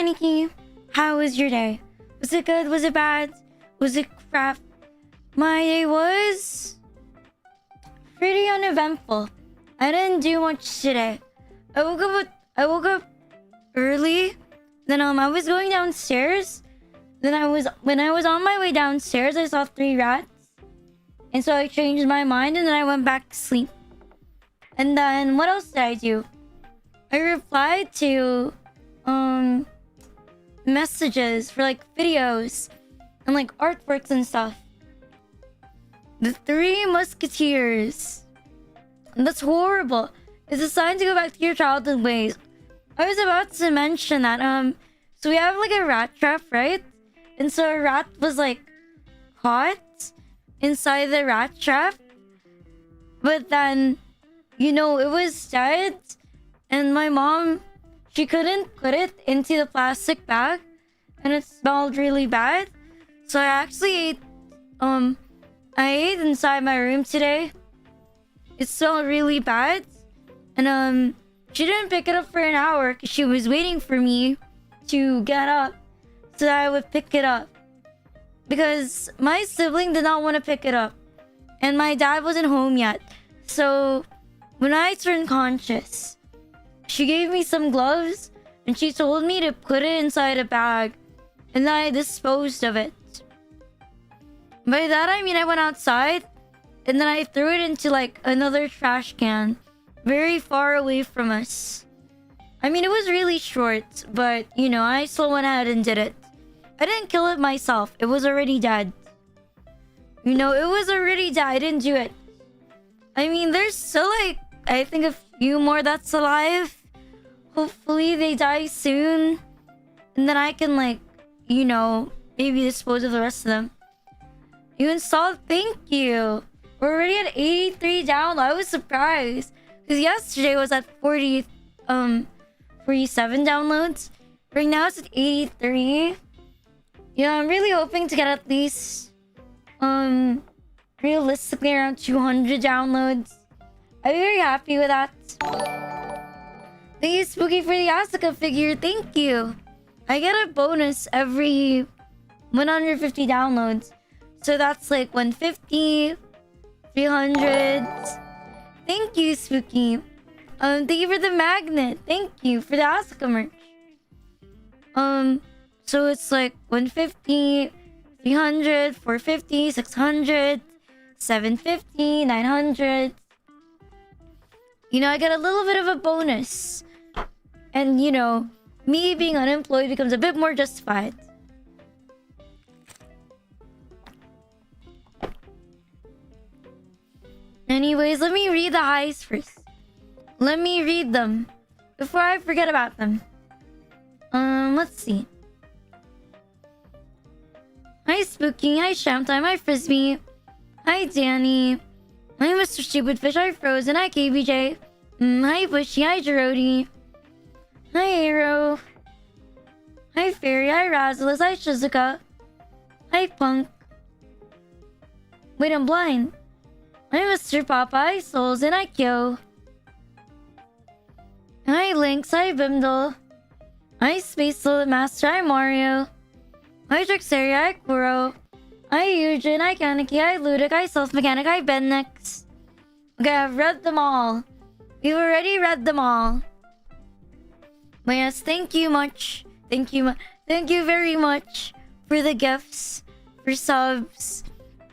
Aniki. How was your day? Was it good? Was it bad? Was it crap? My day was pretty uneventful. I didn't do much today. I woke up early. Then I was going downstairs. Then when I was on my way downstairs, I saw 3 rats. And so I changed my mind and then I went back to sleep. And then what else did I do? I replied to messages for like videos and like artworks and stuff. The 3 Musketeers. That's horrible. It's a sign to go back to your childhood ways. I was about to mention that so we have like a rat trap, right? And so a rat was like caught inside the rat trap. But then, you know, it was dead. And my mom, she couldn't put it into the plastic bag. And it smelled really bad. So I actually ate, I ate inside my room today. It smelled really bad. And she didn't pick it up for an hour because she was waiting for me to get up so that I would pick it up. Because my sibling did not want to pick it up. And my dad wasn't home yet. So when I turned conscious, she gave me some gloves and she told me to put it inside a bag. And then I disposed of it. By that I mean I went outside and then I threw it into like another trash can very far away from us. I mean, it was really short, but you know, I still went ahead and did it. I didn't kill it myself. It was already dead. You know, it was already dead. I didn't do it. I mean, there's still like, I think a few more that's alive. Hopefully they die soon. And then I can like, you know, maybe dispose of the rest of them. You installed, thank you. We're already at 83 downloads. I was surprised. Because yesterday was at 47 downloads. Right now it's at 83. Yeah, I'm really hoping to get at least realistically around 200 downloads. I'm very happy with that. Thank you, Spooky, for the Asuka figure. Thank you. I get a bonus every 150 downloads. So that's like 150, 300. Thank you, Spooky. Thank you for the magnet. Thank you for the Asuka merch. So it's like 150, 300, 450, 600, 750, 900. You know, I get a little bit of a bonus. And, you know, me being unemployed becomes a bit more justified. Anyways, let me read the highs first. Let me read them before I forget about them. Let's see. Hi, Spooky. Hi, Shamtime. Hi, Frisbee. Hi, Danny. Hi, Mr. Stupid Fish. Hi, Frozen. Hi, KBJ. Hi, Bushy. Hi, Jirodi. Hi, Arrow. Hi, Fairy. Hi, Razzles. Hi, Shizuka. Hi, Punk. Wait, I'm blind. Hi, Mr. Papa. Hi, Souls. And hi, Kyo. Hi, Lynx. Hi, Bimdle. Hi, Space Solid Master. Hi, Mario. Hi, Drixaria. Hi, Kuro. Hi, Eugen. Hi, Kaneki. Hi, Ludic. Hi, Self Mechanic. Hi, Bennex. Okay, I've read them all. We've already read them all. But yes, thank you much. Thank you very much for the gifts, for subs.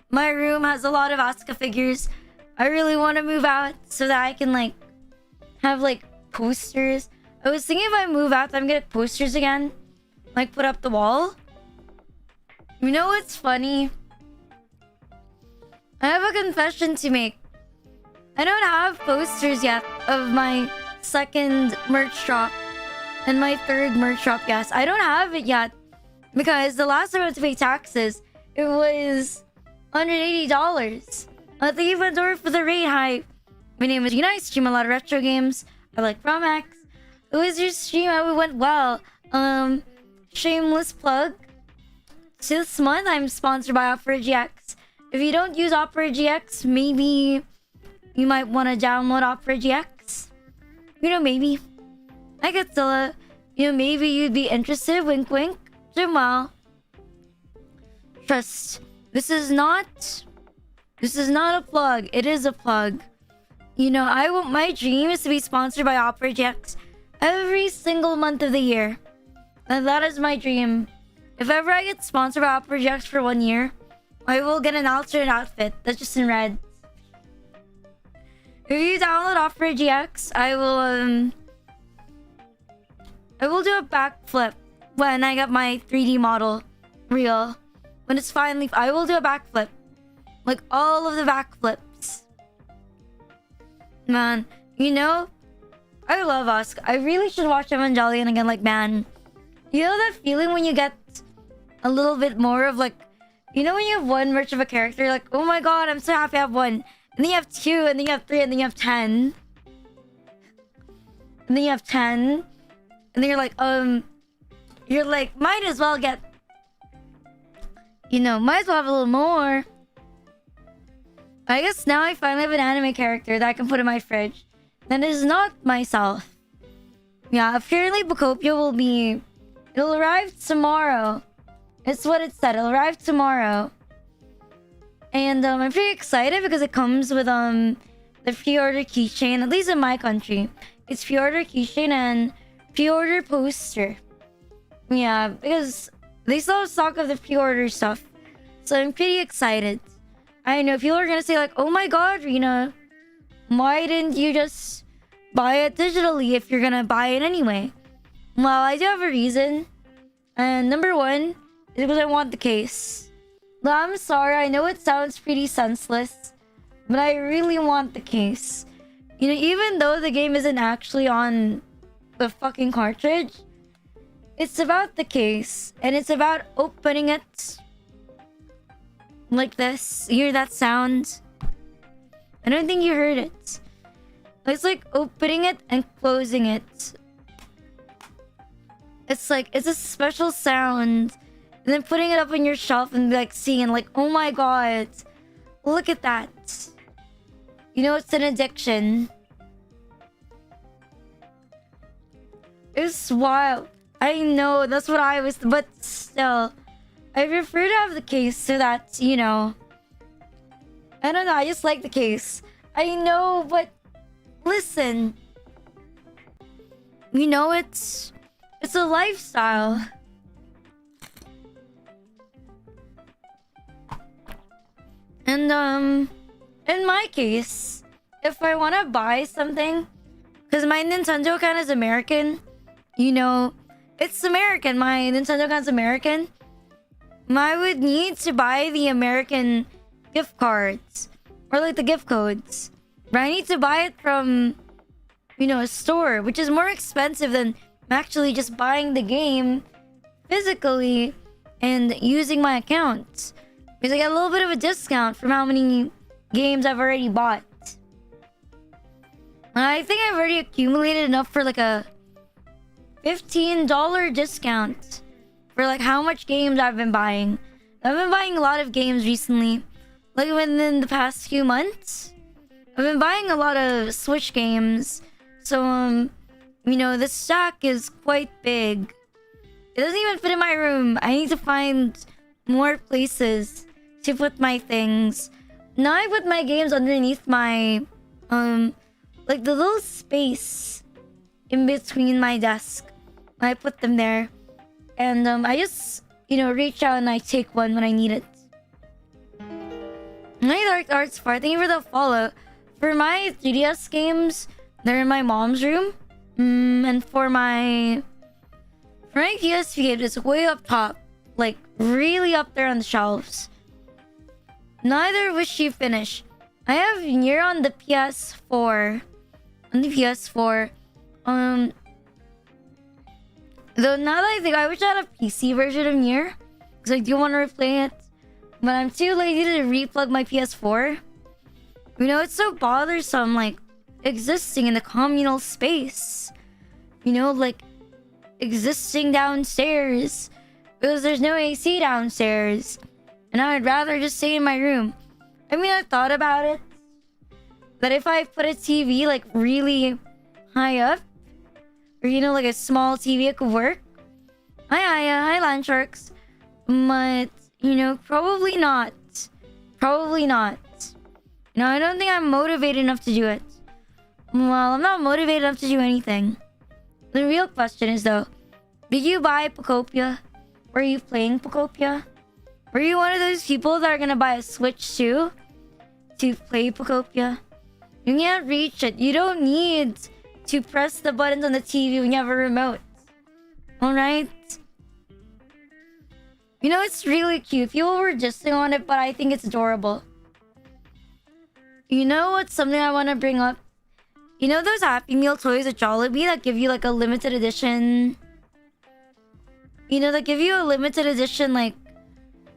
My room has a lot of Asuka figures. I really want to move out so that I can like have like posters. I was thinking if I move out, I'm gonna get posters again. Like put up the wall. You know what's funny? I have a confession to make. I don't have posters yet of my second merch drop and my third merch drop. Yes, I don't have it yet because the last time I had to pay taxes, it was $180. Thank you for the raid hype. My name is Rina. I stream a lot of retro games. I like Promax. It was your stream. I went well. Shameless plug. So this month I'm sponsored by Opera GX. If you don't use Opera GX, maybe you might want to download Opera GX. You know, maybe. Hi, Godzilla. you know, maybe you'd be interested. Wink, wink. Jamal. Trust. This is not a plug. It is a plug. You know, I want my dream is to be sponsored by Opera GX every single month of the year. And that is my dream. If ever I get sponsored by Opera GX for 1 year, I will get an alternate outfit that's just in red. If you download Opera GX, I will do a backflip when I get my 3D model real. When it's finally, I will do a backflip. Like all of the backflips. Man, you know, I love Asuka. I really should watch Evangelion again. Like, man, you know that feeling when you get a little bit more of like, you know, when you have one merch of a character, you're like, oh my god, I'm so happy I have one. And then you have 2, and then you have 3, and then you have 10. And then you have 10. And then you're like, might as well get, you know, might as well have a little more. I guess now I finally have an anime character that I can put in my fridge. That is not myself. Yeah, apparently Bokopia it'll arrive tomorrow. It's what it said, it'll arrive tomorrow. And I'm pretty excited because it comes with the pre-order keychain, at least in my country. It's pre-order keychain and pre-order poster. Yeah, because they still have stock of the pre-order stuff. So I'm pretty excited. I know people are gonna say like, oh my god, Rina, why didn't you just buy it digitally if you're gonna buy it anyway? Well, I do have a reason. And number 1 is because I want the case. But I'm sorry, I know it sounds pretty senseless, but I really want the case. You know, even though the game isn't actually on the fucking cartridge, it's about the case. And it's about opening it like this. You hear that sound? I don't think you heard it. It's like opening it and closing it. It's like, it's a special sound. And then putting it up on your shelf and like seeing like, oh my god, look at that. You know, it's an addiction. It's wild. I know, that's what I was, but still, I prefer to have the case so that, you know, I don't know, I just like the case. I know, but listen, you know, it's a lifestyle. And in my case, if I want to buy something, because my Nintendo account is American, you know, it's American. My Nintendo account's American. I would need to buy the American gift cards or like the gift codes. But I need to buy it from, you know, a store, which is more expensive than actually just buying the game physically and using my account. Because I get a little bit of a discount from how many games I've already bought. I think I've already accumulated enough for like a $15 discount for like how much games I've been buying. I've been buying a lot of games recently. Like within the past few months, I've been buying a lot of Switch games. So, you know, the stack is quite big. It doesn't even fit in my room. I need to find more places to put my things. Now I put my games underneath my, like the little space in between my desk. I put them there. And I just, you know, reach out and I take one when I need it. My Dark Arts Far, thank you for the follow. For my 3DS games, they're in my mom's room. And for my PSP games, it's way up top. Like, really up there on the shelves. Neither was she finished. I have Nier on the PS4. On the PS4. Though now that I think, I wish I had a PC version of Nier. Because I do want to replay it. But I'm too lazy to replug my PS4. You know, it's so bothersome, like, existing in the communal space. You know, like, existing downstairs. Because there's no AC downstairs. And I'd rather just stay in my room. I mean, I thought about it. That if I put a TV, like, really high up, or like a small TV, it could work. Hi Aya, hi Land Sharks. But probably not. Probably not. I don't think I'm motivated enough to do it. Well, I'm not motivated enough to do anything. The real question is though, did you buy Pocopia? Were you playing Pocopia? Were you one of those people that are gonna buy a Switch too to play Pocopia? You can't reach it. You don't need to press the buttons on the TV when you have a remote. Alright? It's really cute. People were dissing on it, but I think it's adorable. What's something I want to bring up? Those Happy Meal toys at Jollibee that give you like a limited edition... that give you a limited edition like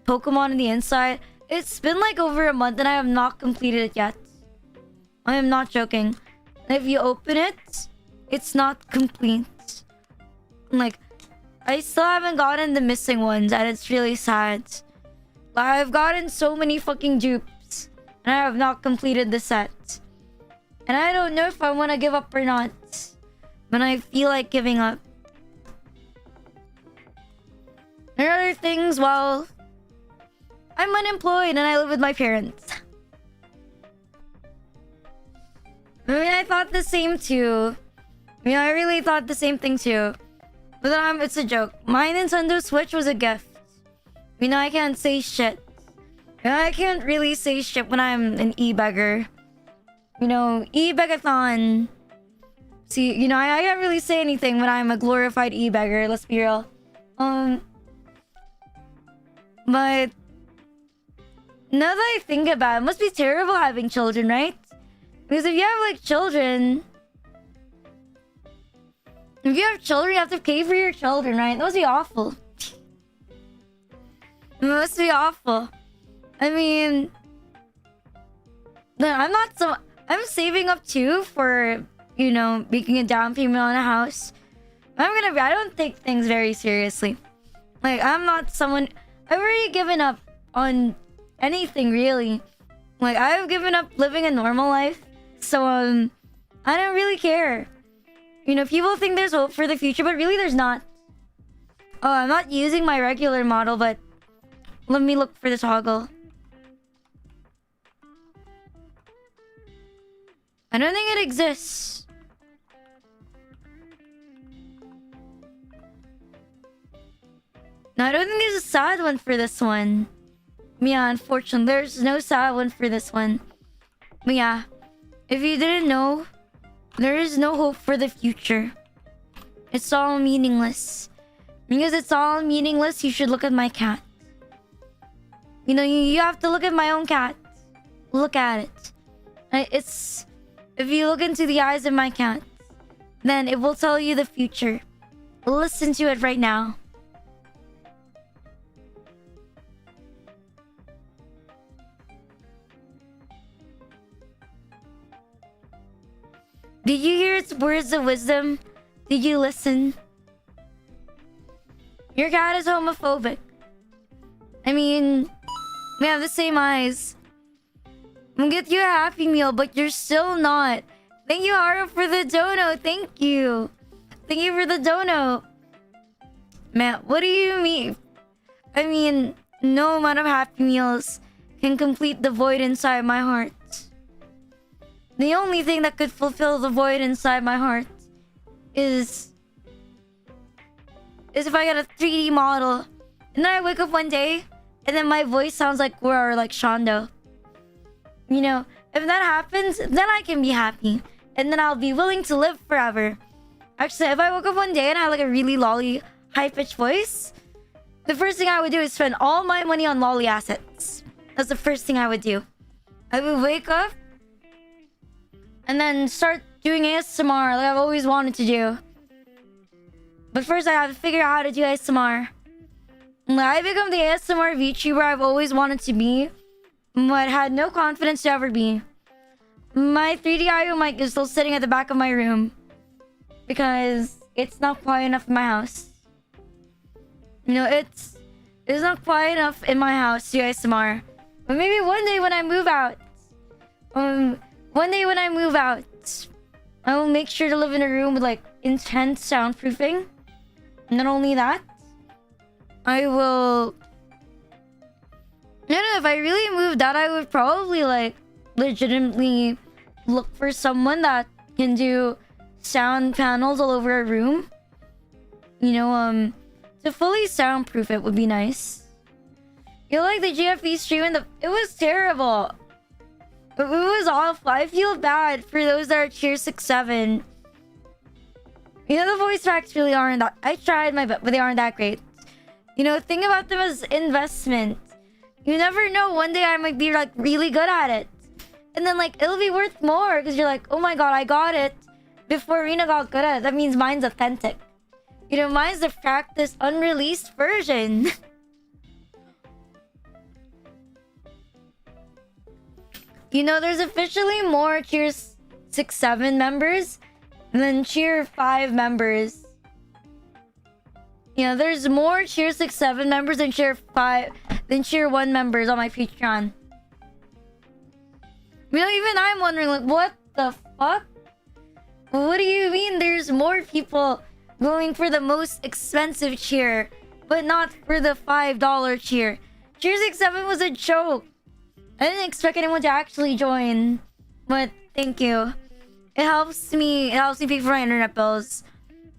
Pokemon on the inside. It's been like over a month and I have not completed it yet. I am not joking. If you open it, it's not complete. Like, I still haven't gotten the missing ones and it's really sad. Like, I've gotten so many fucking dupes and I have not completed the set. And I don't know if I want to give up or not. But I feel like giving up. There are other things, well, I'm unemployed and I live with my parents. I thought the same too. I really thought the same thing too. But then it's a joke. My Nintendo Switch was a gift. I can't say shit. I can't really say shit when I'm an e-beggar. E-begathon. See, I can't really say anything when I'm a glorified e-beggar, let's be real. But now that I think about it, it must be terrible having children, right? Because if you have like children, you have to pay for your children, right? That must be awful. It must be awful. I mean, I'm saving up too for, making a down payment on a house. I don't take things very seriously. Like, I'm not someone... I've already given up on anything, really. Like, I've given up living a normal life. So, I don't really care. People think there's hope for the future, but really there's not. Oh, I'm not using my regular model, but... Let me look for the toggle. I don't think it exists. No, I don't think there's a sad one for this one. Yeah, unfortunately, there's no sad one for this one. But yeah, if you didn't know, there is no hope for the future. It's all meaningless. Because it's all meaningless, you should look at my cat. You have to look at my own cat. Look at it. If you look into the eyes of my cat, then it will tell you the future. Listen to it right now. Did you hear its words of wisdom? Did you listen? Your cat is homophobic. I mean, we have the same eyes. I'm gonna get you a Happy Meal, but you're still not. Thank you, Haru, for the dono. Thank you. Thank you for the dono. Man, what do you mean? I mean, no amount of Happy Meals can complete the void inside my heart. The only thing that could fulfill the void inside my heart is if I get a 3D model and then I wake up one day and then my voice sounds like Gura or like Shondo. If that happens, then I can be happy. And then I'll be willing to live forever. Actually, if I woke up one day and I had like a really lolly, high-pitched voice, the first thing I would do is spend all my money on lolly assets. That's the first thing I would do. I would wake up and then start doing ASMR like I've always wanted to do. But first I have to figure out how to do ASMR. When I become the ASMR VTuber I've always wanted to be, but had no confidence to ever be. My 3D IO mic is still sitting at the back of my room because it's not quiet enough in my house. It's not quiet enough in my house to do ASMR. But maybe one day when I move out, I will make sure to live in a room with like intense soundproofing. Not only that, I will... No, if I really moved out, I would probably like legitimately look for someone that can do sound panels all over a room. You know, to fully soundproof it would be nice. You like the GFE stream and it was terrible. It was awful. I feel bad for those that are tier 6-7. You know, the voice packs really aren't that... I tried my best, but they aren't that great. You know, think about them as investment. You never know, one day I might be like really good at it. And then like, it'll be worth more because you're like, oh my god, I got it before Rina got good at it. That means mine's authentic. You know, mine's the practice unreleased version. You know, there's officially more tier 6-7 members than tier 5 members. You know, there's more tier 6-7 members than tier 1 members on my Patreon. You know, even I'm wondering, like, what the fuck? What do you mean there's more people going for the most expensive tier, but not for the $5 tier? Tier 6-7 was a joke. I didn't expect anyone to actually join, but thank you. It helps me pay for my internet bills.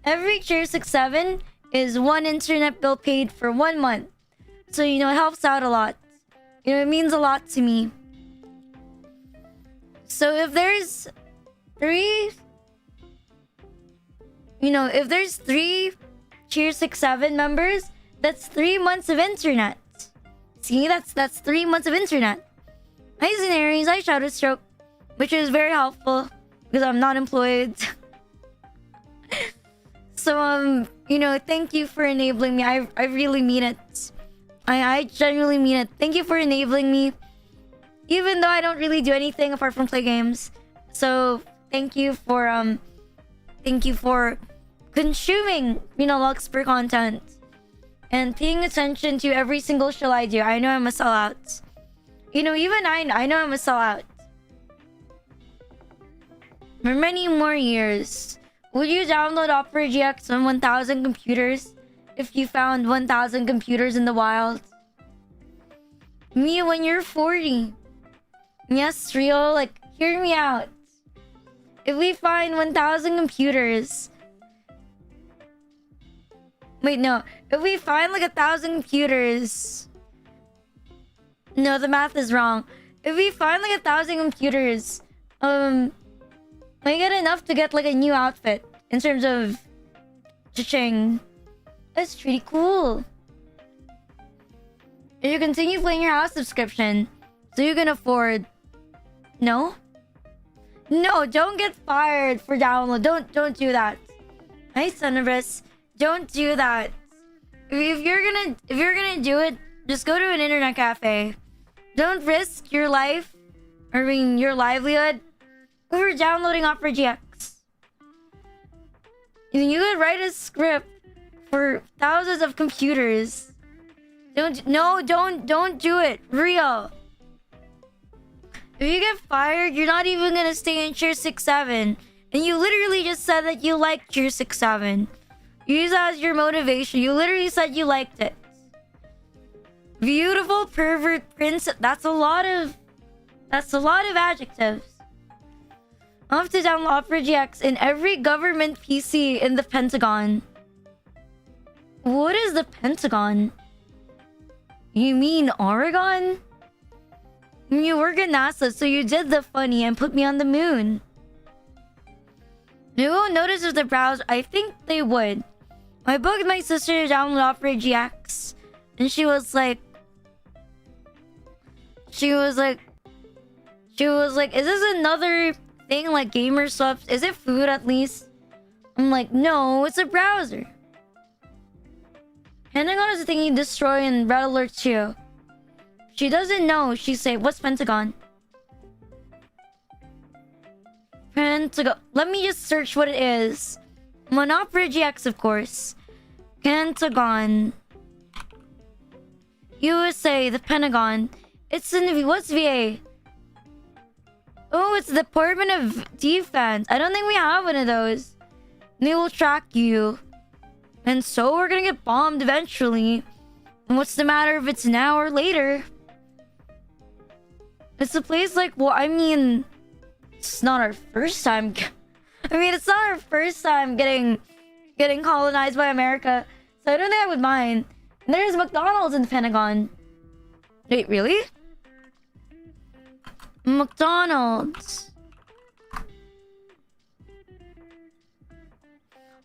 Every tier 6-7 is one internet bill paid for 1 month. So, you know, it helps out a lot. You know, it means a lot to me. So if there's 3... You know, if there's 3 tier 6-7 members, that's 3 months of internet. See, that's 3 months of internet. Hi Zanaries, hi Shadow Stroke, which is very helpful because I'm not employed. So you know, thank you for enabling me. I really mean it. I genuinely mean it. Thank you for enabling me, even though I don't really do anything apart from play games. So thank you for consuming RINALUCSPER content and paying attention to every single show I do. I know I'm a sellout. You know, even I know I'm a sellout. For many more years. Would you download Opera GX on 1,000 computers if you found 1,000 computers in the wild? Me, when you're 40. Yes, Rio, like, hear me out. If we find 1,000 computers... Wait, no. If we find like 1,000 computers... No, the math is wrong. If we find like 1,000 computers, I get enough to get like a new outfit in terms of cha-ching. That's pretty cool. And you continue playing your house subscription, so you can afford. No? No, don't get fired for download. Don't do that. Hi, Sunnerus. Don't do that. If you're gonna do it, just go to an internet cafe. Don't risk your life, I mean your livelihood, over downloading Opera GX. You could write a script for thousands of computers. Don't do it. Real. If you get fired, you're not even gonna stay in tier 6-7. And you literally just said that you liked tier 6-7. Use that as your motivation. You literally said you liked it. Beautiful pervert prince. That's a lot of adjectives. I'll have to download Opera GX in every government PC in the Pentagon. What is the Pentagon? You mean Oregon? You work at NASA, so you did the funny and put me on the moon. They won't notice with the browser. I think they would. I booked my sister to download Opera GX, and she was like, is this another thing like gamer subs? Is it food at least? I'm like, no, it's a browser. Pentagon is a thing you destroy in Red Alert 2. She doesn't know. She say, what's Pentagon? Pentagon. Let me just search what it is. I'm on Opera GX, of course. Pentagon. USA, the Pentagon. It's in... What's VA? Oh, it's the Department of Defense. I don't think we have one of those. They will track you. And so we're gonna get bombed eventually. And what's the matter if it's now or later? It's a place like, well, I mean, it's not our first time. It's not our first time getting colonized by America. So I don't think I would mind. And there's McDonald's in the Pentagon. Wait, really? McDonald's.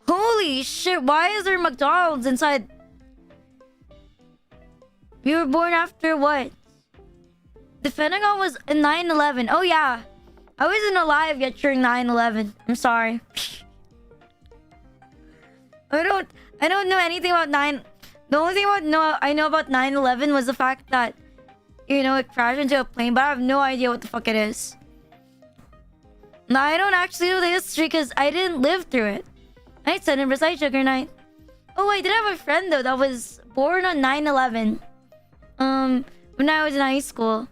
Holy shit, why is there McDonald's inside? You were born after what? The Pentagon was in 9/11. Oh yeah. I wasn't alive yet during 9/11. I'm sorry. I don't know anything about 9. The only thing I know about 9/11 was the fact that, you know, it crashed into a plane, but I have no idea what the fuck it is. Now, I don't actually know the history because I didn't live through it. Night Center beside Sugar Night. Oh, I did have a friend though that was born on 9/11. When I was in high school.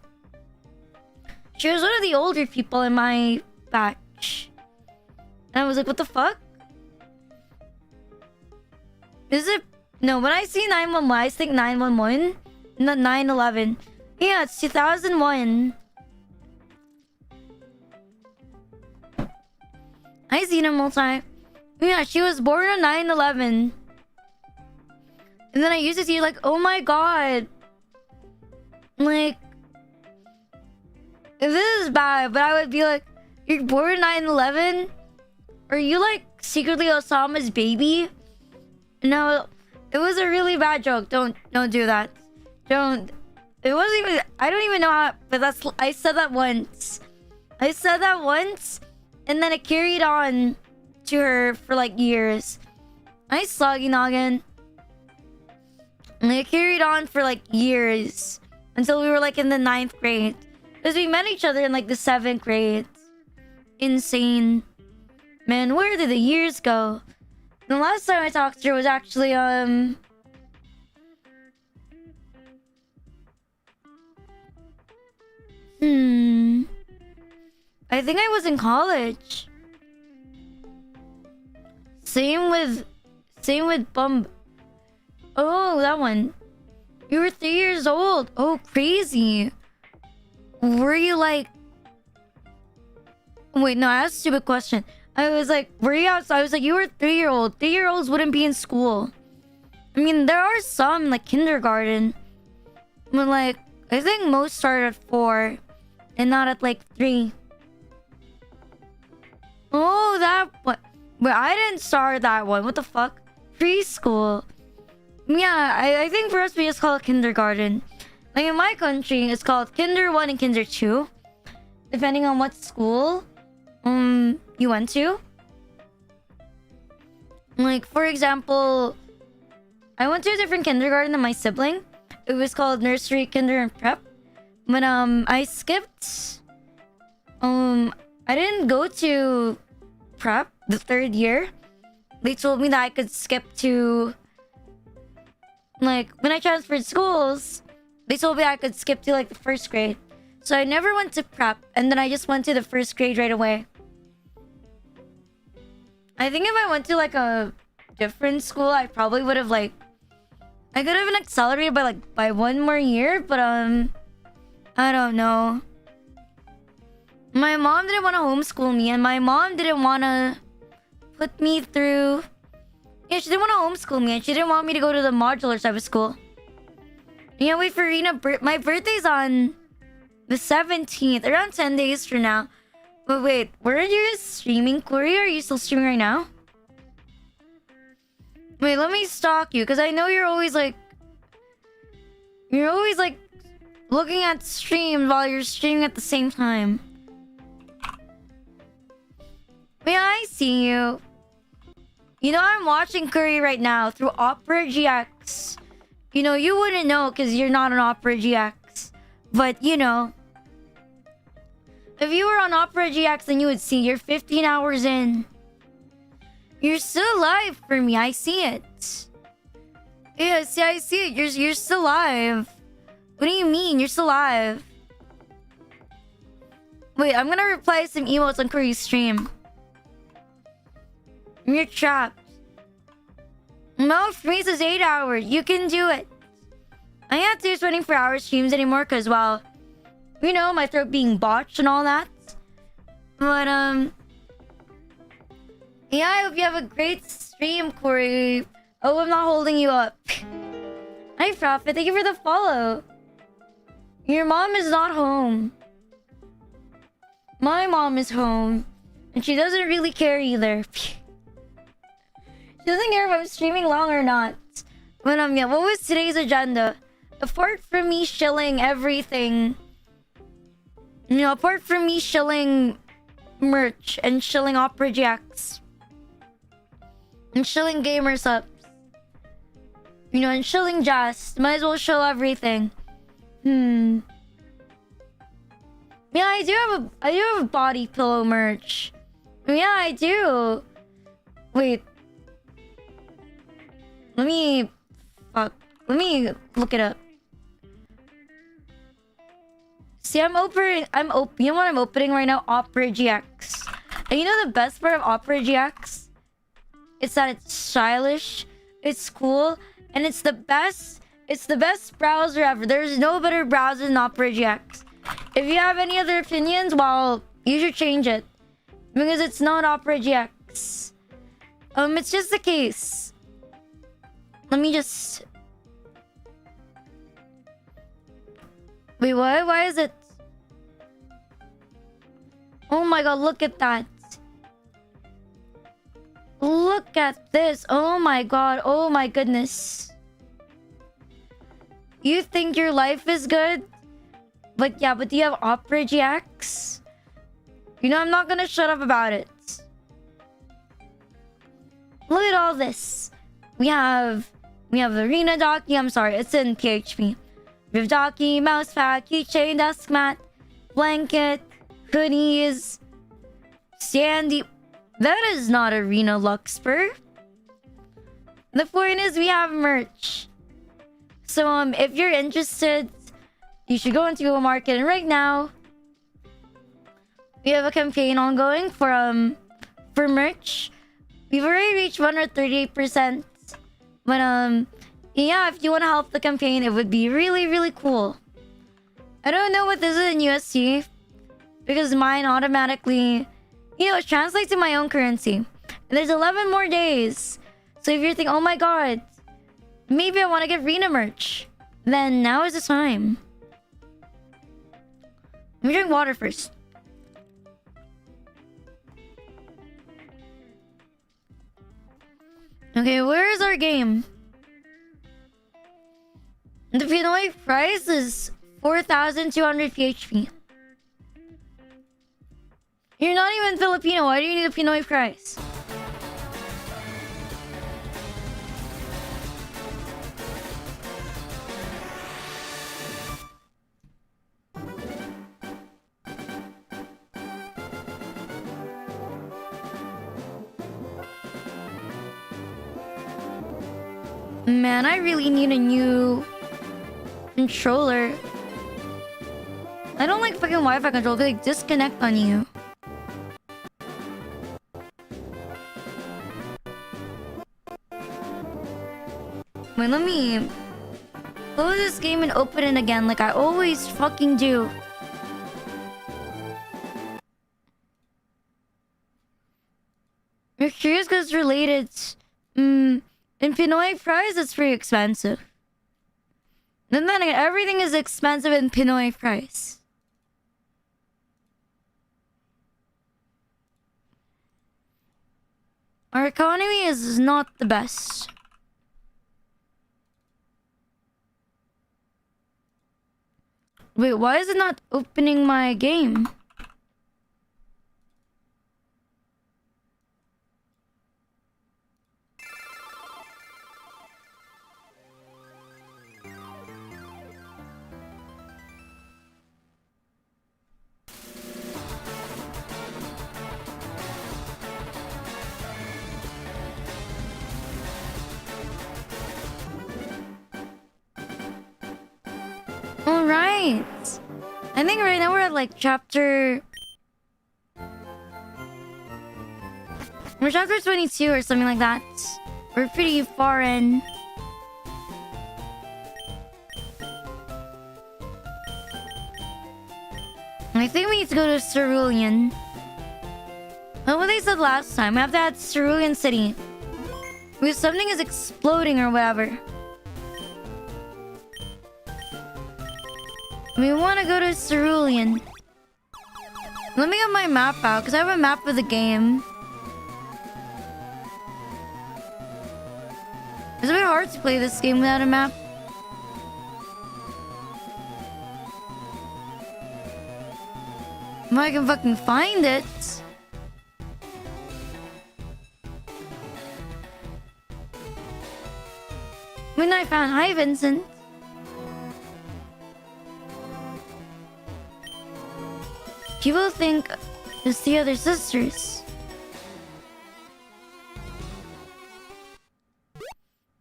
She was one of the older people in my batch. And I was like, what the fuck? Is it? No, when I see 911, I think 911. Not 9/11. Yeah, it's 2001. I seen him multi. Yeah, she was born on 9/11. And then I used to see like, oh my god. Like, this is bad, but I would be like, you're born 9/11? Are you like secretly Osama's baby? No, it was a really bad joke. Don't do that. Don't. It wasn't even. I don't even know how. But I said that once. And then it carried on to her for like years. Nice sloggy noggin. And it carried on for like years until we were like in the 9th grade. Because we met each other in like the 7th grade. Insane. Man, where did the years go? The last time I talked to her was actually, I think I was in college. Same with Bum. Oh, that one. You were 3 years old. Oh, crazy. Were you like... Wait, no, I asked a stupid question. I was like, were you outside? I was like, you were 3-year-old. 3-year-olds wouldn't be in school. I mean, there are some, like, kindergarten. But, like, I think most start at 4. And not at, like, 3. Oh, that one. Wait, I didn't start that one. What the fuck? Preschool. Yeah, I think for us, we just call it kindergarten. Like, in my country, it's called Kinder 1 and Kinder 2. Depending on what school you went to. Like, for example, I went to a different kindergarten than my sibling. It was called nursery, kinder, and prep. But I skipped. I didn't go to prep the 3rd year. They told me that I could skip to, like, when I transferred schools, they told me I could skip to like the 1st grade. So I never went to prep, and then I just went to the 1st grade right away. I think if I went to like a different school, I probably would have like... I could have been accelerated by 1 more year, but I don't know. My mom didn't want to homeschool me, and my mom didn't want to put me through... Yeah, she didn't want to homeschool me, and she didn't want me to go to the modular type of school. Yeah, wait for Rina. My birthday's on the 17th, around 10 days from now. But wait, weren't you just streaming, Corey? Are you still streaming right now? Wait, let me stalk you, because I know you're always like... You're always like looking at streams while you're streaming at the same time. Yeah, I see you. You know, I'm watching Curry right now through Opera GX. You know, you wouldn't know because you're not on Opera GX. But, you know, if you were on Opera GX, then you would see you're 15 hours in. You're still alive for me. I see it. Yeah, see, I see it. You're still alive. What do you mean? You're still alive. Wait, I'm gonna reply some emotes on Curry's stream. You're trapped. Mouth freeze is 8 hours. You can do it. I can't do 24-hour streams anymore because, well, you know, my throat being botched and all that. But, yeah, I hope you have a great stream, Corey. Oh, I'm not holding you up. Hi, Prophet. Thank you for the follow. Your mom is not home. My mom is home. And she doesn't really care either. She doesn't care if I'm streaming long or not. But, yeah, what was today's agenda? Apart from me shilling everything, you know, apart from me shilling merch and shilling Opera GX and shilling gamer subs, you know, and shilling Just, might as well shill everything. Yeah, I do have a body pillow merch. Yeah, I do. Wait. Let me look it up. See, you know what I'm opening right now? Opera GX. And you know the best part of Opera GX? It's that it's stylish, it's cool, and it's the best browser ever. There's no better browser than Opera GX. If you have any other opinions, well, you should change it. Because it's not Opera GX. It's just the case. Let me just... Wait, what? Why is it? Oh my god, look at that. Look at this. Oh my god. Oh my goodness. You think your life is good? But yeah, but do you have Opera GX? You know, I'm not gonna shut up about it. Look at all this. We have Arena Docky. I'm sorry, it's in PHP. We have Docky, mouse pad, keychain, desk mat, blanket, hoodies, Sandy. That is not a Rina Lucsper. The point is, we have merch. So if you're interested, you should go into a market. And right now, we have a campaign ongoing for merch. We've already reached 138%. But yeah, if you want to help the campaign, it would be really, really cool. I don't know what this is in USD because mine automatically, you know, it translates to my own currency. And there's 11 more days. So if you're thinking, oh my god, maybe I want to get Rina merch, then now is the time. Let me drink water first. Okay, where is our game? The Pinoy price is 4,200 PHP. You're not even Filipino. Why do you need a Pinoy price? Man, I really need a new controller. I don't like fucking Wi-Fi control. They like disconnect on you. Wait, let me close this game and open it again like I always fucking do. You're curious because it's related. In Pinoy price, it's pretty expensive. Then again, everything is expensive in Pinoy price. Our economy is not the best. Wait, why is it not opening my game? Alright. I think right now we're at like chapter... We're chapter 22 or something like that. We're pretty far in. I think we need to go to Cerulean. That's what they said last time. We have to add Cerulean City. Because something is exploding or whatever. We want to go to Cerulean. Let me get my map out, because I have a map of the game. It's a bit hard to play this game without a map. If I can fucking find it. When I found Hi Vincent. People think it's the other sisters.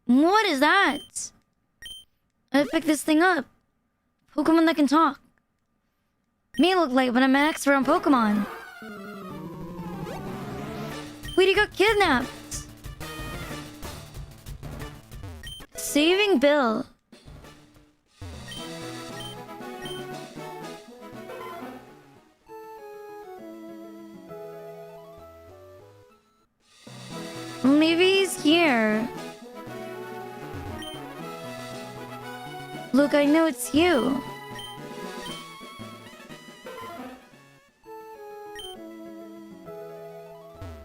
What is that? I picked this thing up. Pokemon that can talk. Me look like when I'm an expert on Pokemon. Sweetie got kidnapped. Saving Bill. Well, maybe he's here. Look, I know it's you.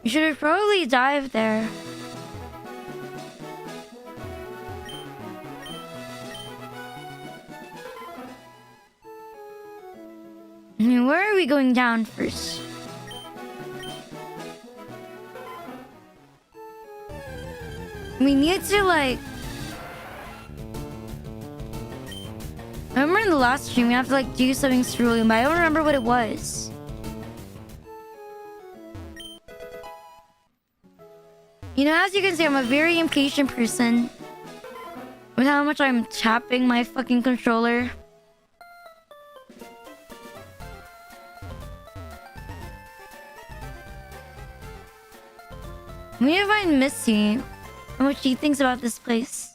You should have probably dived there. Where are we going down first? We need to like... I remember in the last stream we have to like do something cerulean, but I don't remember what it was. You know, as you can see, I'm a very impatient person with how much I'm tapping my fucking controller. We need to find Missy and what she thinks about this place.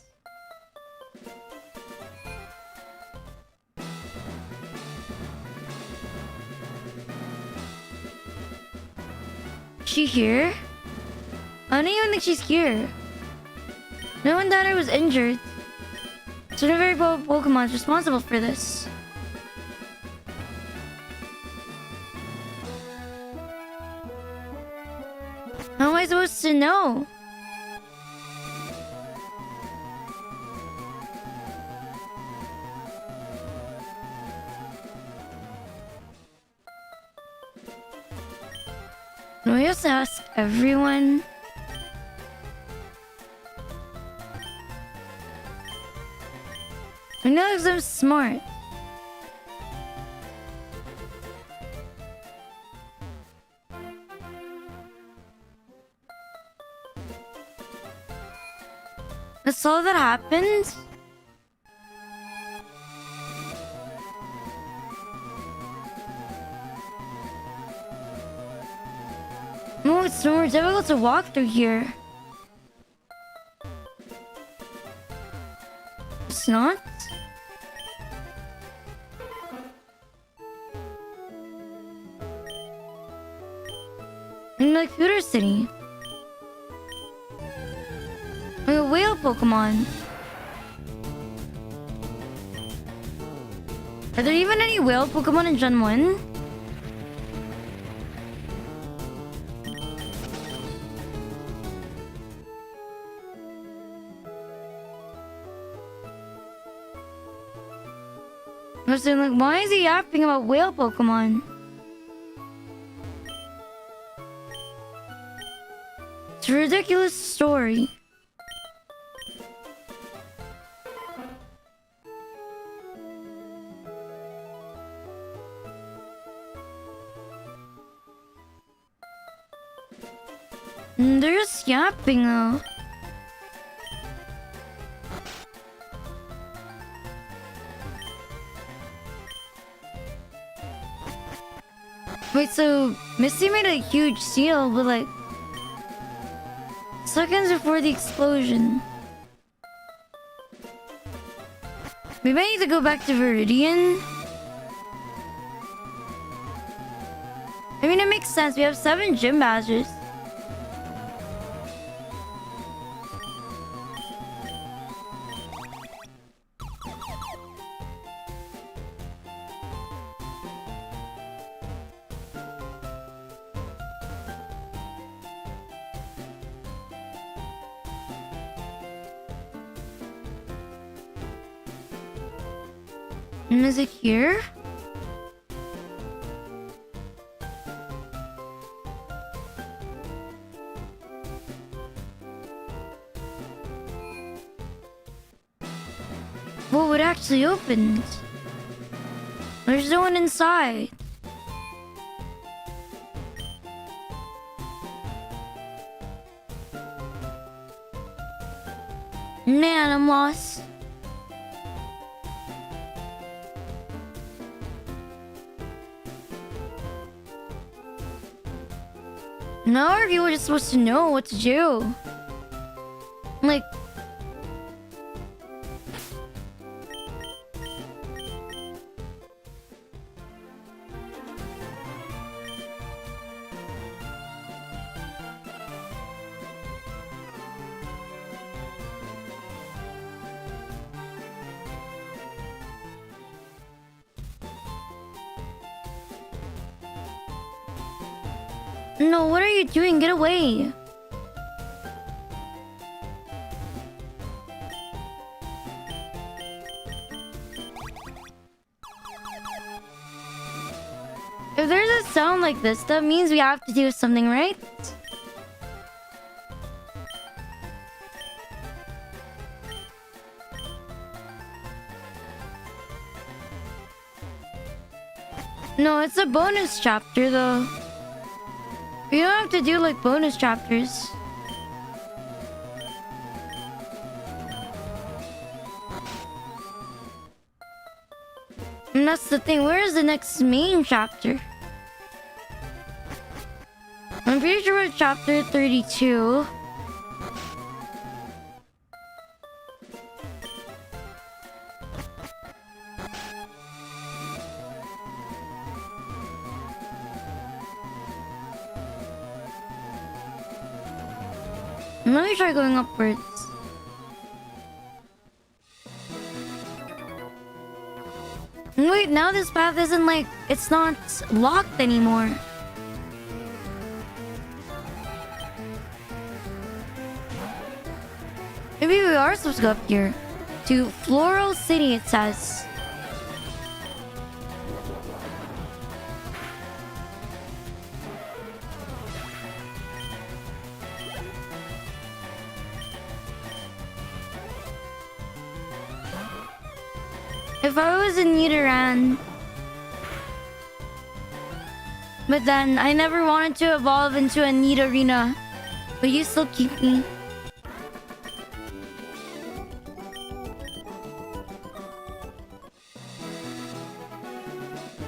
Is she here? I don't even think she's here. No one thought I was injured. So the very Pokemon is responsible for this. How am I supposed to know? Do I just ask everyone? I know because I'm smart. That's all that happened? No, it's more difficult to walk through here. It's not? In the computer city. Like a whale Pokemon. Are there even any whale Pokemon in Gen 1? I was saying, like, why is he yapping about whale Pokemon? It's a ridiculous story. They're just yapping though. Wait, so Misty made a huge seal, but like, seconds before the explosion. We might need to go back to Viridian. I mean, it makes sense. We have 7 gym badges. And is it here? Whoa, it actually opened. There's no one inside. Man, I'm lost. Now are people just supposed to know what to do? Like... No, what are you doing? Get away. If there's a sound like this, that means we have to do something, right? No, it's a bonus chapter though. You don't have to do like bonus chapters. And that's the thing. Where is the next main chapter? I'm pretty sure we're at chapter 32. Let me try going upwards. Wait, now this path isn't like... It's not locked anymore. Maybe we are supposed to go up here. To Floral City, it says. If I was in Nidoran... But then, I never wanted to evolve into a Nidorina. Will you still keep me?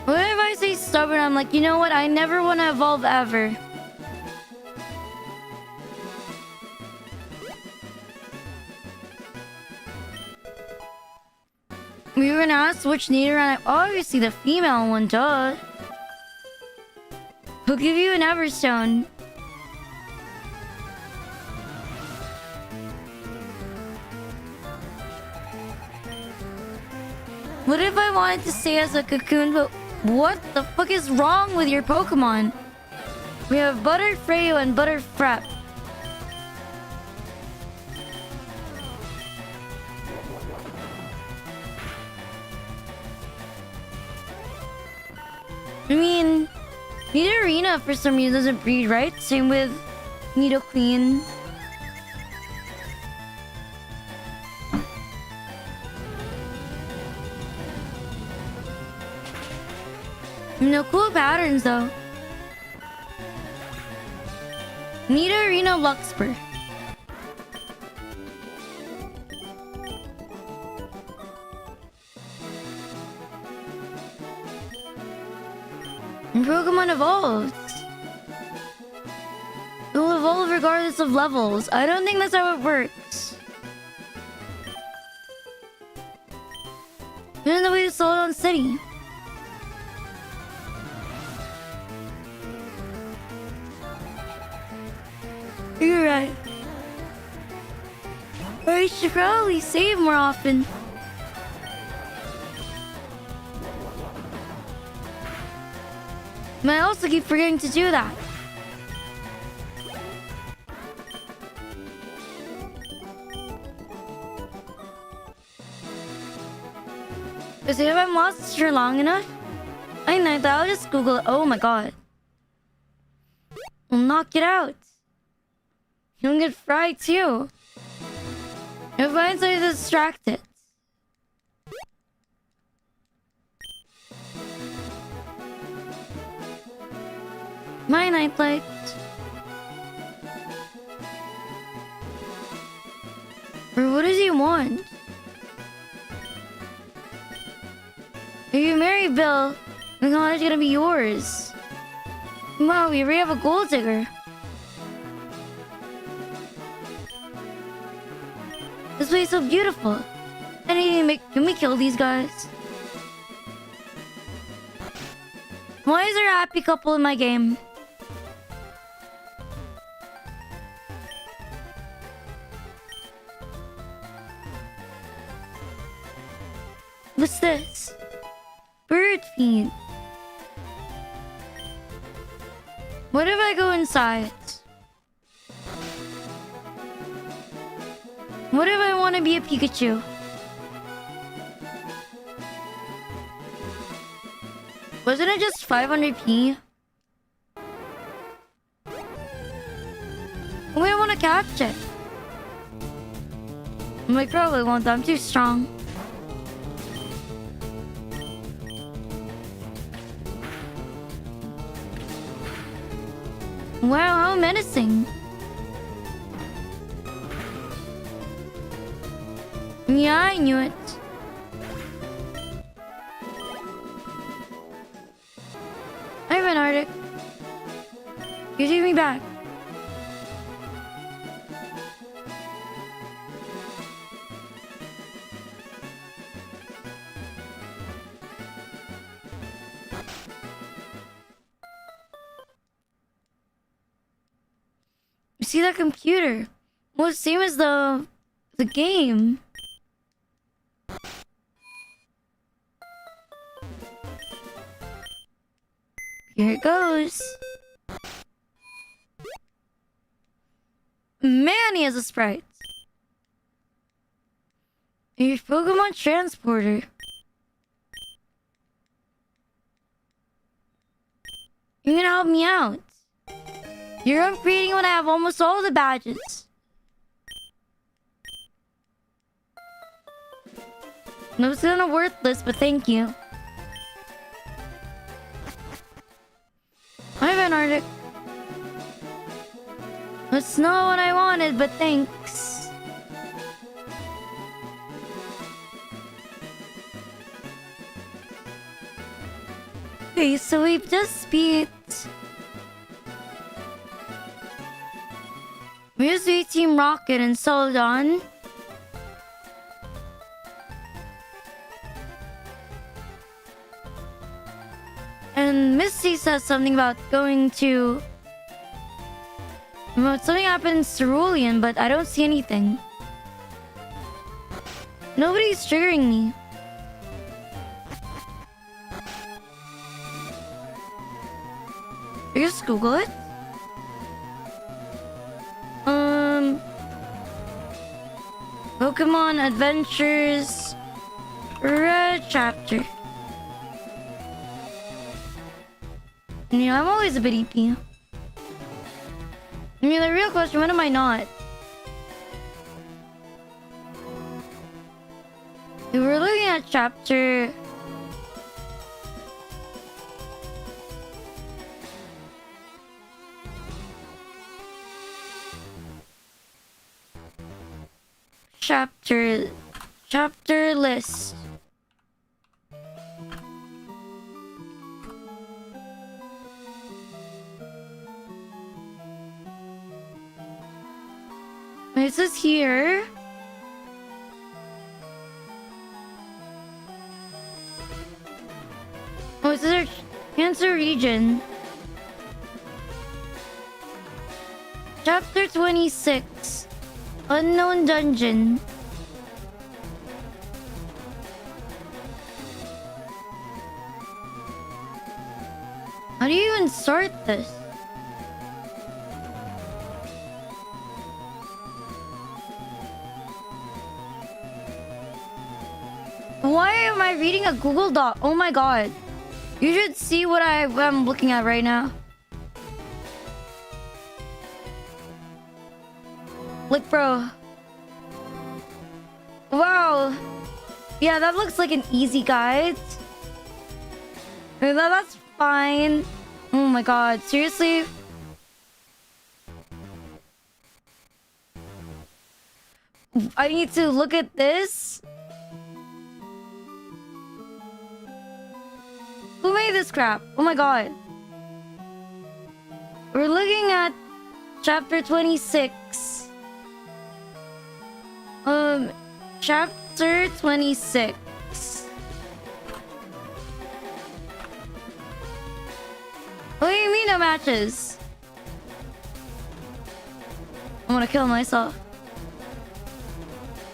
What if I say stubborn? I'm like, you know what? I never want to evolve ever. We were gonna ask which Nidoran. Obviously the female one, duh. Who'll give you an Everstone? What if I wanted to stay as a cocoon, but what the fuck is wrong with your Pokemon? We have Butterfree and Butterfrap. I mean, Nidorina for some reason doesn't breed, right? Same with Nidoqueen. No cool patterns though. Rina Lucsper. And Pokemon evolved. It'll evolve regardless of levels. I don't think that's how it works. Isn't the way to Sloth City? You're right. I should probably save more often. But I also keep forgetting to do that. Because if I'm lost for long enough, I know that I'll just Google it. Oh my god. I'll knock it out. You'll get fried too. You'll find something to distract it. My nightlight. Or what does he want? If you marry Bill, the college is gonna be yours. Wow, we already have a gold digger. This place is so beautiful. Can we kill these guys? Why is there a happy couple in my game? What's this? Bird feed. What if I go inside? What if I want to be a Pikachu? Wasn't it just 500p? Why I want to catch it? I probably won't. I'm too strong. Wow, how menacing. Yeah, I knew it. I ran Arctic. You take me back. You see that computer? Well, it's same as the game. Here it goes. Man, he has a sprite. Your Pokemon transporter. You're gonna help me out. You're upgrading when I have almost all the badges. No, it's kinda worthless, but thank you. Hi, Van Arctic. It's not what I wanted, but thanks. Okay, so we've just beat... We just beat Team Rocket and Celadon. And Misty says something about going to... Something happened in Cerulean, but I don't see anything. Nobody's triggering me. I just Google it. Pokemon Adventures Red Chapter. Yeah, I'm always a bit EP. I mean, the real question, when am I not? We were looking at chapter... Chapter list. This is here. Oh, this is our cancer region. Chapter 26. Unknown Dungeon. How do you even start this? Why am I reading a Google Doc? Oh my god. You should see what I'm looking at right now. Like, bro. Wow. Yeah, that looks like an easy guide. That's fine. Oh my god, seriously? I need to look at this? Who made this crap? Oh my god. We're looking at chapter 26. Chapter 26. What do you mean no matches? I'm gonna kill myself.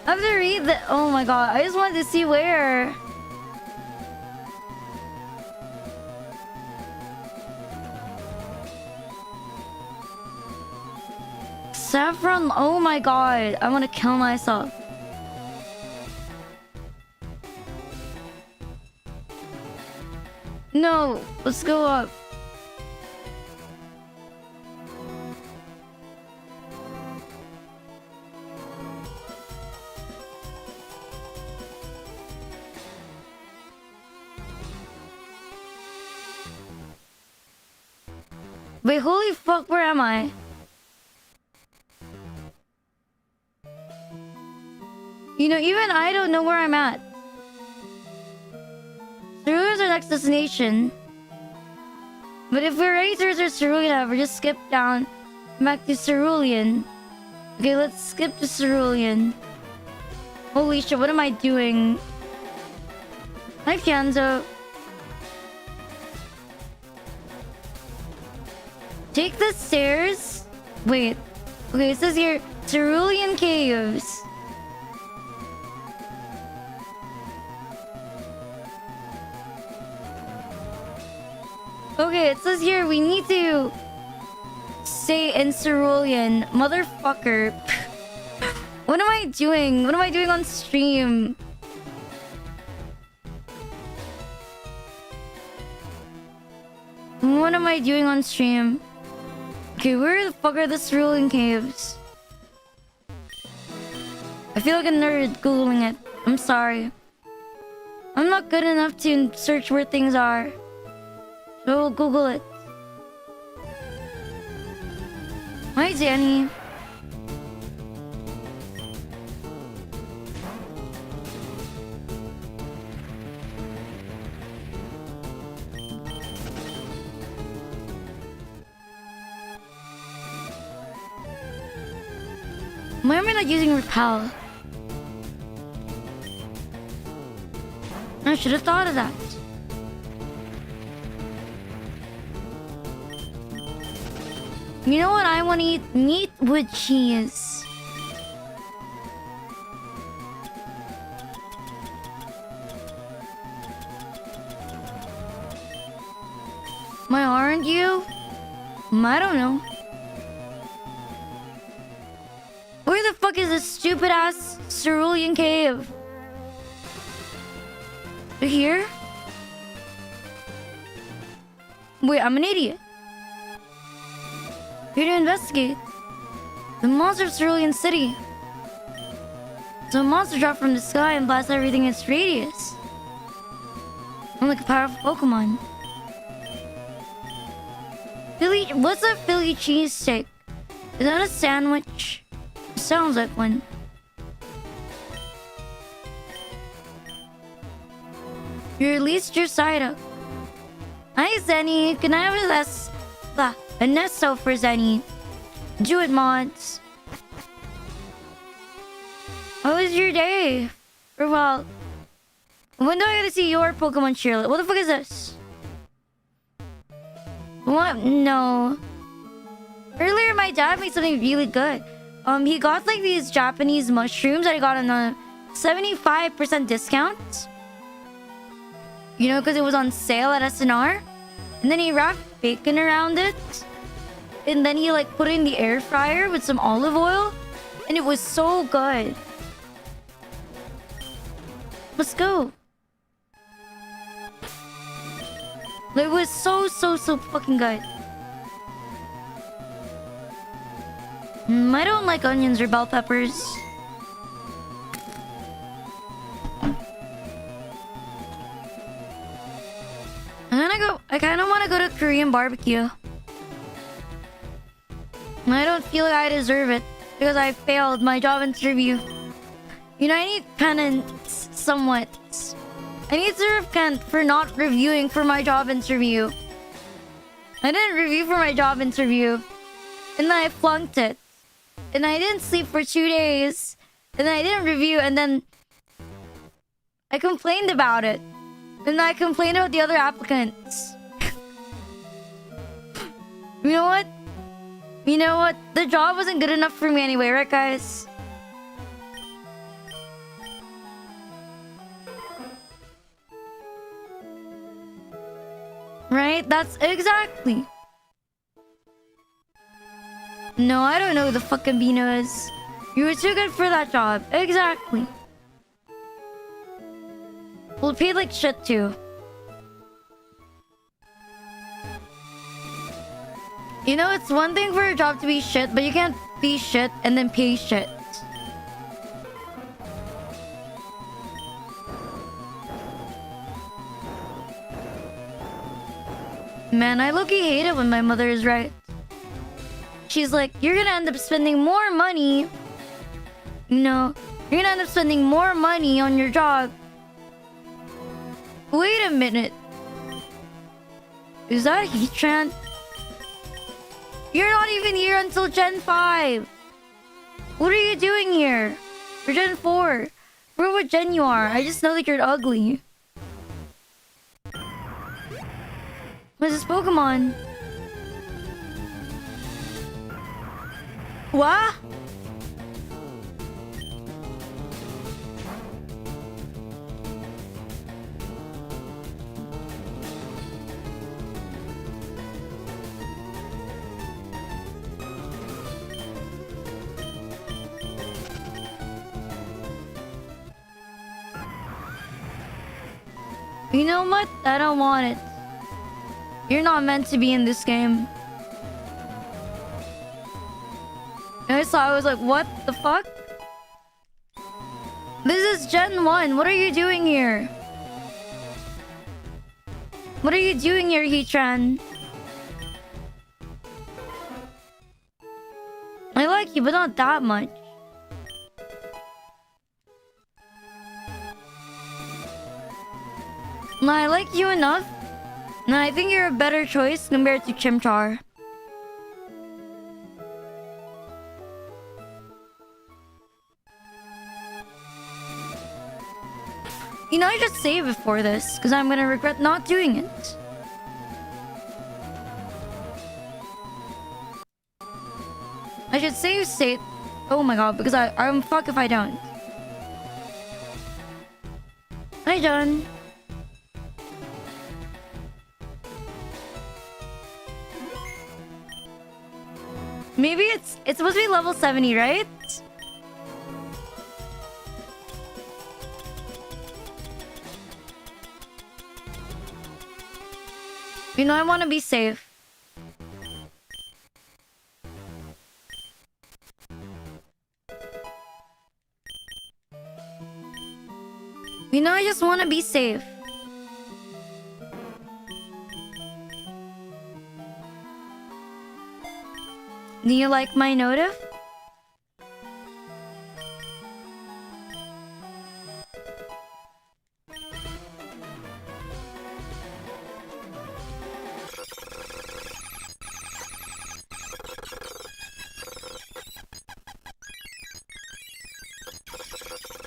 I have to read the... Oh my god, I just wanted to see where. Saffron, oh my god, I want to kill myself. No, let's go up. Wait, holy fuck, where am I? You know, even I don't know where I'm at. Cerulean's our next destination. But if we're ready to research Cerulean, we just skip down back to Cerulean. Okay, let's skip to Cerulean. Holy shit, what am I doing? Hi, Kanzo. Take the stairs. Wait. Okay, it says here Cerulean Caves. Okay, it says here we need to stay in Cerulean. Motherfucker. What am I doing? What am I doing on stream? What am I doing on stream? Okay, where the fuck are the Cerulean Caves? I feel like a nerd googling it. I'm sorry. I'm not good enough to search where things are. So we'll Google it. Hi, Danny. Why am I not using repel? I should have thought of that. You know what I want to eat? Meat with cheese. Why aren't you? I don't know. Where the fuck is this stupid ass Cerulean Cave? Here? Wait, I'm an idiot. Here to investigate the monster of Cerulean City. So a monster dropped from the sky and blasts everything in its radius. I'm like a powerful Pokemon. Philly, what's a Philly cheesesteak? Is that a sandwich? Sounds like one. You released your Psyduck. Hi, Zenny. Can I have a Nesto for Zenny? Do it, mods. How was your day? Or well, when do I get to see your Pokemon cheerlet? What the fuck is this? What? No. Earlier, my dad made something really good. He got like these Japanese mushrooms that I got on a 75% discount. You know, because it was on sale at SNR. And then he wrapped bacon around it. And then he like put it in the air fryer with some olive oil. And it was so good. Let's go. It was so fucking good. I don't like onions or bell peppers. I kind of want to go to Korean barbecue. I don't feel like I deserve it because I failed my job interview. You know, I need penance somewhat. I need to repent for not reviewing for my job interview. I didn't review for my job interview. And then I flunked it. And I didn't sleep for 2 days. And then I didn't review. And then I complained about it. And then I complained about the other applicants. You know what? You know what? The job wasn't good enough for me anyway, right, guys? Right? That's exactly. No, I don't know who the fucking Beano is. You were too good for that job. Exactly. Well, paid like shit too. You know, it's one thing for a job to be shit, but you can't be shit and then pay shit. Man, I low-key hate it when my mother is right. She's like, you're gonna end up spending more money. You know, you're gonna end up spending more money on your job. Wait a minute. Is that Heatran? You're not even here until Gen 5. What are you doing here? Or Gen 4? Bro, what Gen you are? I just know that you're ugly. What's this Pokemon? What? You know what? I don't want it. You're not meant to be in this game. And I saw, I was like, what the fuck? This is Gen 1. What are you doing here? What are you doing here, Heatran? I like you, but not that much. No, I like you enough. And I think you're a better choice compared to Chimchar. You know, I should save before this, because I'm gonna regret not doing it. I should save. Oh my god, because I'm fuck if I don't. Hi, John. Maybe it's supposed to be level 70, right? You know, I want to be safe. You know, I just want to be safe. Do you like my notif?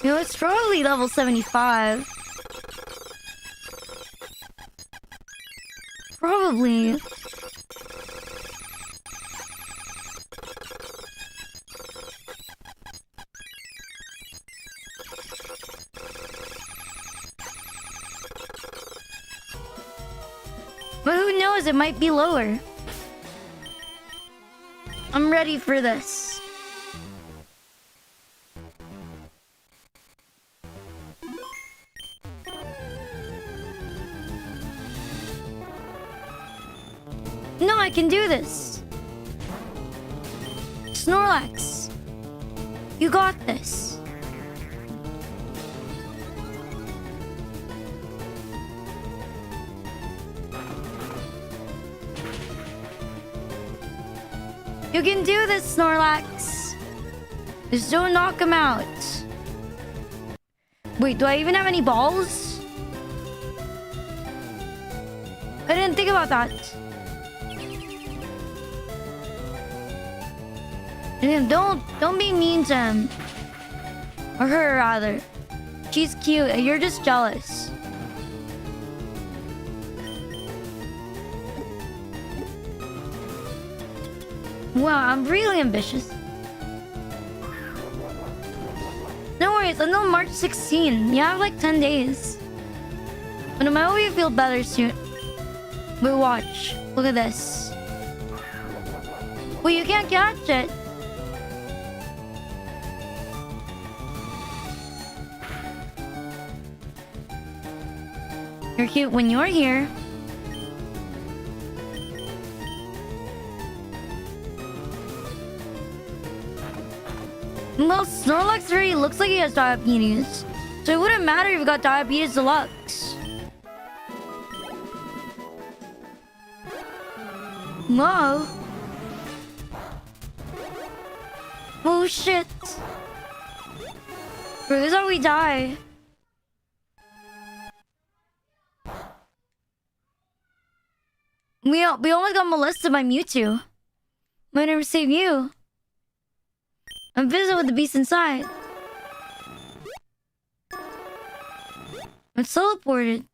You know, it's probably level 75. Probably. But who knows, it might be lower. I'm ready for this. No, I can do this. Snorlax, you got this. You can do this, Snorlax. Just don't knock him out. Wait, do I even have any balls? I didn't think about that. Don't be mean to him. Or her, rather. She's cute. You're just jealous. Wow, I'm really ambitious. No worries, until March 16. You have like 10 days. But I hope you feel better soon. But watch. Look at this. Well, you can't catch it. You're cute when you're here. Well, Snorlax already looks like he has diabetes. So it wouldn't matter if you got diabetes deluxe. Whoa. Oh shit. Bro, this is how we die. We almost got molested by Mewtwo. Might never save you. I'm visiting with the beast inside. It's teleported.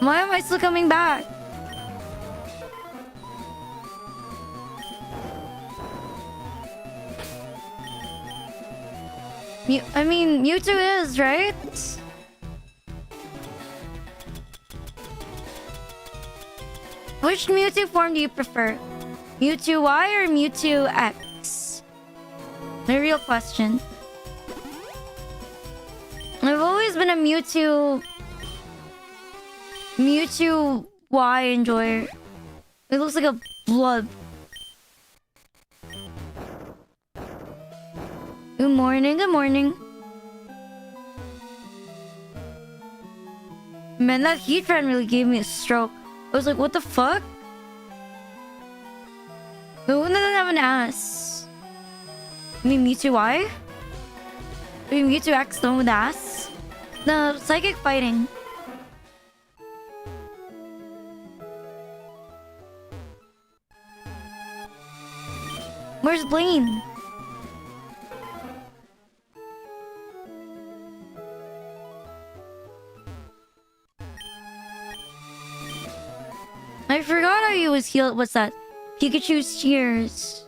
Why am I still coming back? I mean, Mewtwo is, right? Which Mewtwo form do you prefer? Mewtwo Y or Mewtwo X? The real question. I've always been a Mewtwo Y enjoyer. It looks like a blood. Good morning, good morning. Man, that heat fan really gave me a stroke. I was like, what the fuck? Who doesn't have an ass? I mean, Mewtwo Y? I mean, Mewtwo X, the one with ass? No, psychic fighting. Where's Blaine? I forgot how he was healed. What's that? Pikachu's Cheers.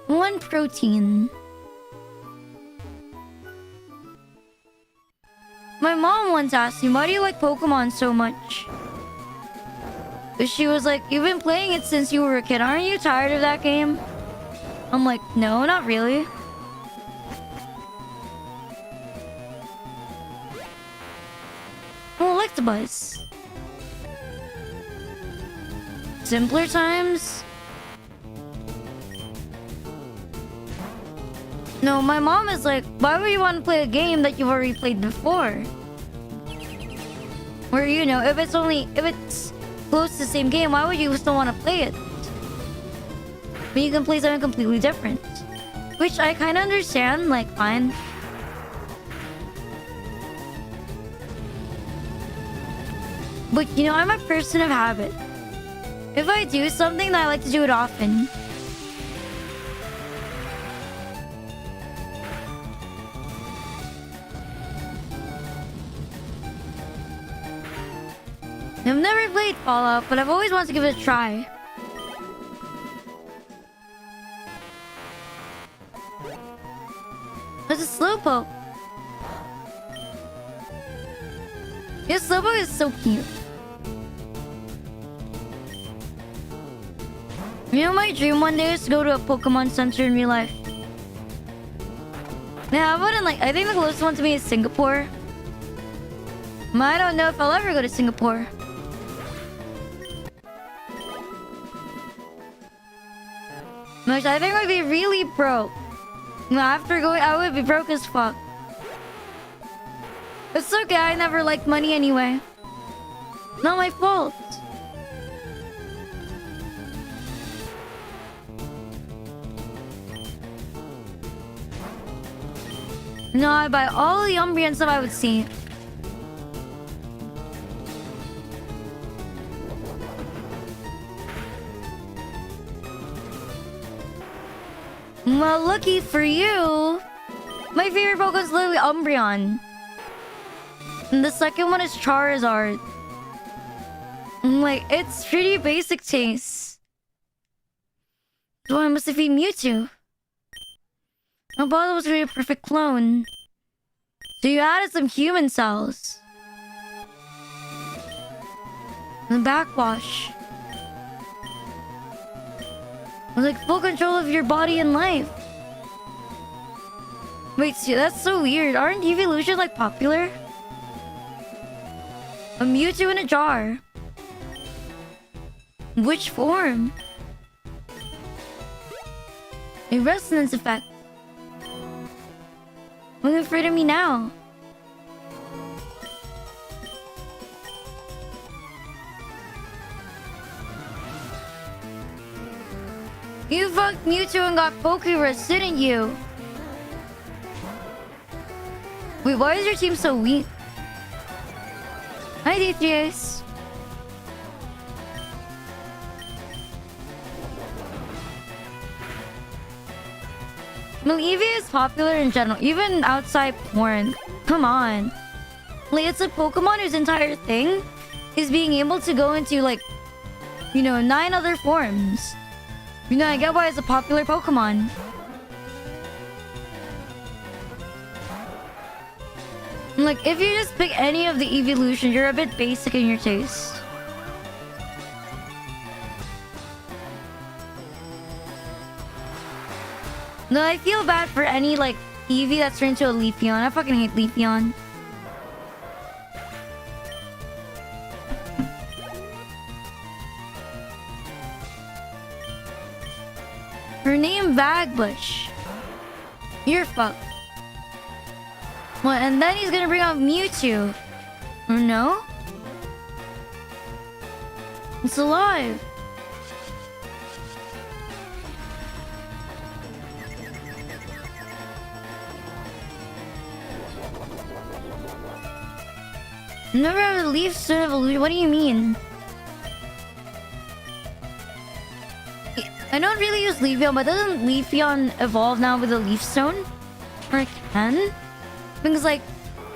One protein. My mom once asked me, why do you like Pokemon so much? She was like, you've been playing it since you were a kid. Aren't you tired of that game? I'm like, no, not really. Oh, Electabuzz. Simpler times? No, my mom is like, why would you want to play a game that you've already played before? Where, you know, if it's close to the same game, why would you still want to play it? But you can play something completely different. Which I kind of understand, like, fine. But, you know, I'm a person of habit. If I do something, I like to do it often. I've never played Fallout, but I've always wanted to give it a try. There's a slowpoke. This slowpoke is so cute. You know, my dream one day is to go to a Pokemon Center in real life. Yeah, I wouldn't like. I think the closest one to me is Singapore. But I don't know if I'll ever go to Singapore. Which I think would be really broke. After going, I would be broke as fuck. It's okay, I never liked money anyway. Not my fault. No, I buy all the Umbreon stuff I would see. Well, lucky for you, my favorite Pokemon is literally Umbreon. And the second one is Charizard. Like, it's pretty basic taste. So I must defeat Mewtwo. I thought it was really a perfect clone. So you added some human cells. And backwash. Like full control of your body and life. Wait, see, that's so weird. Aren't evolution like popular? A Mewtwo in a jar. Which form? A resonance effect. Look afraid of me now. You fucked Mewtwo and got Pokerus, didn't you? Wait, why is your team so weak? Hi, D3Ace. Well, Eevee is popular in general, even outside porn. Come on. Like, it's a Pokemon whose entire thing is being able to go into, like, you know, 9 other forms. You know, I get why it's a popular Pokemon. Like, if you just pick any of the evolution, you're a bit basic in your taste. No, I feel bad for any, like, Eevee that's turned into a Leafeon. I fucking hate Leafeon. Her name Bagbush. You're fucked. What? And then he's gonna bring out Mewtwo. Or no? It's alive. Never have a Leaf Stone evolution. What do you mean? I don't really use Leafeon, but doesn't Leafeon evolve now with a Leaf Stone? Or it can? Because, like,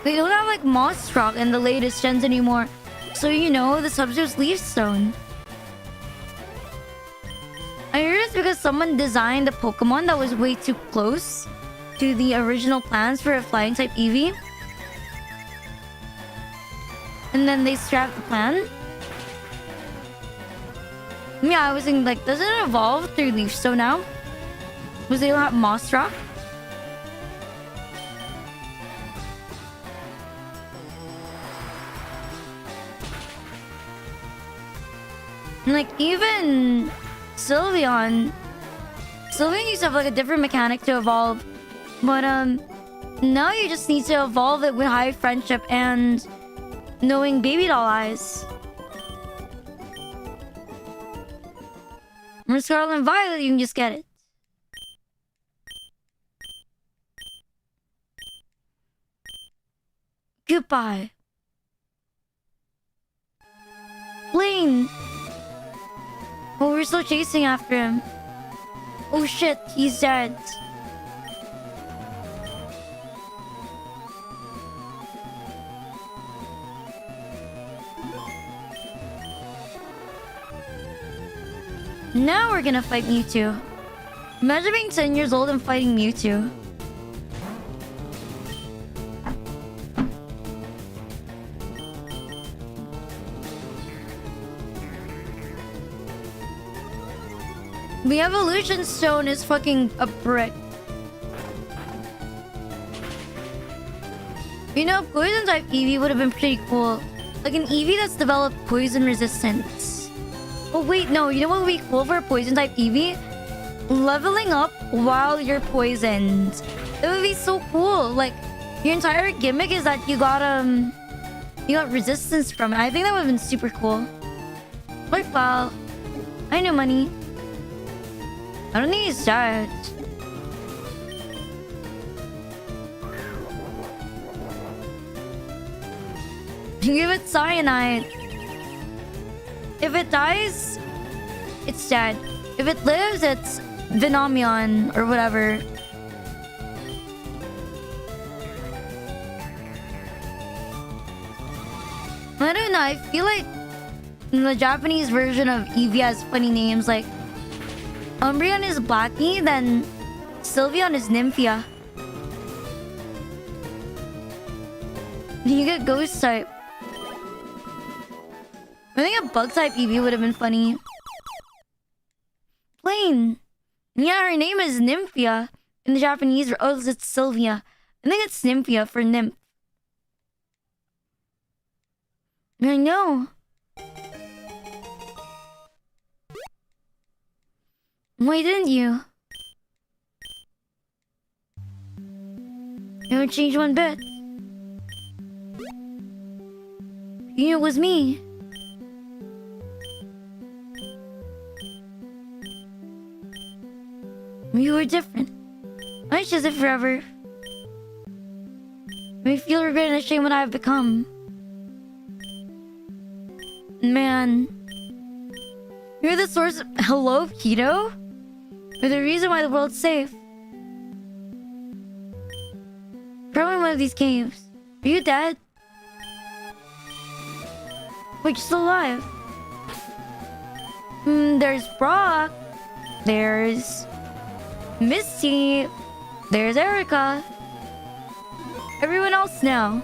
they don't have, like, Moss Rock in the latest gens anymore. So, you know, the substitute's Leaf Stone. I heard it's because someone designed a Pokemon that was way too close to the original plans for a flying type Eevee. And then they scrapped the plan. Yeah, I was thinking, like, doesn't it evolve through Leaf Stone now? Was they don't have Moss Rock? And, like, even Sylveon used to have, like, a different mechanic to evolve. But, now you just need to evolve it with high friendship and knowing baby doll eyes. Or Scarlet and Violet, you can just get it. Goodbye. Blaine! Oh, we're still chasing after him. Oh shit, he's dead. Now we're gonna fight Mewtwo. Imagine being 10 years old and fighting Mewtwo. The evolution stone is fucking a brick. You know, poison type Eevee would have been pretty cool. Like an Eevee that's developed poison resistance. Oh wait, no, you know what would be cool for a poison type Eevee? Leveling up while you're poisoned. That would be so cool. Like, your entire gimmick is that you got resistance from it. I think that would have been super cool. Like, wow. I know money. I don't think he's dead. Give it cyanide. If it dies, it's dead. If it lives, it's Venomion or whatever. I don't know. I feel like the Japanese version of Eevee has funny names. Like Umbreon is Blackie, then Sylveon is Nymphia. You get Ghost type. I think a Bug type Eevee would have been funny. Plain. Yeah, her name is Nymphia. In the Japanese, oh, it's Sylvia. I think it's Nymphia for nymph. I know. Why didn't you? It would change one bit. You knew it was me. We were different. I chose it forever. I feel regret and shame what I have become. Man. You're the source of... Hello, Keto? You're the reason why the world's safe. Probably in one of these caves. Are you dead? Wait, you're still alive. There's Brock. There's... Misty. There's Erica. Everyone else now.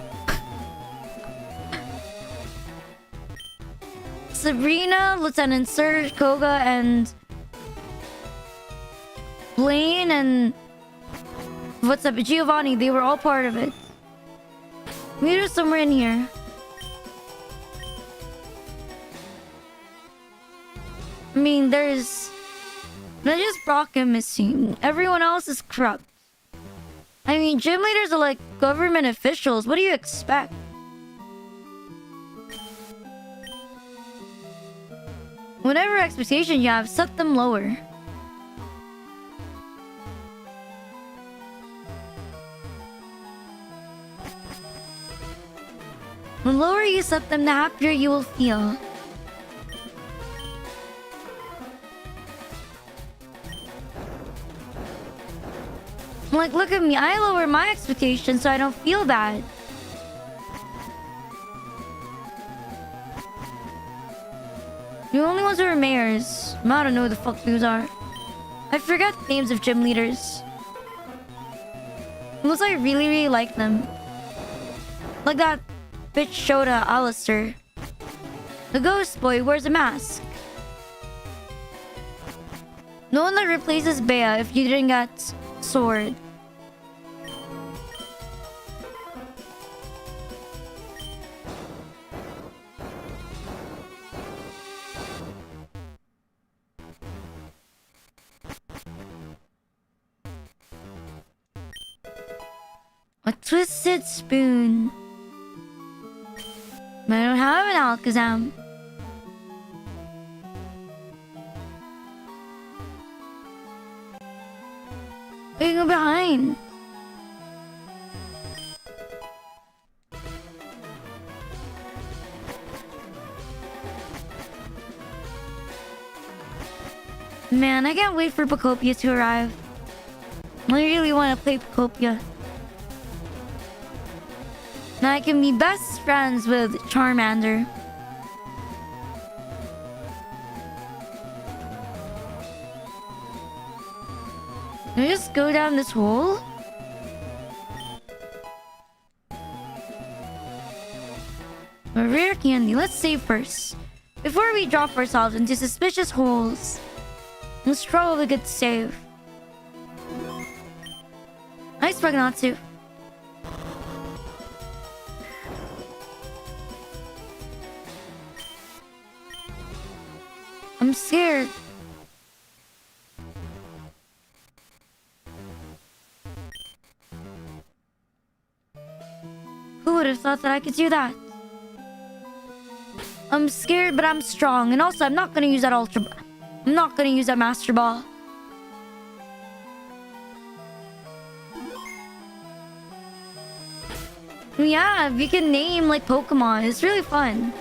Sabrina, Lieutenant Surge, Koga, and Blaine, and what's up, Giovanni. They were all part of it. Mewtwo's somewhere in here. I mean, there's not just Brock and Misty. Everyone else is corrupt. I mean, gym leaders are like government officials. What do you expect? Whatever expectation you have, set them lower. The lower you set them, the happier you will feel. Like, look at me. I lower my expectations so I don't feel bad. The only ones who are mayors. I don't know who the fuck those are. I forget the names of gym leaders. Unless I really, really like them. Like that bitch Shota Alistair. The ghost boy wears a mask. No one that replaces Bea if you didn't get sword. A twisted spoon. But I don't have an Alakazam. We go behind. Man, I can't wait for Pocopia to arrive. I really want to play Pocopia. Now I can be best friends with Charmander. Can we just go down this hole? A rare candy. Let's save first. Before we drop ourselves into suspicious holes. Let's probably get to save. Nice Ragnatsu. I'm scared. Who would have thought that I could do that? I'm scared, but I'm strong. And also, I'm not gonna use that Ultra... I'm not gonna use that Master Ball. Yeah, we can name, like, Pokemon. It's really fun.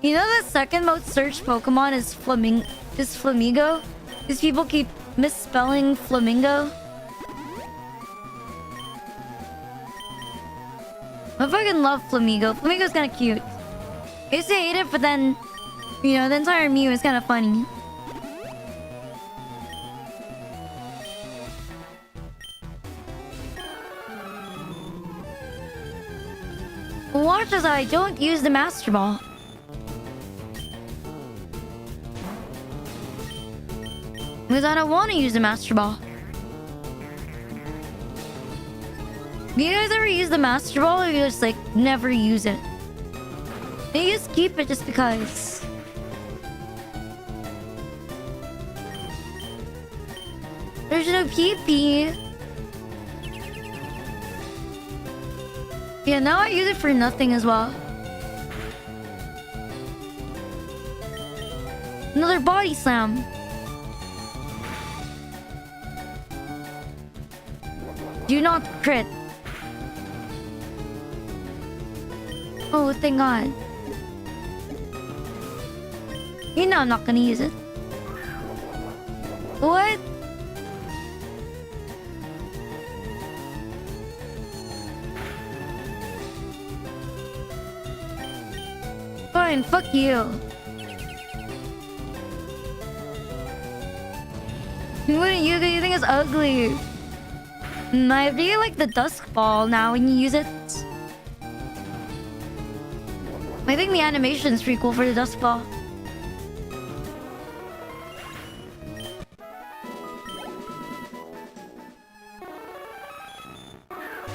You know the second most searched Pokemon is Flamigo? These people keep misspelling Flamingo. I fucking love Flamigo. Flamigo's kind of cute. I used to hate it, but then, you know, the entire Mew is kind of funny. Watch as I don't use the Master Ball. Because I don't want to use the Master Ball. Do you guys ever use the Master Ball, or you just like never use it? You just keep it just because. There's no PP. Yeah, now I use it for nothing as well. Another body slam. Do not crit. Oh, thank God. You know I'm not gonna use it. What? Fine, fuck you. What you think it's ugly? I really like the Dusk Ball now when you use it. I think the animation's pretty cool for the Dusk Ball.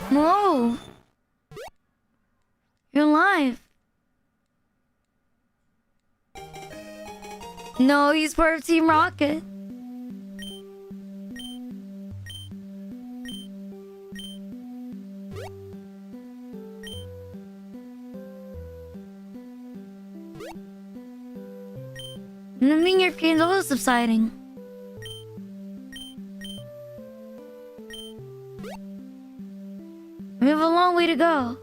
Whoa! You're alive. No, he's part of Team Rocket. I mean, your pain's also subsiding. We have a long way to go.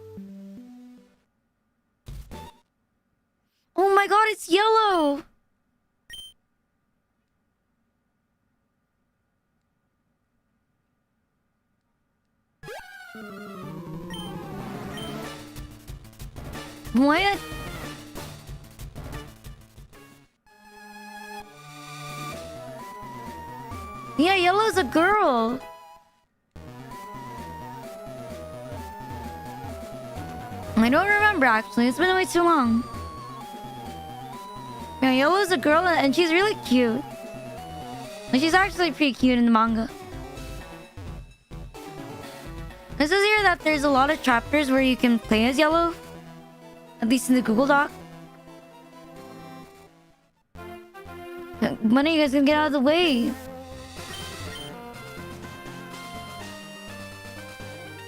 Oh my God, it's yellow! What? Yeah, yellow's a girl. I don't remember actually. It's been way too long. Yeah, yellow's a girl and she's really cute. And she's actually pretty cute in the manga. It says here that there's a lot of chapters where you can play as Yellow. At least in the Google Doc. When are you guys gonna get out of the way?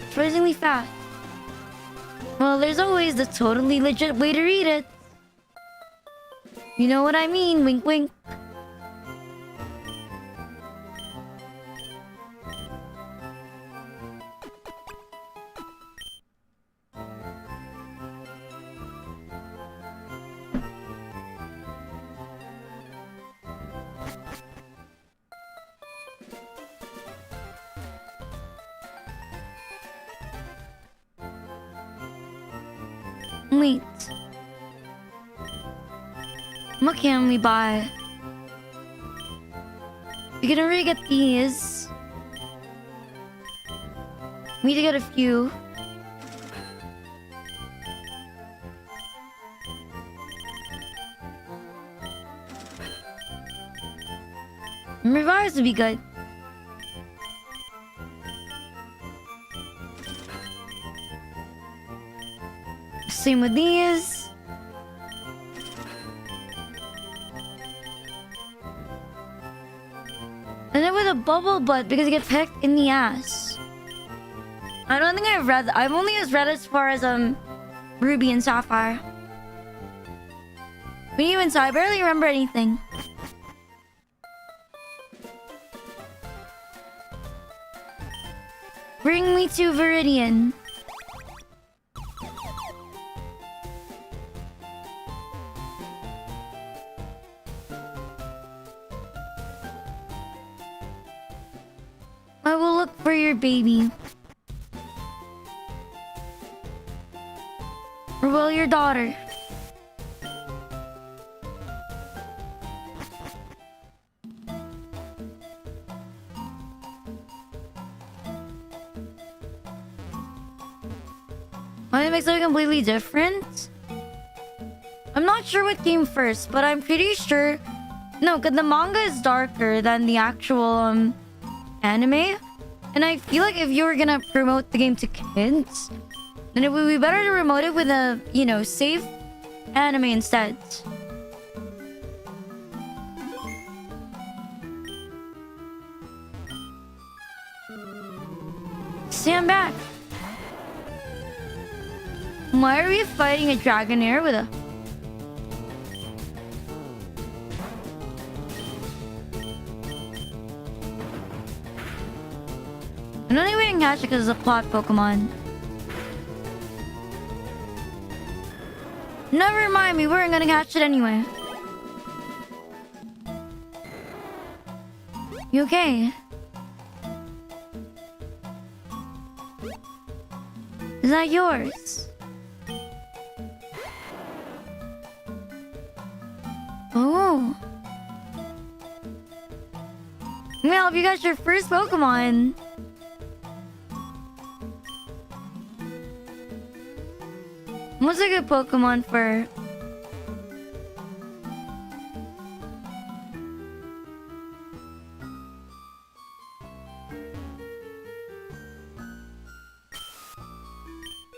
Surprisingly fast. Well, there's always the totally legit way to read it. You know what I mean? Wink, wink. Wait. What can we buy? We can already get these. We need to get a few. Revives would be good. Same with these. And then with a bubble butt because you get pecked in the ass. I don't think I've read. I've only just read as far as Ruby and Sapphire. But even so, I barely remember anything. Bring me to Viridian. I will look for your baby. Or will your daughter? Why it makes it completely different? I'm not sure what came first, but I'm pretty sure... No, because the manga is darker than the actual anime. And I feel like if you were gonna promote the game to kids, then it would be better to promote it with a, you know, safe anime instead. Stand back. Why are we fighting a Dragonair with a... I don't think we can catch it because it's a plot Pokemon. Never mind, we weren't gonna catch it anyway. You okay? Is that yours? Oh. Well, if you got your first Pokemon. What's a good Pokemon for?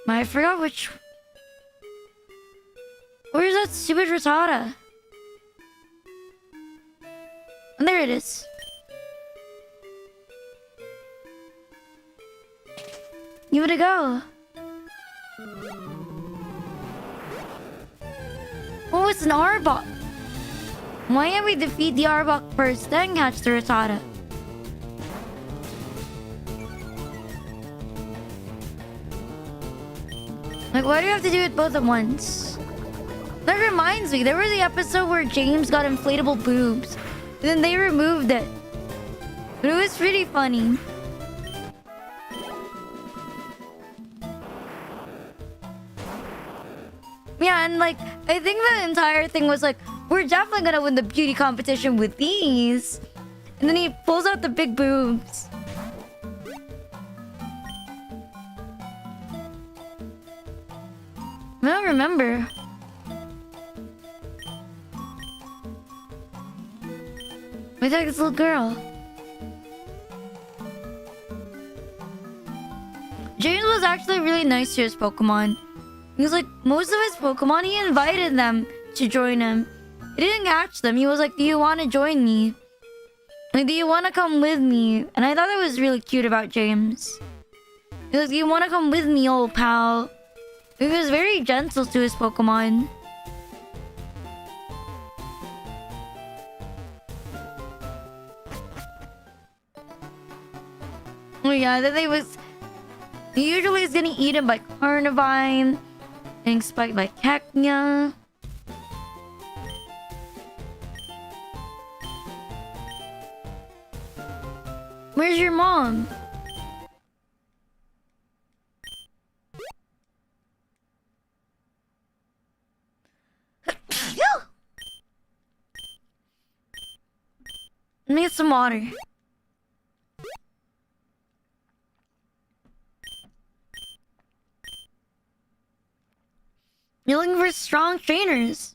I forgot which... Where's that stupid Rattata? There it is. Give it a go. Oh, it's an Arbok. Why can't we defeat the Arbok first, then catch the Rattata? Like, why do you have to do it both at once? That reminds me, there was the episode where James got inflatable boobs. And then they removed it. But it was pretty funny. Yeah, and like, I think the entire thing was like, we're definitely gonna win the beauty competition with these. And then he pulls out the big boobs. I don't remember. Where's like this little girl? James was actually really nice to his Pokemon. He was like, most of his Pokemon, he invited them to join him. He didn't catch them. He was like, do you want to join me? Like, do you want to come with me? And I thought that was really cute about James. He was like, do you want to come with me, old pal? He was very gentle to his Pokemon. Oh yeah, then they was... He usually is getting eaten by Carnivine. Getting spiked by Cacnea. Where's your mom? Let me get some water. You're looking for strong trainers.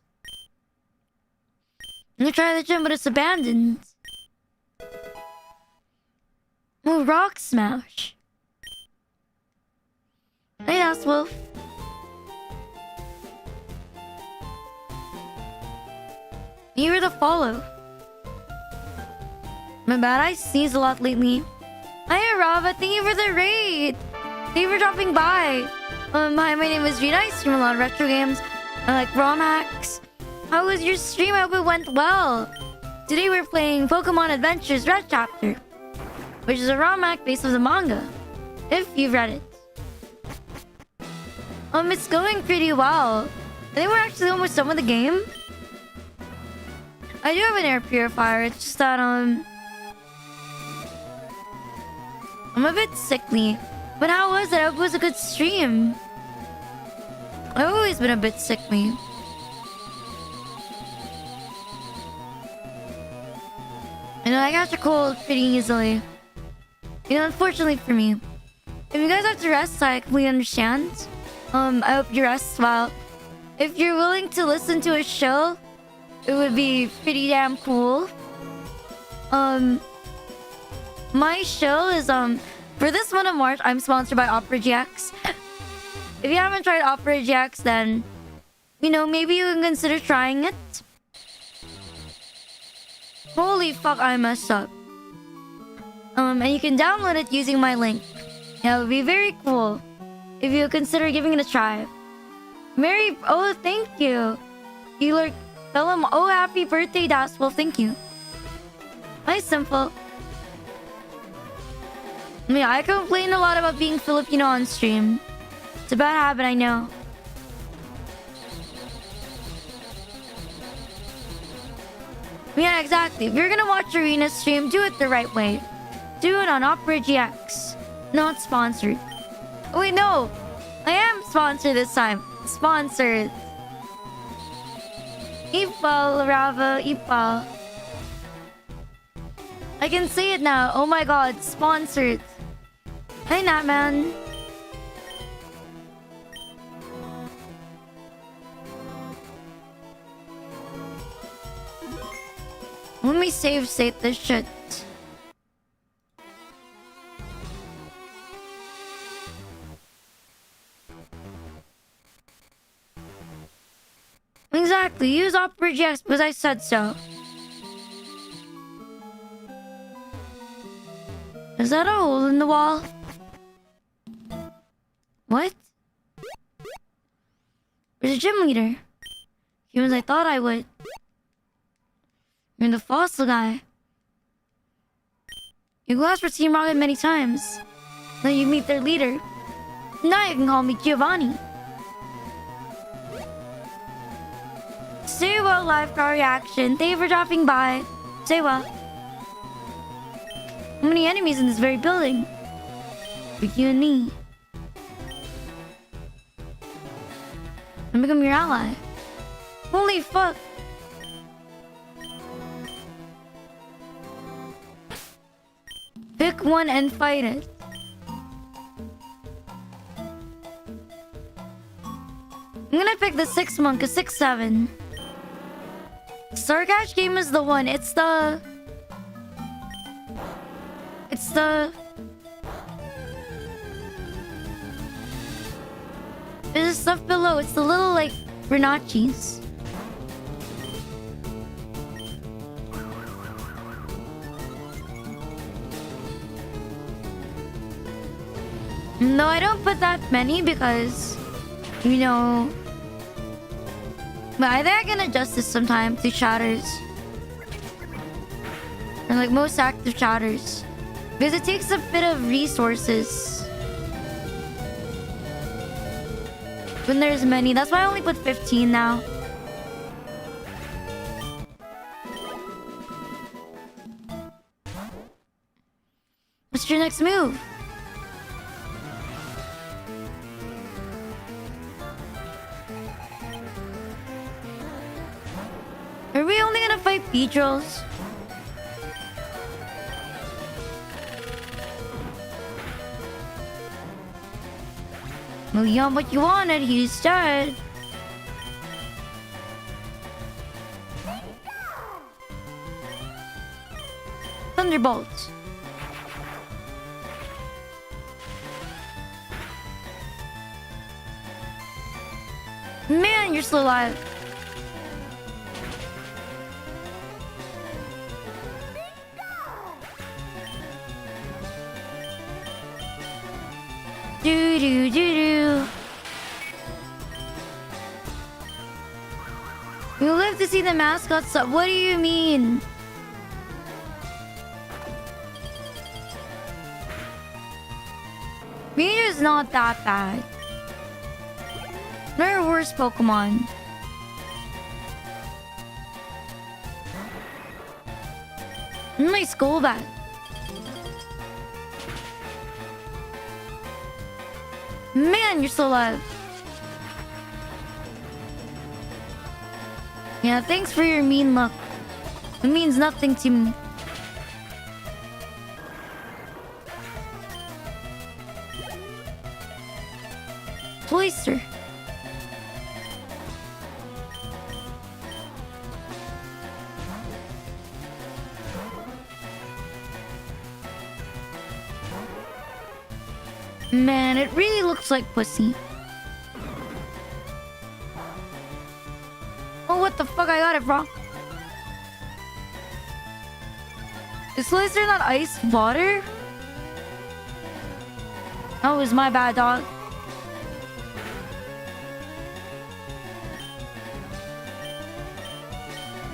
You try the gym, but it's abandoned. Oh, rock smash. Hey, Ass Wolf. You were the follow. My bad, I sneezed a lot lately. Hi, Rava. Thank you for the raid. Thank you for dropping by. Hi, my name is Rina. I stream a lot of retro games. I like ROM hacks. How was your stream? I hope it went well. Today we're playing Pokemon Adventures Red Chapter, which is a ROM hack based on the manga, if you've read it. It's going pretty well. I think we're actually almost done with the game. I do have an air purifier. It's just that I'm a bit sickly. But how was it? I hope it was a good stream. I've always been a bit sickly. You know, I catch a cold pretty easily. You know, unfortunately for me. If you guys have to rest, I completely understand. I hope you rest well. If you're willing to listen to a show, it would be pretty damn cool. My show is, for this month of March, I'm sponsored by Opera GX. If you haven't tried Opera GX, then, you know, maybe you can consider trying it. Holy fuck, I messed up. And you can download it using my link. Yeah, it would be very cool if you consider giving it a try. Oh, thank you. You like, tell him, oh, happy birthday, Das. Well, thank you. Hi, Simple. Yeah, I complain a lot about being Filipino on stream. It's a bad habit, I know. Yeah, exactly. If you're gonna watch Arena stream, do it the right way. Do it on Opera GX. Not sponsored. Oh, wait, no. I am sponsored this time. Sponsored. Ipal, Rava, Ipal. I can say it now. Oh my god, sponsored. Hi, Natman. Let me save state this shit. Exactly, use Opera GX because I said so. Is that a hole in the wall? What? There's a gym leader. Humans, I thought I would. You're the fossil guy. You asked for Team Rocket many times. Then you meet their leader. Now you can call me Giovanni. Stay well, live car reaction. Thank you for dropping by. Stay well. How many enemies in this very building? Like you and me. I'll become your ally. Holy fuck. Pick one and fight it. I'm gonna pick the 6 monk, a 6-7. Starcatch game is the one. It's the... There's stuff below. It's the little, like, Renachis. No, I don't put that many because, you know... But I think I can adjust this sometime to chatters. Or like most active chatters. Because it takes a bit of resources. When there's many. That's why I only put 15 now. What's your next move? Are we only gonna fight Beedrills? Well, you got what you wanted. He's dead. Thunderbolt. Man, you're still alive. Do do do do. We live to see the mascot stuff. What do you mean? Mewtwo's not that bad. There are worse Pokemon. Nice Golbat. Man, you're still alive. Yeah, thanks for your mean luck. It means nothing to me. Cloister. Man, it really looks like pussy. Oh, what the fuck? I got it wrong. Is Cloister not ice water? That was my bad, dog.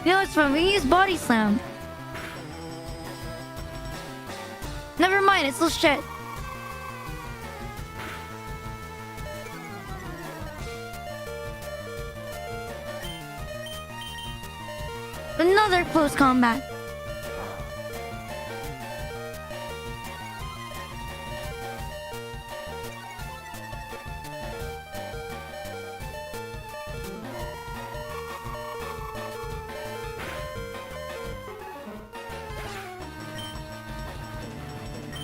You know, it's fun. We can use Body Slam. Never mind, it's still shit. Another close combat.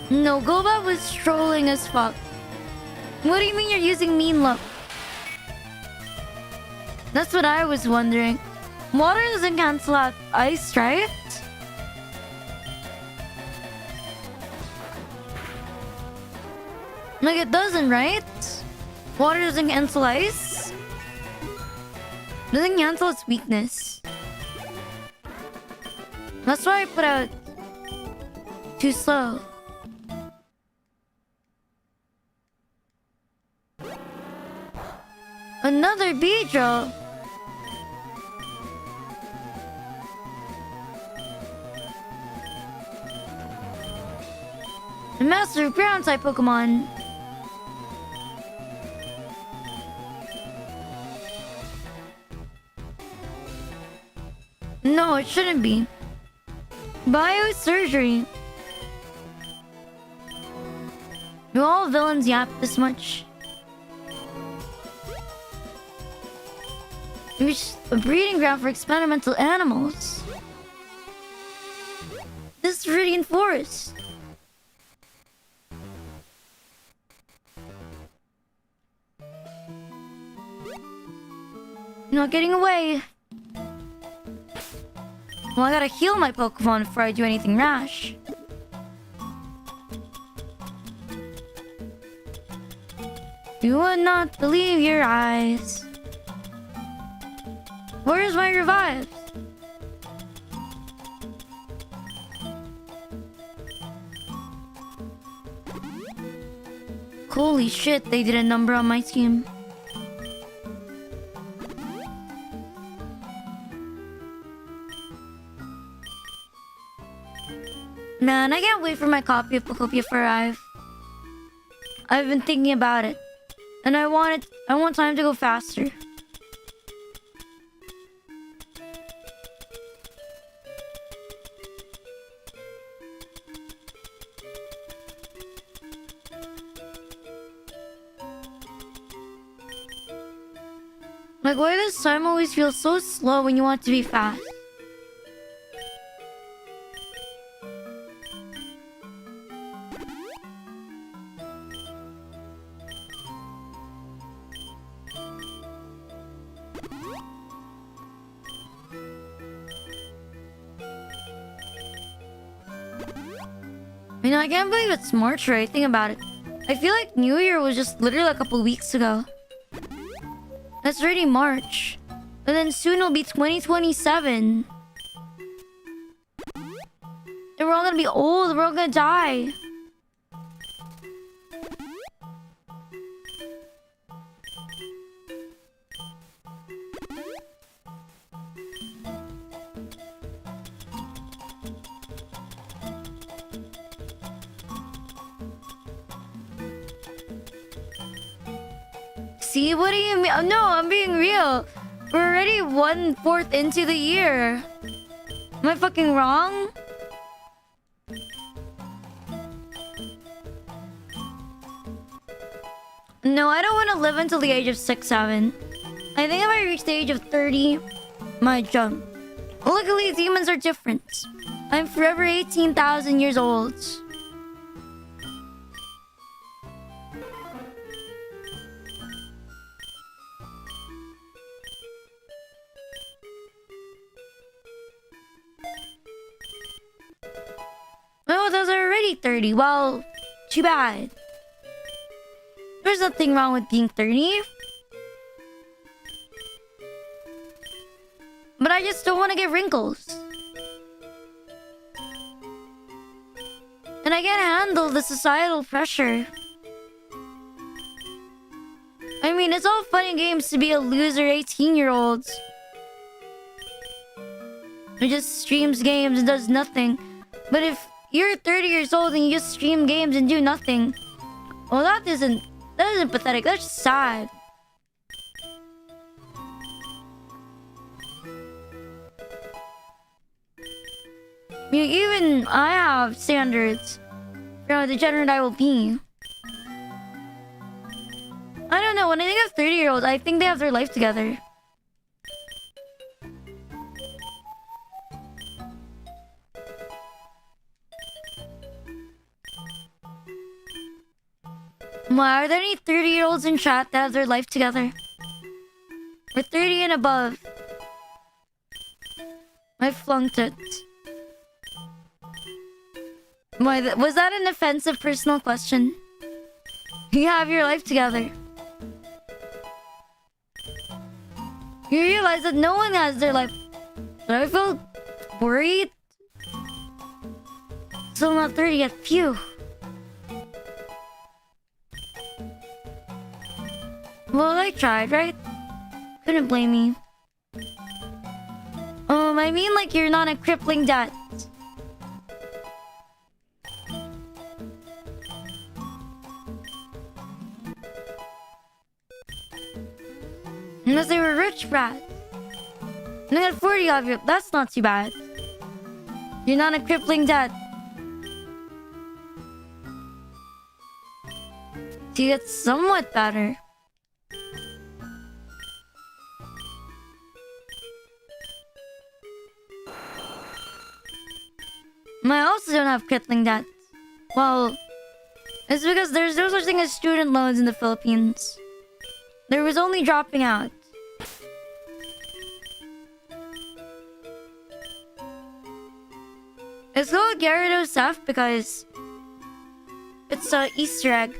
No, Golbat was trolling as fuck. What do you mean you're using mean luck? That's what I was wondering. Water doesn't cancel out ice, right? Like, it doesn't, right? Water doesn't cancel ice? Doesn't cancel its weakness. That's why I put out too slow. Another Beedrill. The master of ground type Pokemon. No, it shouldn't be. Biosurgery. Do all villains yap this much? Reach a breeding ground for experimental animals. This is Viridian Forest. Not getting away. Well, I gotta heal my Pokemon before I do anything rash. You would not believe your eyes. Where's my revive? Holy shit, they did a number on my team. Man, I can't wait for my copy of Pokopia to arrive. I've been thinking about it. And I want time to go faster. Like, why does time always feel so slow when you want to be fast? You know, I can't believe it's March already. Think about it. I feel like New Year was just literally a couple weeks ago. That's already March. And then soon it'll be 2027. And we're all gonna be old. We're all gonna die. See, what do you mean? Oh, no, I'm being real. We're already 1/4 into the year. Am I fucking wrong? No, I don't want to live until the age of 6, 7. I think if I reach the age of 30, might jump. Luckily, demons are different. I'm forever 18,000 years old. Oh, those are already 30. Well, too bad. There's nothing wrong with being 30. But I just don't want to get wrinkles. And I can't handle the societal pressure. I mean, it's all fun and games to be a loser 18-year-old who just streams games and does nothing. But if you're 30 years old and you just stream games and do nothing, well, that isn't pathetic. That's just sad. I mean, even I have standards for how degenerate I will be. I don't know. When I think of 30-year-olds, I think they have their life together. Why are there any 30-year-olds in chat that have their life together? Or 30 and above? I flunked it. Why, was that an offensive personal question? You have your life together. You realize that no one has their life. But I feel worried. Still not 30 yet. Phew. Well, I tried, right? Couldn't blame me. I mean like you're not a crippling debt. Unless they were rich brats. And I got 40 of you. That's not too bad. You're not a crippling debt. See, it's somewhat better. I also don't have crippling debt. Well, it's because there's no such thing as student loans in the Philippines. There was only dropping out. It's called Gyarados F because it's an Easter egg.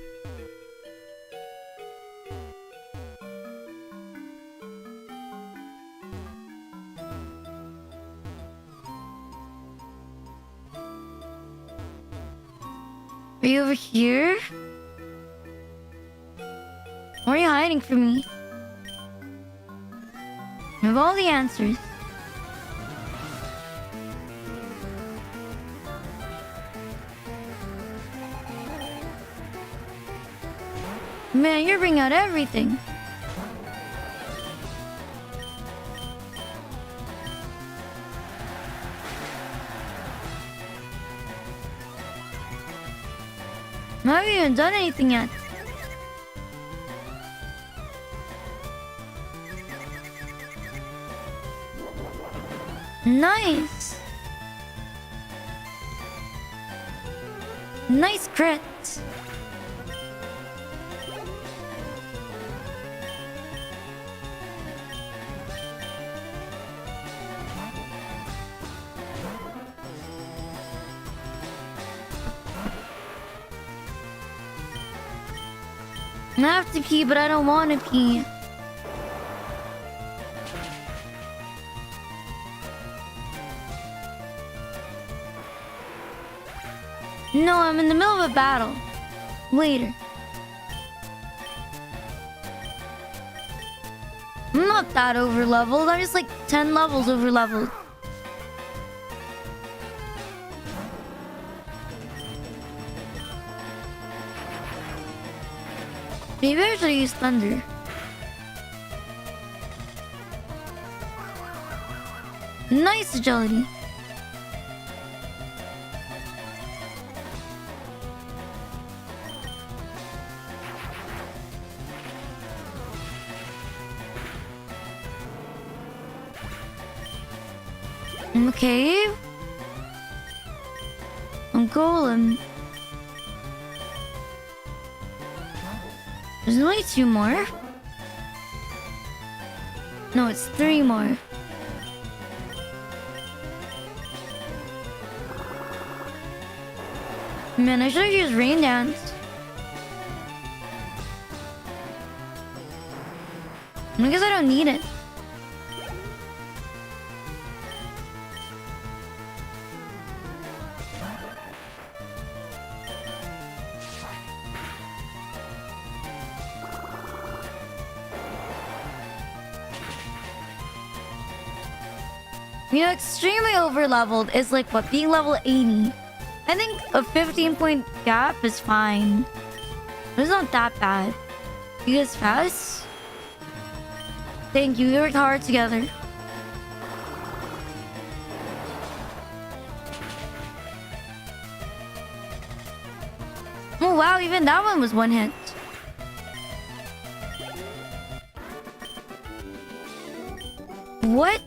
Are you over here? Why are you hiding from me? I have all the answers. Man, you're bringing out everything. I haven't even done anything yet. Nice. Nice crit. I have to pee, but I don't want to pee. No, I'm in the middle of a battle. Later. I'm not that over leveled. I'm just like 10 levels over leveled. Maybe I should use thunder. Nice agility. Okay. I'm golem. There's only 2 more. No, it's 3 more. Man, I should have used rain dance. I guess I don't need it. You know, extremely over leveled is like what, being level 80. I think a 15-point gap is fine. It's not that bad. You guys fast? Thank you, we worked hard together. Oh wow, even that one was 1 hit. What?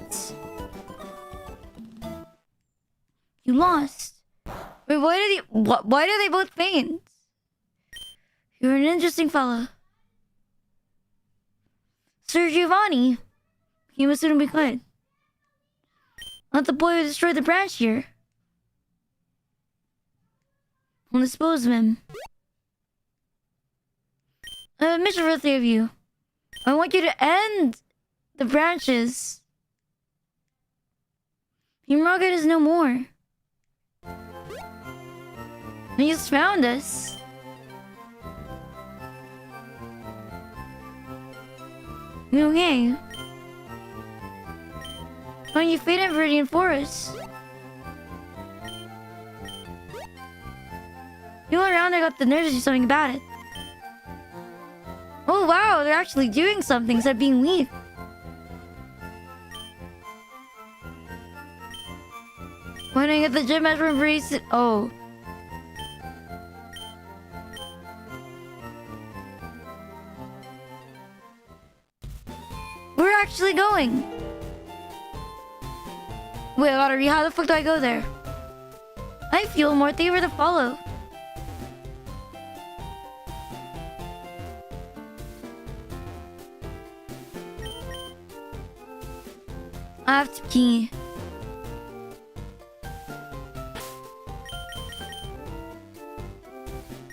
You lost. Wait, why do they both faint? You're an interesting fella. Sir Giovanni. He must soon be good. Not the boy who destroyed the branch here. I'll dispose of him. I have a mission for the 3 of you. I want you to end the branches. Your rocket is no more. He just found us. You okay? Why don't you fade in Viridian Forest? You went around there, got the nerves to do something about it. Oh wow, they're actually doing something instead of being weak. Why don't I get the gym measure and brace it? Oh. We're actually going. Wait, I gotta read. How the fuck do I go there? I feel more favor to follow. I have to pee.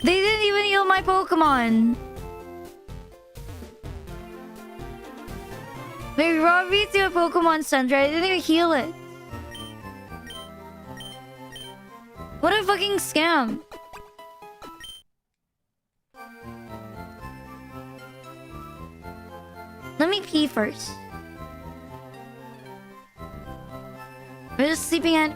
They didn't even heal my Pokemon. They brought me to a Pokemon Center. I didn't even heal it. What a fucking scam. Let me pee first. We're just sleeping at...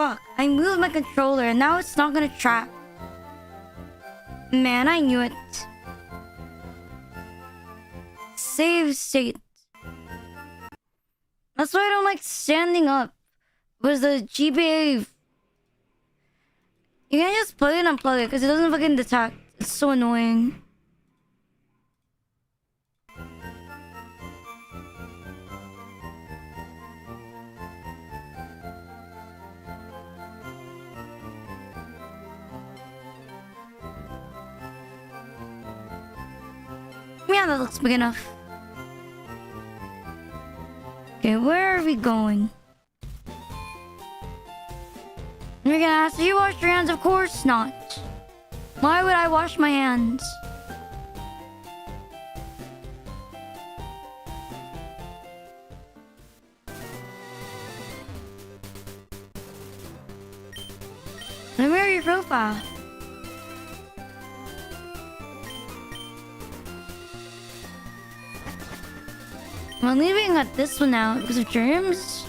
fuck. I moved my controller and now it's not gonna track. Man, I knew it. Save state. That's why I don't like standing up. Was the GBA... You can't just plug it and unplug it because it doesn't fucking detect. It's so annoying. Yeah, that looks big enough. Okay, where are we going? You're gonna ask, do you wash your hands? Of course not. Why would I wash my hands? Let me read your profile. I'm leaving at this one now because of germs.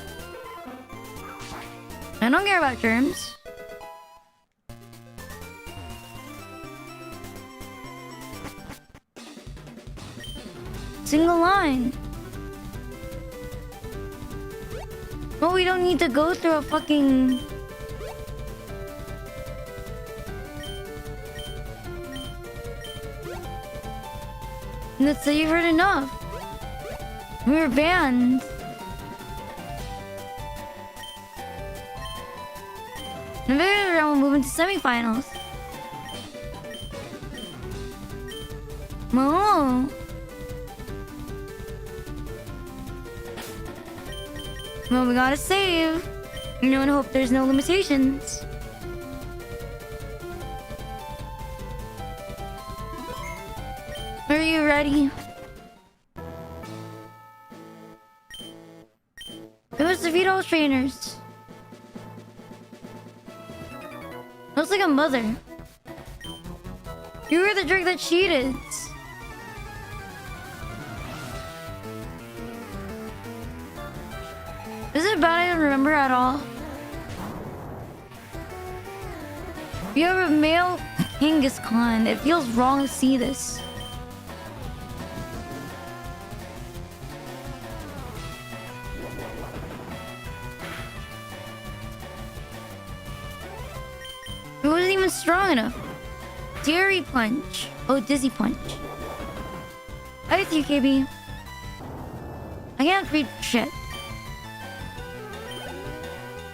I don't care about germs. Single line. Oh, we don't need to go through a fucking... Let's say you've heard enough. We were banned. And then we'll move into semifinals. Oh. Well, we gotta save. You know, and hope there's no limitations. Are you ready? It was the Vito trainers. Looks like a mother. You were the jerk that cheated. Is it bad I don't remember at all? You have a male Kangaskhan. It feels wrong to see this. It wasn't even strong enough. Dairy punch. Oh, dizzy punch. I with you, KB. I can't read shit.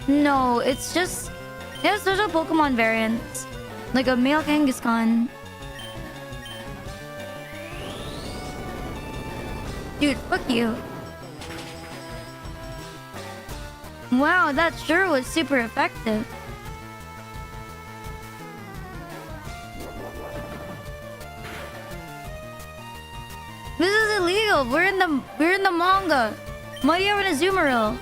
No, it's just... Yes, there's a Pokemon variant. Like a male Kangaskhan. Dude, fuck you. Wow, that sure was super effective. This is illegal. We're in the manga. Why do you have an Azumarill?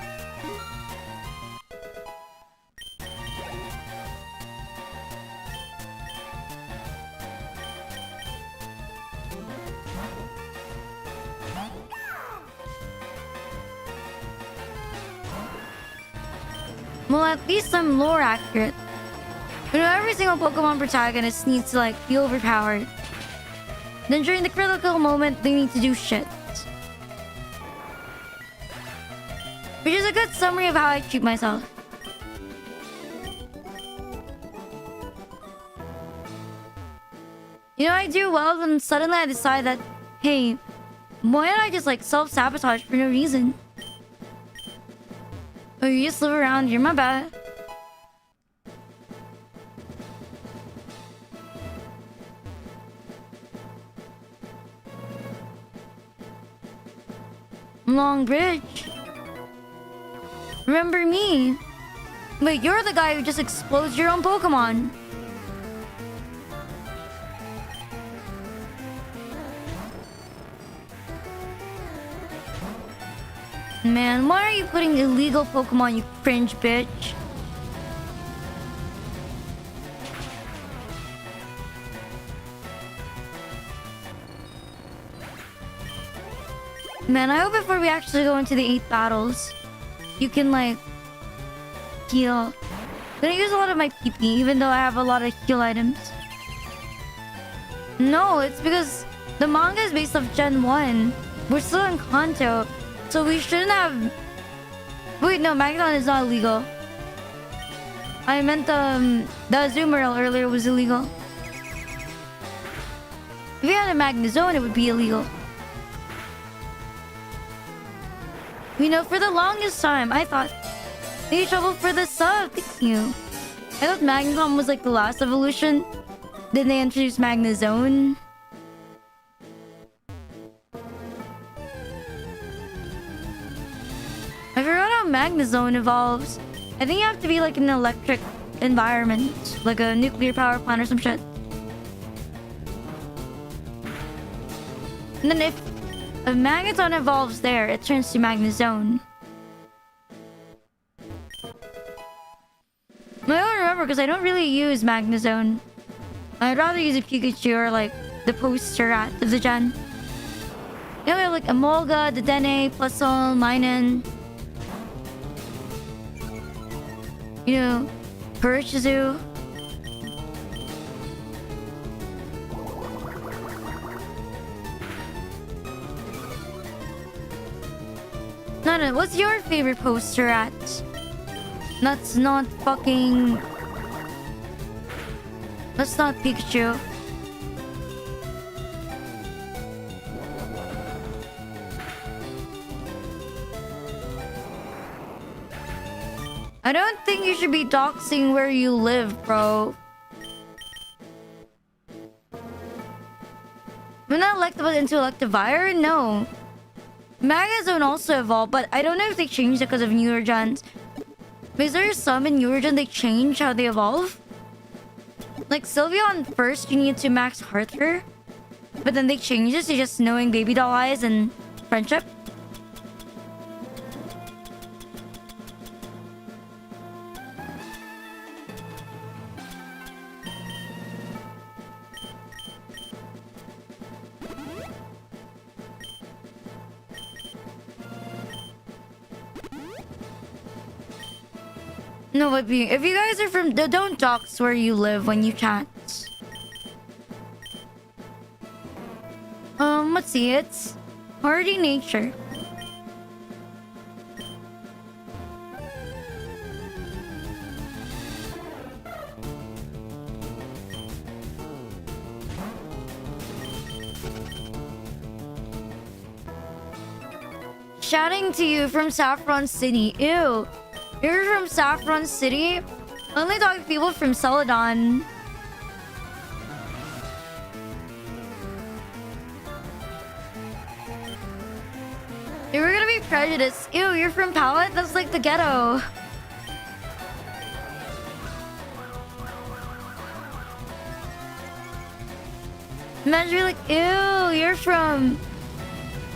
Well, at least I'm lore accurate. You know, every single Pokemon protagonist needs to like be overpowered. Then during the critical moment, they need to do shit. Which is a good summary of how I treat myself. You know, I do well, then suddenly I decide that, hey, why don't I just like self-sabotage for no reason? Oh, you just live around, you're my bad. Long Bridge. Remember me? Wait, you're the guy who just explodes your own Pokemon. Man, why are you putting illegal Pokemon, you cringe bitch? Man, I hope before we actually go into the 8 battles, you can like heal. Gonna use a lot of my PP, even though I have a lot of heal items. No, it's because the manga is based off Gen 1. We're still in Kanto, so we shouldn't have... Wait, no, Magneton is not illegal. I meant the Azumarill earlier was illegal. If you had a Magnezone, it would be illegal. You know, for the longest time, I thought... Any trouble for the sub? Thank you. I thought Magneton was like the last evolution. Then they introduced Magnezone. I forgot how Magnezone evolves. I think you have to be like in an electric environment. Like a nuclear power plant or some shit. And then if a Magneton evolves there, it turns to Magnezone. I don't remember because I don't really use Magnezone. I'd rather use a Pikachu or like the poster rat of the gen. You know, we have like Emolga, the Dene, Plusle, Minun. You know, Purchasoo. No, what's your favorite poster rat? That's not fucking... That's not Pikachu. I don't think you should be doxing where you live, bro. We're not electable into Electivire? No. Magnezone also evolved, but I don't know if they changed it because of newer gens. Because there's some in newer gen they change how they evolve. Like Sylveon first, you need to max Hearther. But then they change it to just knowing baby doll eyes and friendship. No, but if you guys are from... Don't dox where you live when you chat. Let's see. It's hardy nature. Shouting to you from Saffron City. Ew. You're from Saffron City? I only talk to people from Celadon. You were gonna be prejudiced. Ew, you're from Pallet? That's like the ghetto. Imagine you're like, ew, you're from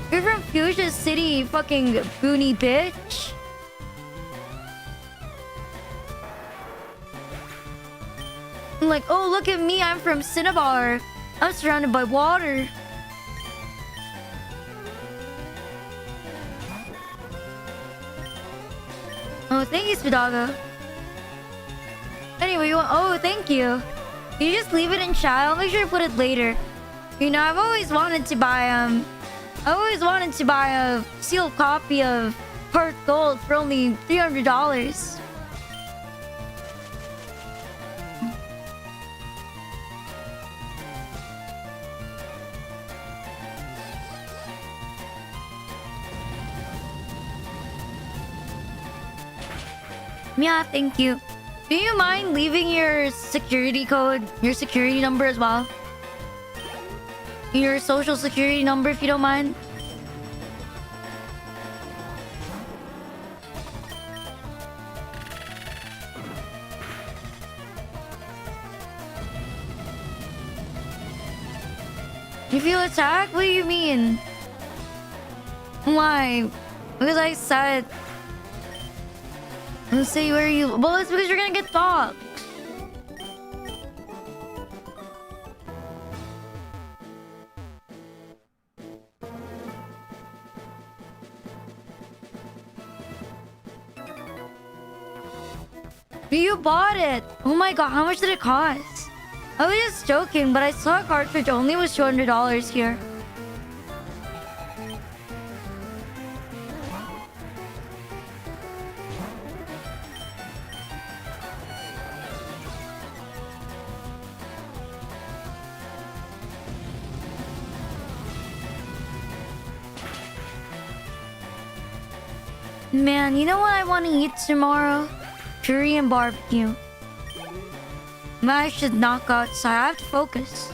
Fuchsia City, fucking boony bitch. I'm like, oh, look at me, I'm from Cinnabar. I'm surrounded by water. Oh, thank you, Spadago. Anyway, oh, thank you. You just leave it in chat. I'll make sure to put it later. You know, I've always wanted to buy a sealed copy of Heart Gold for only $300. Yeah, thank you. Do you mind leaving your security code, your security number as well? Your social security number, if you don't mind? You feel attacked? What do you mean? Why? Because I said... Let's say where you... Well, it's because you're gonna get docked. You bought it! Oh my god, how much did it cost? I was just joking, but I saw a cartridge only was $200 here. Man, you know what I want to eat tomorrow? Korean barbecue. Man, I should not go outside. I have to focus.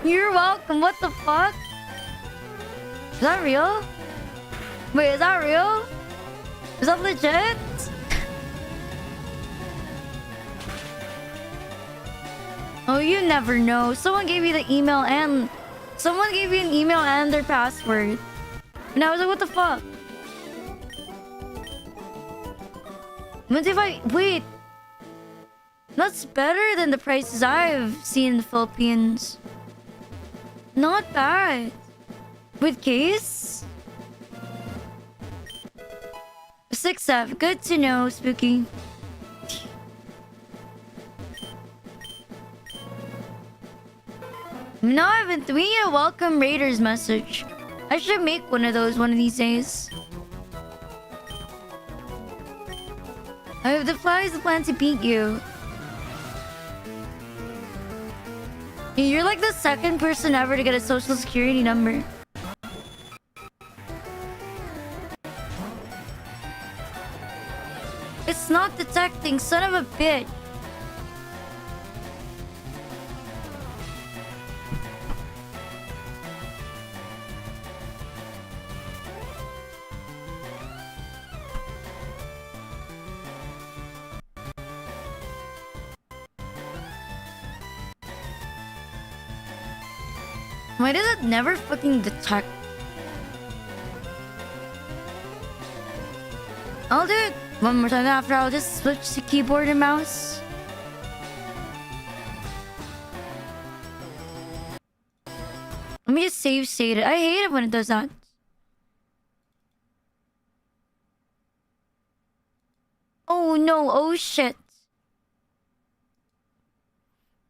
You're welcome. What the fuck? Is that real? Wait, is that real? Is that legit? Oh, you never know. Someone gave you the email and... Someone gave you an email and their password. And I was like, what the fuck? What if I... Wait. That's better than the prices I've seen in the Philippines. Not bad. With case? 6F. Good to know, Spooky. No, I haven't. We need a welcome Raiders message. I should make one of those one of these days. I have the flies the plan to beat you. You're like the second person ever to get a social security number. It's not detecting, son of a bitch. Why does it never fucking detect? I'll do it one more time after. I'll just switch to keyboard and mouse. Let me just save state it. I hate it when it does that. Oh no, oh shit.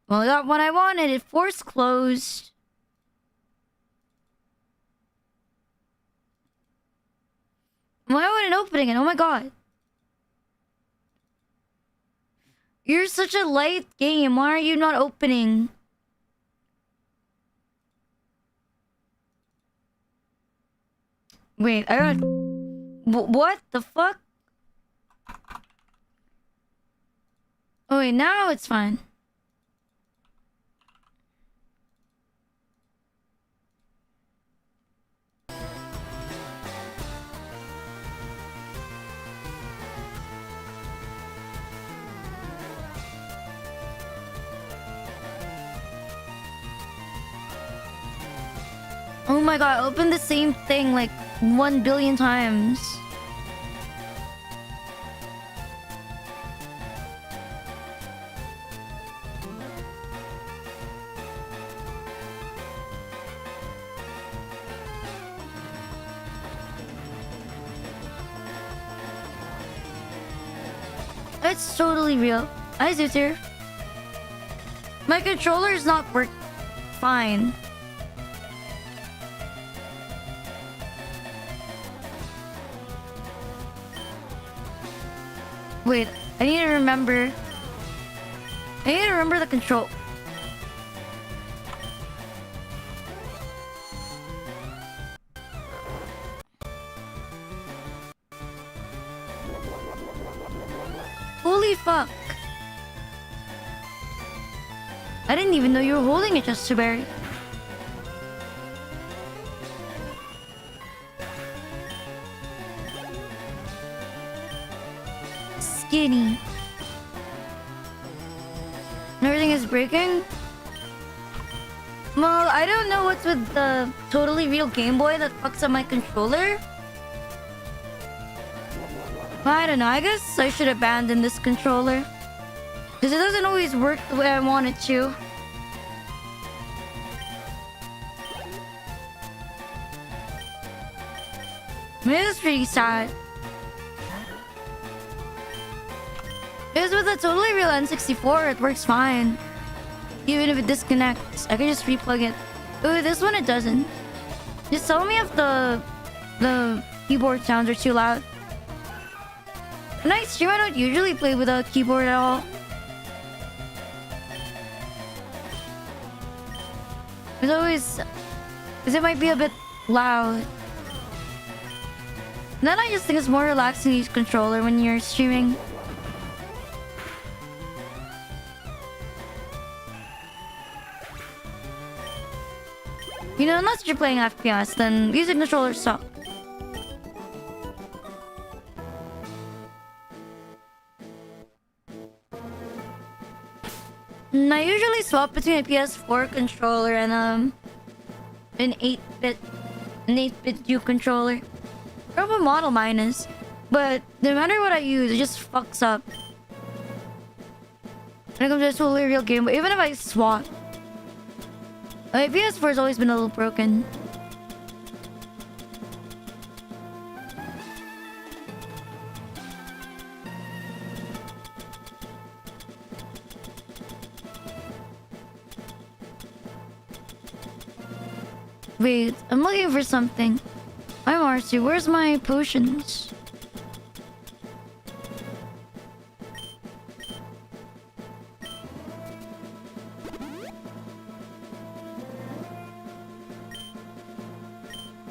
Well, I got what I wanted. It forced closed. Why wasn't it opening it? Oh my god. You're such a light game. Why are you not opening? Wait, I got... What the fuck? Oh wait, now it's fine. Oh my god, I opened the same thing like 1 billion times. It's totally real. Hi, Zuter. My controller is not work fine. Wait, I need to remember. I need to remember the control. Holy fuck. I didn't even know you were holding it, just Berry. Skinny. Everything is breaking? Well, I don't know what's with the totally real Game Boy that fucks up my controller. I don't know, I guess I should abandon this controller. Because it doesn't always work the way I want it to. Maybe that's pretty sad. Because with a totally real N64, it works fine. Even if it disconnects, I can just replug it. Ooh, this one it doesn't. Just tell me if the keyboard sounds are too loud. When I stream, I don't usually play without keyboard at all. It's always... because it might be a bit loud. And then I just think it's more relaxing to use controller when you're streaming. You know, unless you're playing FPS, then using controllers suck. And I usually swap between a PS4 controller and an 8-bit Duke controller. I don't know what model mine is, but no matter what I use, it just fucks up. When it comes to a totally real game, but even if I swap, my PS4 has always been a little broken. Wait, I'm looking for something. I'm Marcy. Where's my potions?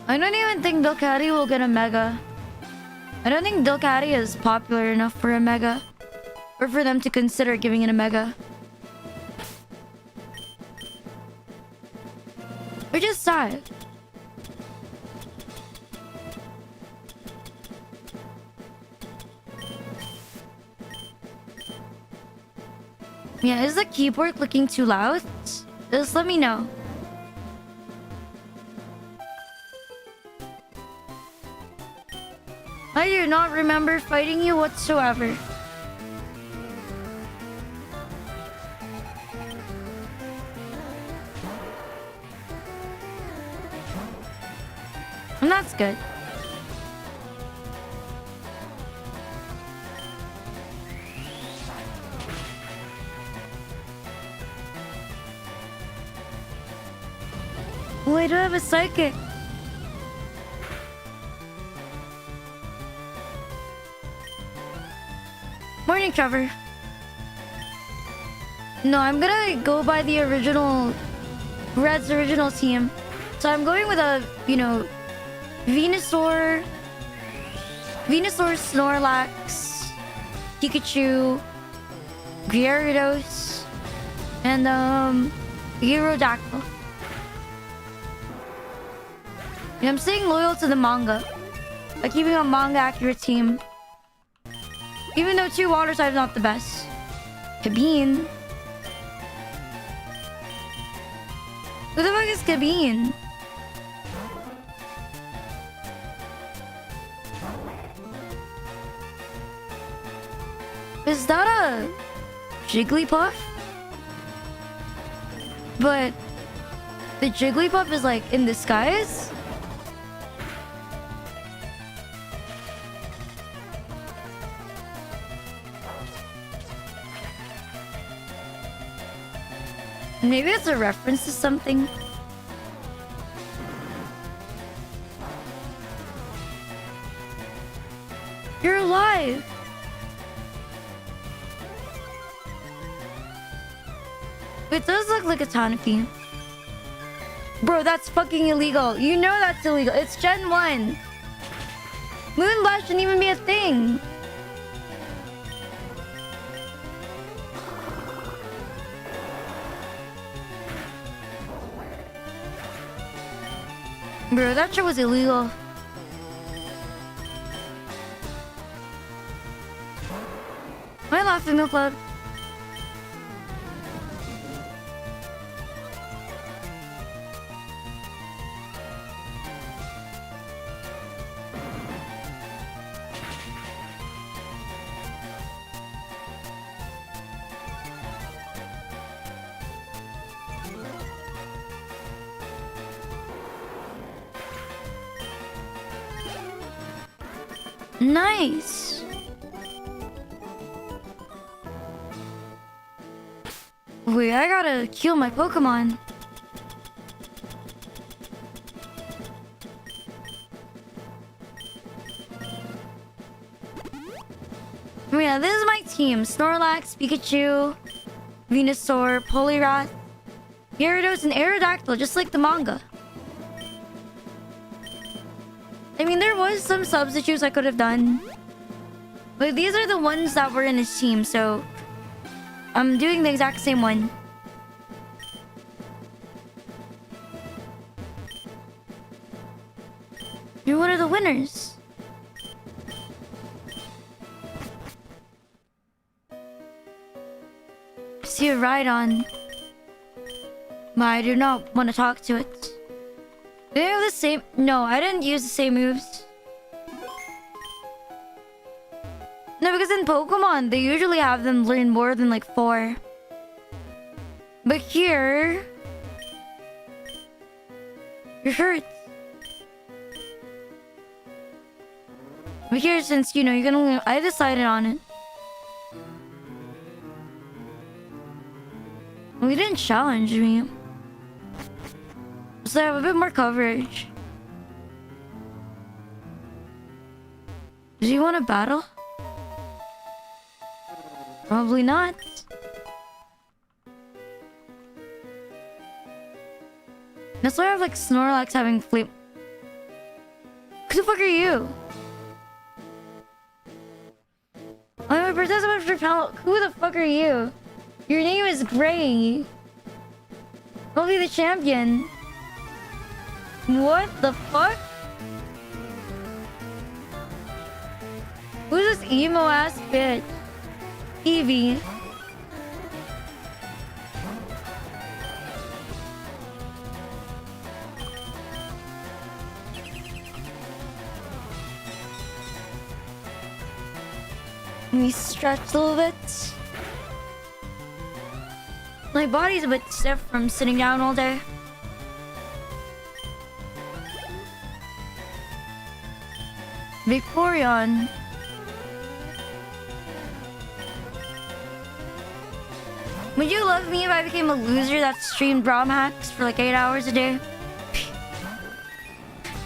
I don't even think Ducati will get a Mega. I don't think Ducati is popular enough for a Mega. Or for them to consider giving it a Mega. Which is sad. Yeah, is the keyboard looking too loud? Just let me know. I do not remember fighting you whatsoever. And that's good. Oh, I don't have a psychic. Morning, Trevor. No, I'm gonna go by the original... Red's original team. So I'm going with a, you know... Venusaur, Snorlax, Pikachu, Gyarados, and Aerodactyl. And I'm staying loyal to the manga by keeping a manga accurate team. Even though 2 water types not the best. Kabine. Who the fuck is Kabine? Is that a Jigglypuff? But the Jigglypuff is like in disguise? Maybe it's a reference to something. You're alive! It does look like a Tanuki. Bro, that's fucking illegal. You know that's illegal. It's Gen 1. Moonblast shouldn't even be a thing. Bro, that shit was illegal. Hi, Laughing Milk Club. Nice. Wait, I gotta kill my Pokemon. Yeah, this is my team. Snorlax, Pikachu, Venusaur, Poliwrath, Gyarados, and Aerodactyl, just like the manga. I mean, there was some substitutes I could have done. But these are the ones that were in his team, so... I'm doing the exact same one. You're one of the winners. See a ride on. But I do not want to talk to it. Do they have the same? No, I didn't use the same moves. No, because in Pokemon, they usually have them learn more than like 4. But here... You're hurt. But here, since, you know, you can only... I decided on it. Well, he didn't challenge me. So I have a bit more coverage. Does he want to battle? Probably not. That's why I have like Snorlax having flame. Who the fuck are you? I'm a participant for panel. Who the fuck are you? Your name is Gray. I'll be the champion. What the fuck? Who's this emo ass bitch? Eevee. Let me stretch a little bit. My body's a bit stiff from sitting down all day. Vaporeon. Would you love me if I became a loser that streamed ROM hacks for like 8 hours a day?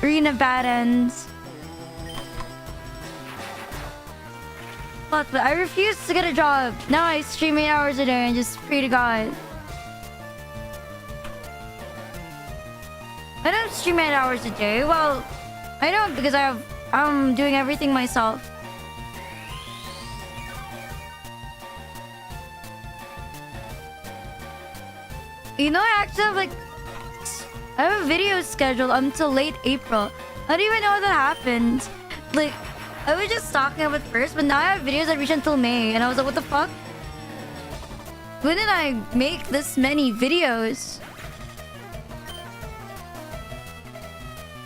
Arena bad ends. But I refuse to get a job. Now I stream 8 hours a day and just pray to God. I don't stream 8 hours a day. Well, I don't because I'm doing everything myself. You know, I actually have like... I have a video scheduled until late April. I don't even know how that happened. Like, I was just stalking up at first, but now I have videos that reach until May. And I was like, what the fuck? When did I make this many videos?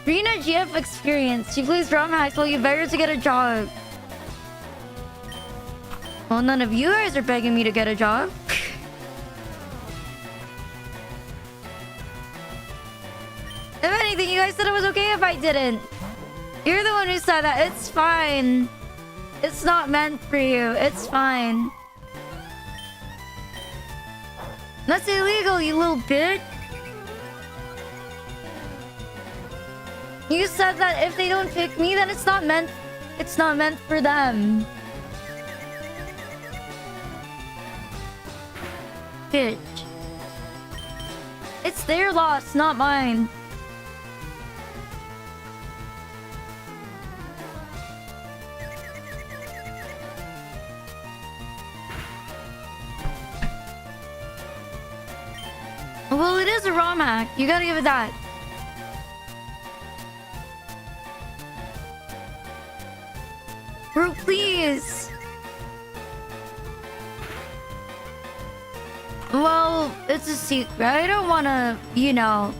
Rina GF experience. She plays ROM hacks while you better to get a job. Well, none of you guys are begging me to get a job. If anything, you guys said it was okay if I didn't. You're the one who said that. It's fine. It's not meant for you. It's fine. That's illegal, you little bitch. You said that if they don't pick me, then it's not meant for them. Bitch. It's their loss, not mine. Well, it is a ROM hack. You gotta give it that. Bro, please. Well, it's a secret. I don't want to, you know,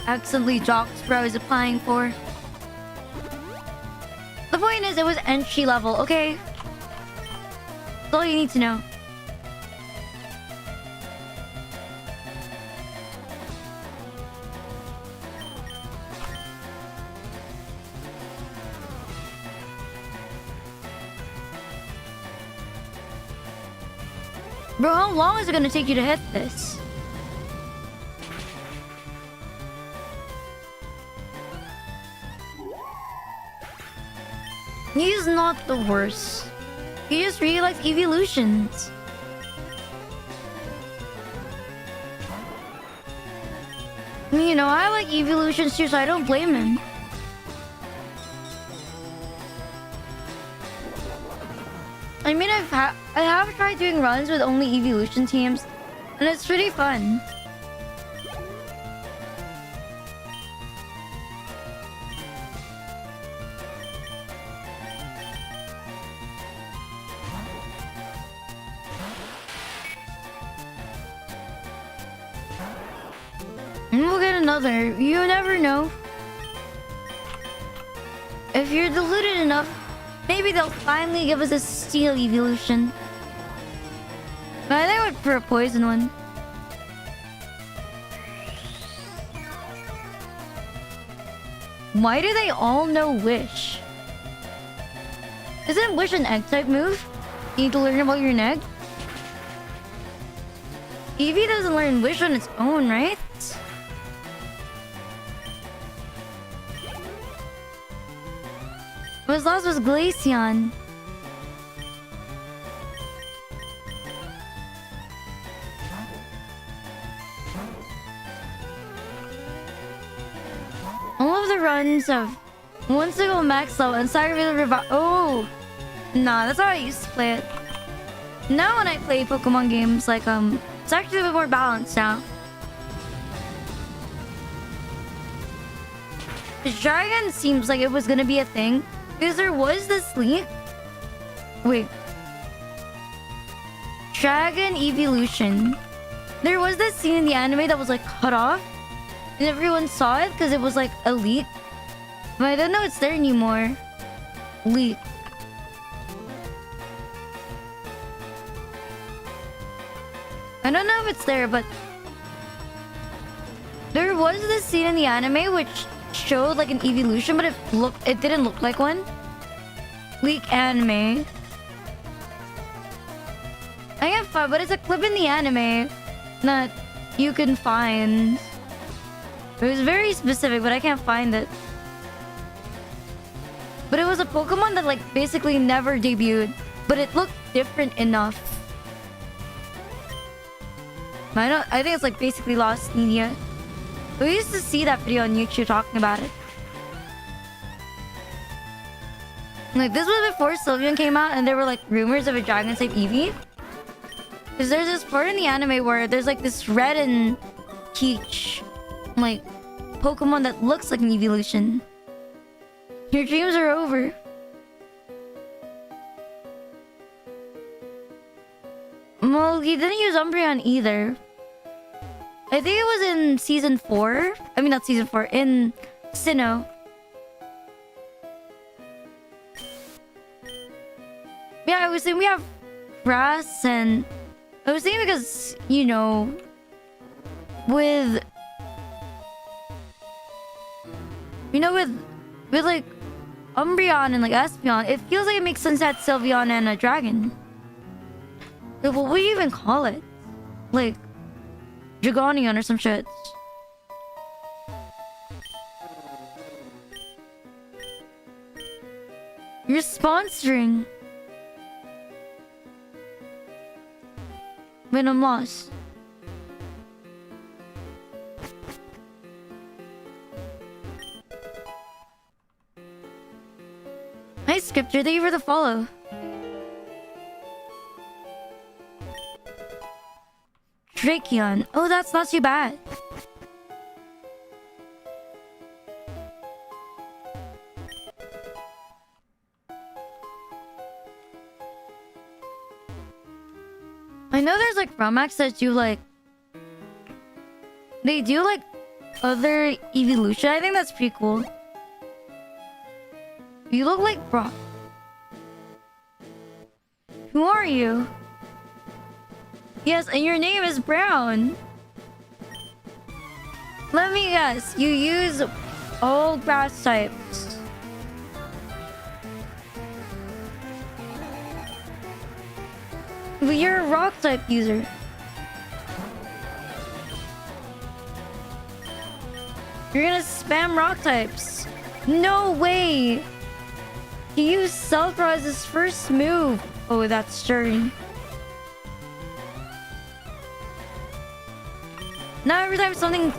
accidentally dox what I was applying for. The point is, it was entry level, okay? That's all you need to know. Bro, how long is it gonna take you to hit this? He's not the worst. He just really likes evolutions. You know, I like evolutions too, so I don't blame him. I mean, I have tried doing runs with only evolution teams, and it's pretty fun. And we'll get another. You never know. If you're deluded enough, maybe they'll finally give us a steel evolution. But I think I would prefer a poison one. Why do they all know Wish? Isn't Wish an egg type move? You need to learn about your egg? Eevee doesn't learn Wish on its own, right? What's lost was Glaceon. All of the runs of one single max level and Sacrifice Revive. Oh, nah, that's how I used to play it. Now when I play Pokemon games, like it's actually a bit more balanced now. The dragon seems like it was gonna be a thing. Because there was this leak. Wait. Dragon evolution. There was this scene in the anime that was like cut off. And everyone saw it because it was like a leak. But I don't know it's there anymore. Leak. I don't know if it's there, but there was this scene in the anime which showed like an evolution, but it didn't look like one. Leak anime. I can't find, but it's a clip in the anime that you can find. It was very specific, but I can't find it. But it was a Pokemon that like basically never debuted, but it looked different enough. I think it's like basically lost media. We used to see that video on YouTube talking about it. Like, this was before Sylveon came out and there were like rumors of a dragon type Eevee. Because there's this part in the anime where there's like this red and peach like Pokemon that looks like an evolution. Your dreams are over. Well, he didn't use Umbreon either. I think it was in season 4. I mean, not season 4. In Sinnoh. Yeah, I was saying we have grass and... I was thinking because, you know... With... You know, with like... Umbreon and like Espeon, it feels like it makes sense to add Sylveon and a dragon. Like, what would you even call it? Like... Dragonion or some shit. You're sponsoring. Wait, I'm lost. Hi, Scripture. Thank you for the follow. Drakeon. Oh, that's not too bad. I know there's like Romax that do like... They do like other evolution. I think that's pretty cool. You look like Brock. Who are you? Yes, and your name is Brown. Let me guess. You use all grass types. But you're a rock type user. You're gonna spam rock types. No way! He used Selfra as his first move. Oh, that's stirring. Now every time something...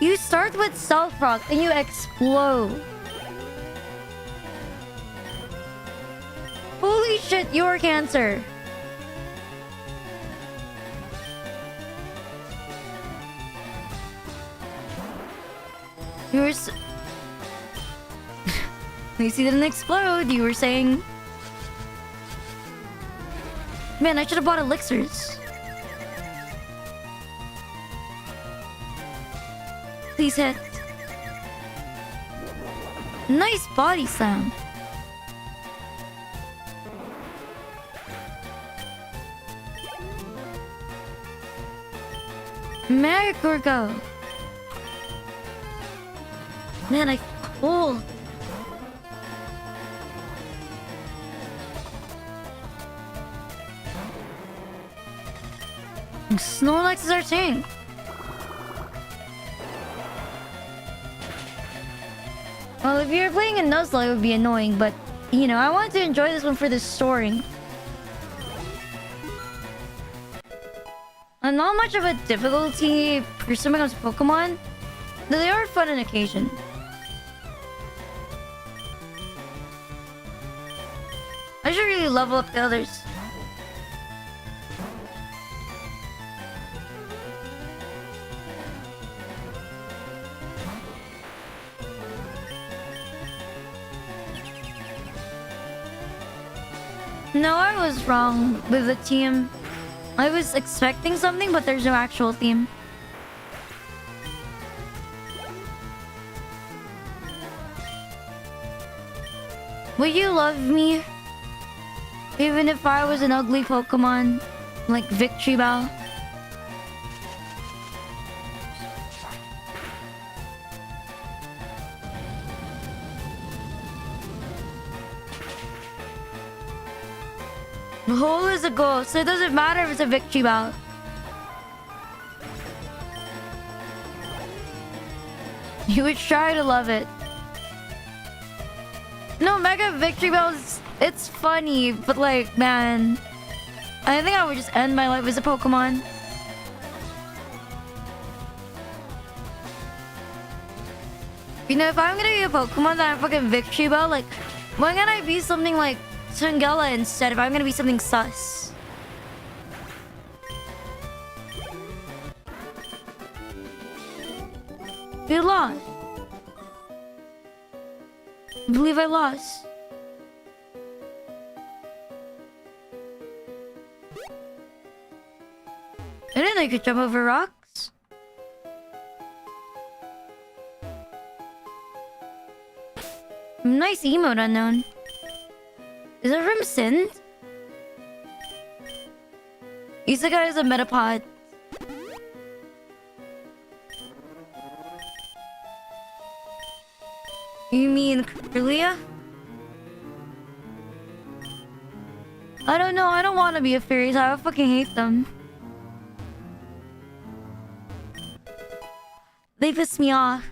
You start with Self Rock and you explode. Holy shit, you're cancer. You were... Lacey didn't explode, you were saying... Man, I should have bought elixirs. Please hit. Nice body slam. Merry go. Man, I pulled. Snorlax is our tank. Well, if you're playing a Nuzlocke, it would be annoying, but you know, I wanted to enjoy this one for the story. I'm not much of a difficulty person when it comes to Pokemon, though they are fun on occasion. I should really level up the others. No, I was wrong with the team. I was expecting something, but there's no actual theme. Would you love me? Even if I was an ugly Pokemon, like Victory Bell? The hole is a goal, so it doesn't matter if it's a Victory Bell. You would try to love it. No, Mega Victory Bells, it's funny, but like, man, I think I would just end my life as a Pokemon. You know, if I'm gonna be a Pokemon that I'm fucking Victory Bell, like, why can't I be something like Tangela instead if I'm gonna be something sus? You lost. I believe I lost. I didn't know you could jump over rocks. Nice emote, unknown. Is it from Sin? Isekai is a Metapod. You mean Kirlia? I don't know, I don't want to be a fairy type. I fucking hate them. They piss me off.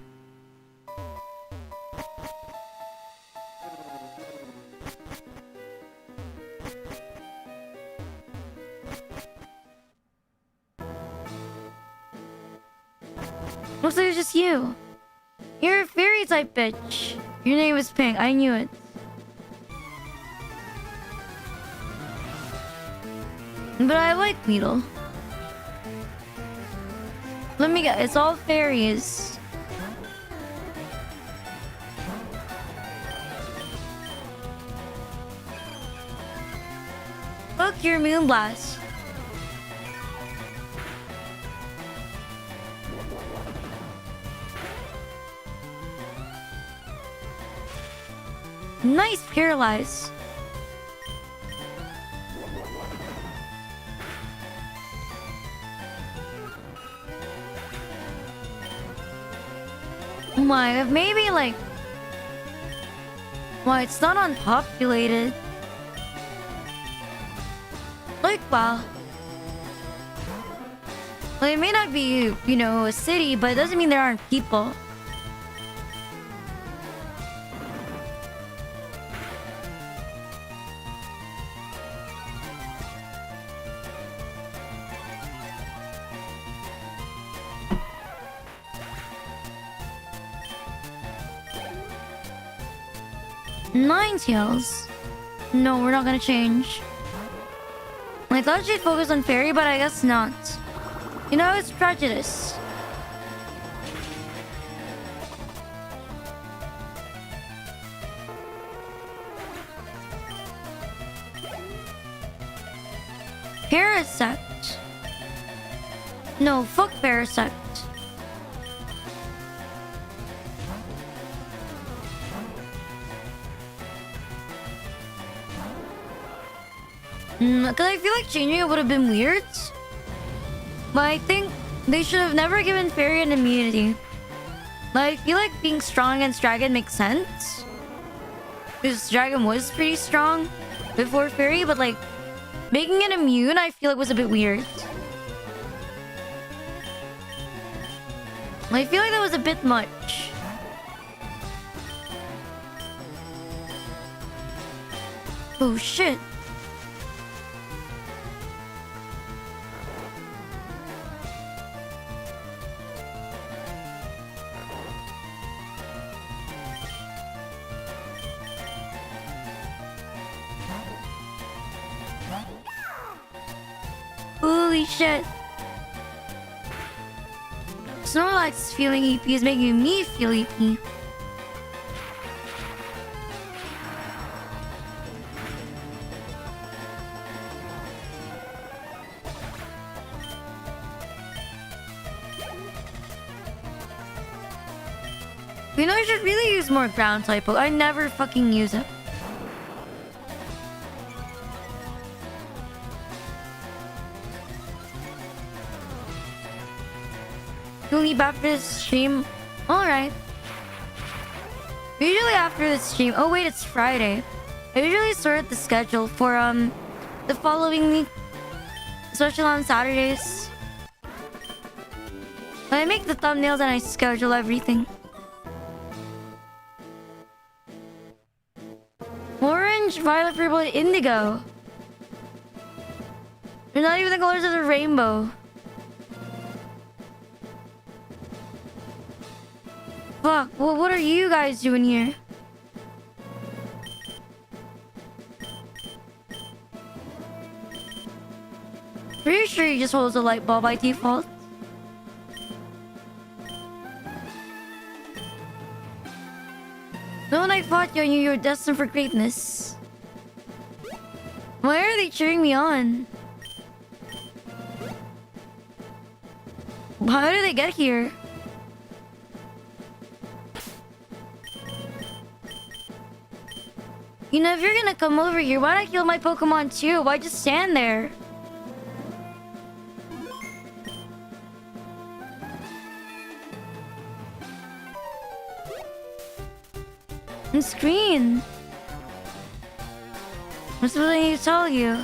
Looks like it's just you. You're a fairy type bitch. Your name is Pink. I knew it. But I like Weedle. Let me get. It's all fairies. Look, your Moonblast. Nice paralyze. Oh my, maybe like... Why, it's not unpopulated. like, wow. Well, it may not be, you know, a city, but it doesn't mean there aren't people. Ninetales. No, we're not gonna change. I thought she'd focus on fairy, but I guess not. You know, it's prejudice. Parasect. No, fuck Parasect. Because I feel like changing it would have been weird. But I think they should have never given Fairy an immunity. Like, I feel like being strong against Dragon makes sense. Because Dragon was pretty strong before Fairy, but like, making it immune I feel like was a bit weird. I feel like that was a bit much. Oh shit. Holy shit. Snorlax feeling EP is making me feel EP. You know, I should really use more ground type. I never fucking use it. You'll leave after this stream? Alright. Usually after the stream... Oh wait, it's Friday. I usually sort the schedule for the following week. Especially on Saturdays. I make the thumbnails and I schedule everything. Orange, violet, purple, and indigo. They're not even the colors of the rainbow. Fuck, well, what are you guys doing here? Pretty sure he just holds a light ball by default. No one I fought you and you were destined for greatness. Why are they cheering me on? How did they get here? You know, if you're gonna come over here, why'd I kill my Pokemon too? Why just stand there? And screen. What's what I need to tell you?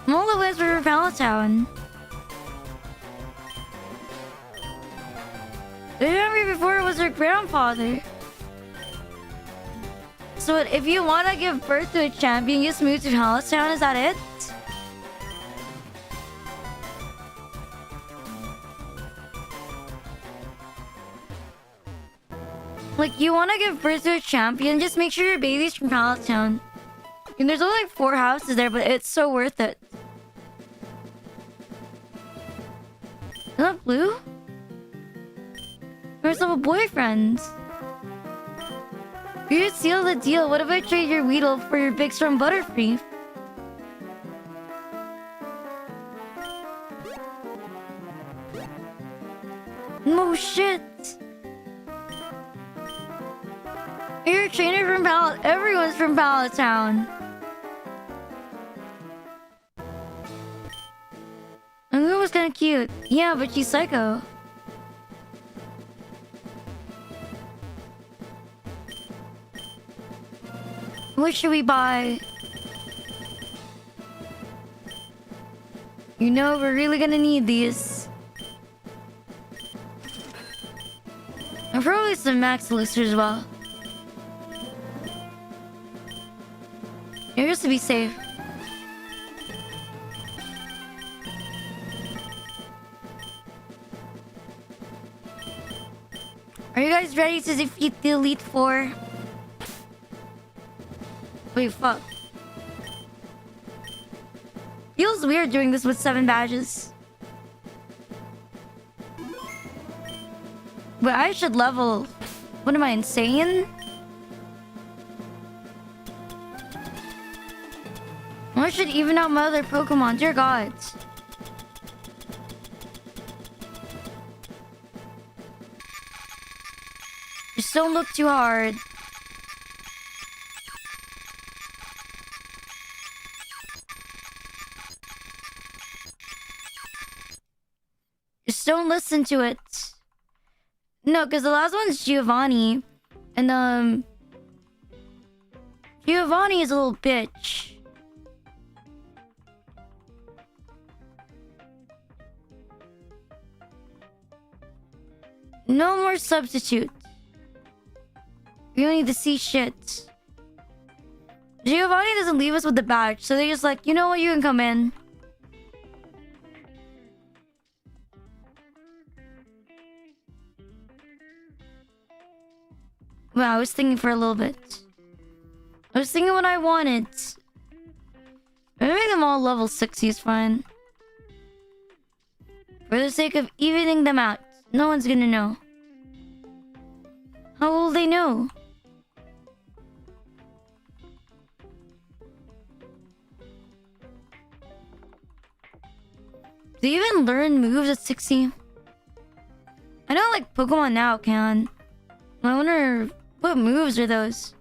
I'm all the way through Palatown. I remember before it was her grandfather. So if you want to give birth to a champion, you just move to Palatown, is that it? Like, you want to give birth to a champion, just make sure your baby's from Palatown. And there's only like 4 houses there, but it's so worth it. Is that blue? Or some a boyfriend? You seal the deal. What if I trade your Weedle for your Big Storm Butterfree? No shit. You're a trainer from everyone's from Palatown. And girl was kinda cute. Yeah, but she's psycho. What should we buy? You know, we're really gonna need these. And probably some max elixirs as well. Just to be safe. Are you guys ready to defeat the Elite Four? Wait, fuck. Feels weird doing this with 7 badges. But I should level. What am I, insane? I should even out my other Pokemon, dear God. Just don't look too hard. Just don't listen to it. No, because the last one's Giovanni. And, Giovanni is a little bitch. No more substitute. We don't need to see shit. Giovanni doesn't leave us with the badge, so they're just like, you know what, you can come in. Wow, I was thinking for a little bit. I was thinking what I wanted. Maybe make them all level 60 is fine. For the sake of evening them out. No one's gonna know. How will they know? Do you even learn moves at 60? I know like Pokemon now can. I wonder what moves are those?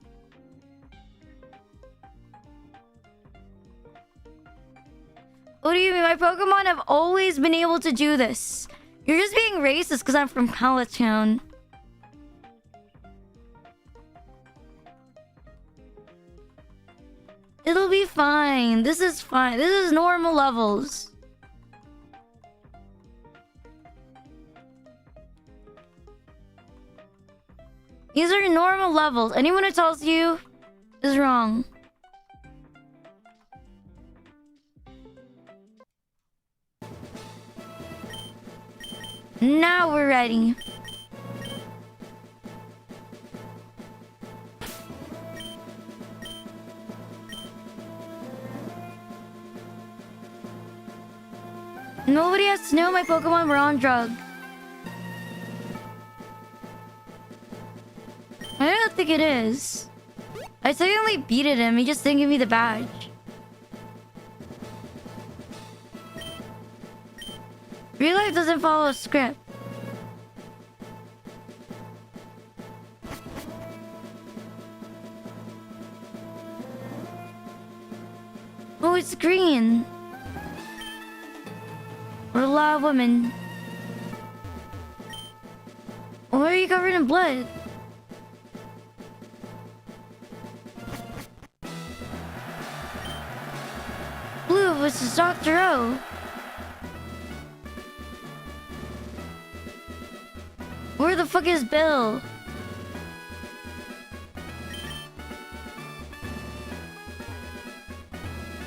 What do you mean? My Pokemon have always been able to do this. You're just being racist because I'm from College Town. It'll be fine. This is fine. This is normal levels. These are normal levels. Anyone who tells you is wrong. Now we're ready. Nobody has to know my Pokemon were on drug. I don't think it is. I technically beated him. He just didn't give me the badge. Real life doesn't follow a script. Oh, it's green. We're a lot of women. Why are you covered in blood? Blue versus Dr. O. Where the fuck is Bill?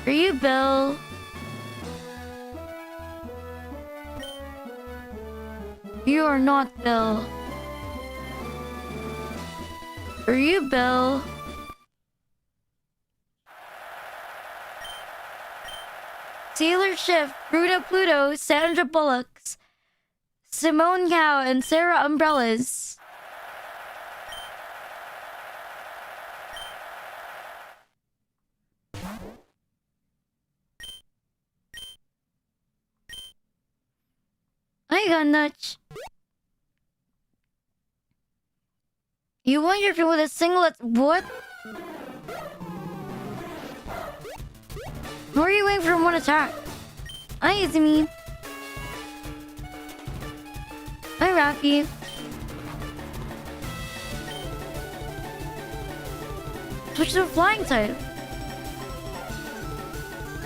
Are you Bill? You are not Bill. Are you Bill? Taylor Swift, Bruno Pluto, Sandra Bullock, Simone Cowell, and Sarah Umbrellas. I got nuts. You wonder if you're with a singlet. What? Where are you waiting for one attack? Hi, Izumi. Hi, Rafi. Switch to a flying type.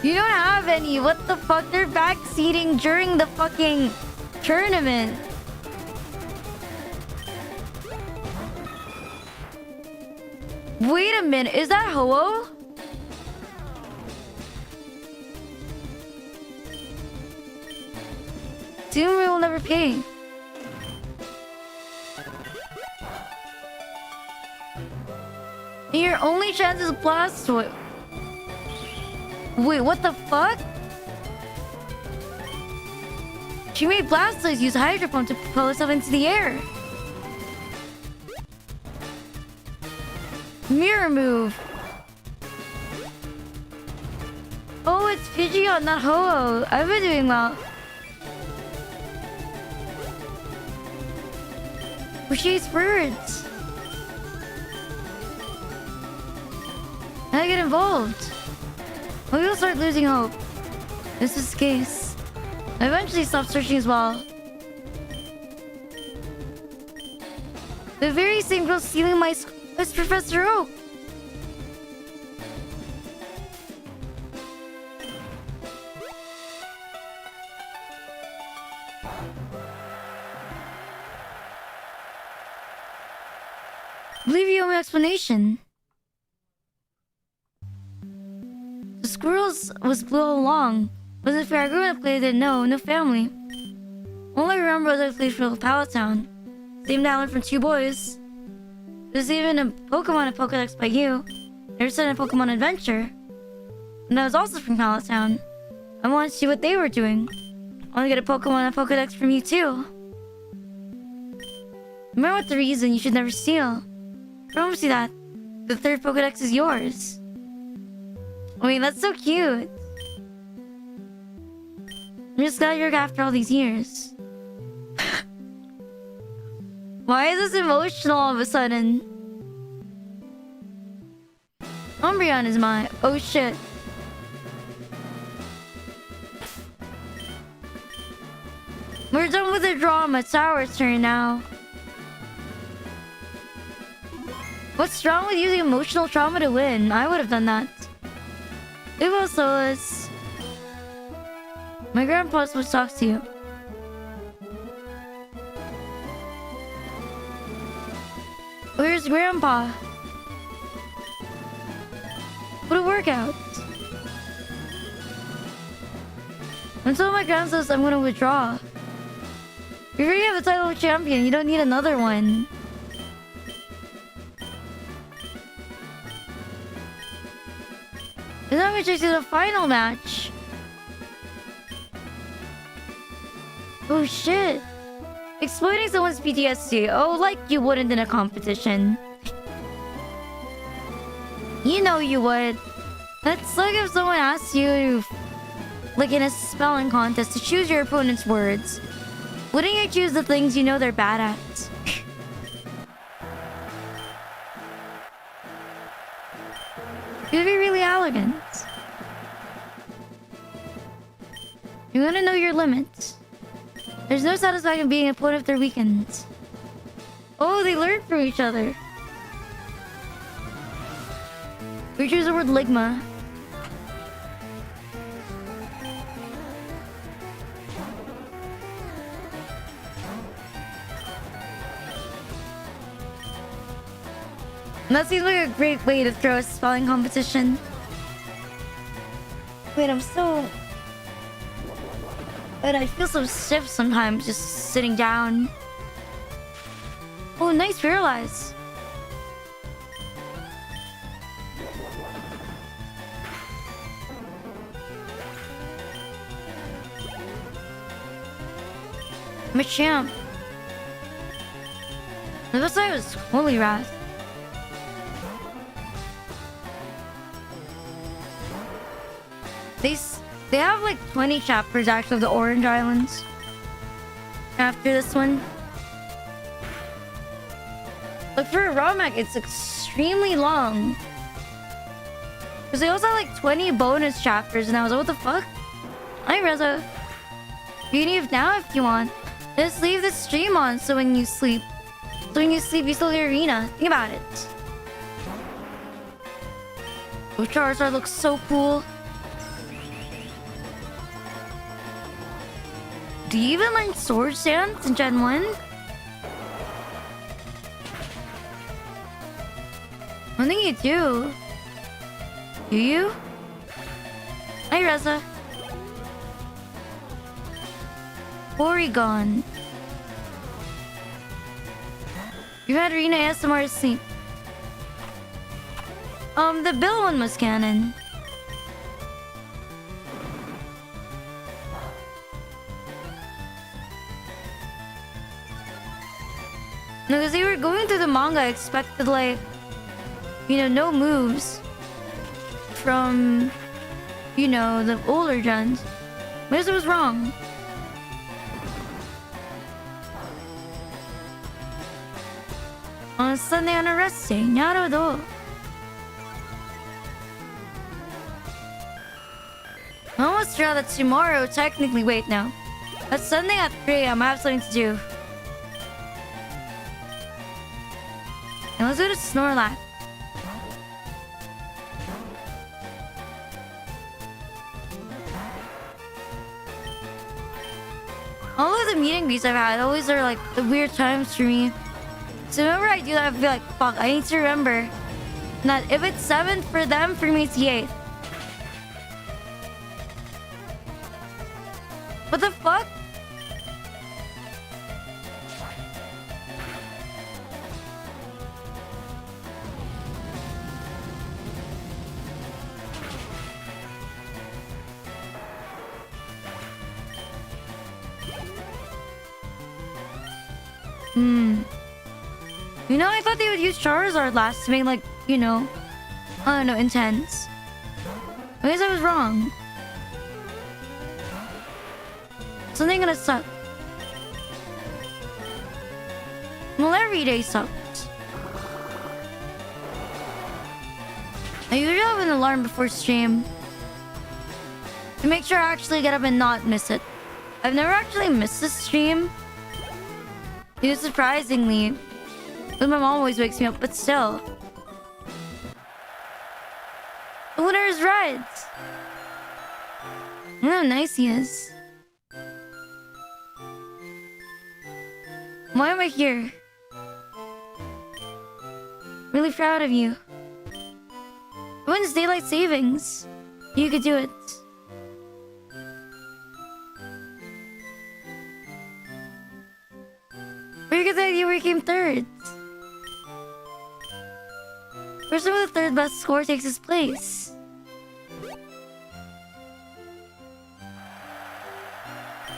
You don't have any. What the fuck? They're backseating during the fucking tournament. Wait a minute. Is that Ho-Oh? Soon we will never pay. Your only chance is Blastoise. Wait, what the fuck? She made Blastoise use Hydro Pump to propel herself into the air. Mirror move. Oh, it's Pidgeot, not Ho-Oh. I've been doing well. We chase birds. I get involved. We will start losing hope. This is the case. I eventually stopped searching as well. The very same girl stealing my as Professor Oak. I believe you owe me an explanation. The squirrels was blue all along. Wasn't fair. I grew up playing, didn't know, no family. All I remember was I played for Pallet Town. Same I learned from 2 boys. There's even a Pokemon and Pokedex by you. Never said a Pokemon Adventure. And that was also from Pallet Town. I wanted to see what they were doing. I want to get a Pokemon and Pokedex from you too. Remember what the reason you should never steal. Promise you that. The 3rd Pokedex is yours. I mean, that's so cute. I'm just glad you're after all these years. Why is this emotional all of a sudden? Umbreon is mine. Oh shit. We're done with the drama. It's our turn now. What's wrong with using emotional trauma to win? I would have done that. It was Solus. My grandpa's supposed to talk to you. Where's Grandpa? What a workout. Until my grand says I'm gonna withdraw. You already have the title of champion. You don't need another one. And then I'm gonna chase you to the final match. Oh shit. Exploiting someone's PTSD. Oh, like you wouldn't in a competition. You know you would. That's like if someone asks you, like in a spelling contest, to choose your opponent's words. Wouldn't you choose the things you know they're bad at? You'd be really elegant. You want to know your limits. There's no satisfaction being a opponent if they're weakened. Oh, they learn from each other. We choose the word Ligma. And that seems like a great way to throw a spelling competition. Wait, I'm so... But I feel so stiff sometimes just sitting down. Oh, nice Paralyze. I'm a champ. The best side was Holy Wrath. They have like 20 chapters actually of the Orange Islands. After this one. But for a ROMAC, it's extremely long. Because they also have like 20 bonus chapters and I was like, what the fuck? Hi Reza. You can leave now if you want. Just leave the stream on so when you sleep. So when you sleep, you still hear Rina. Think about it. Oh, Charizard looks so cool. Do you even learn sword stance in Gen 1? I think you do. Do you? Hi, Reza. Porygon. You had Rina ASMR sleep. The Bill one was canon. No, because they were going through the manga, I expected, like, you know, no moves from, you know, the older gens. But I was wrong. On Sunday on a rest day, naruto. I almost forgot that tomorrow, technically, wait, no. That's Sunday at 3 a.m. I have something to do. Now let's go to Snorlax. All of the meet and greets I've had always are like the weird times for me. So whenever I do that, I feel like, fuck, I need to remember that if it's 7th for them, for me it's the 8th. What the fuck? You know, I thought they would use Charizard last to make, like, you know, I don't know, intense. I guess I was wrong. Something gonna suck. Well, every day sucks. I usually have an alarm before stream to make sure I actually get up and not miss it. I've never actually missed a stream. You know, surprisingly. But my mom always wakes me up, but still. The winner is red. Look how nice he is. Why am I here? Really proud of you. When's daylight savings? You could do it. Where you get the idea where you came third? Person with the third best score takes his place.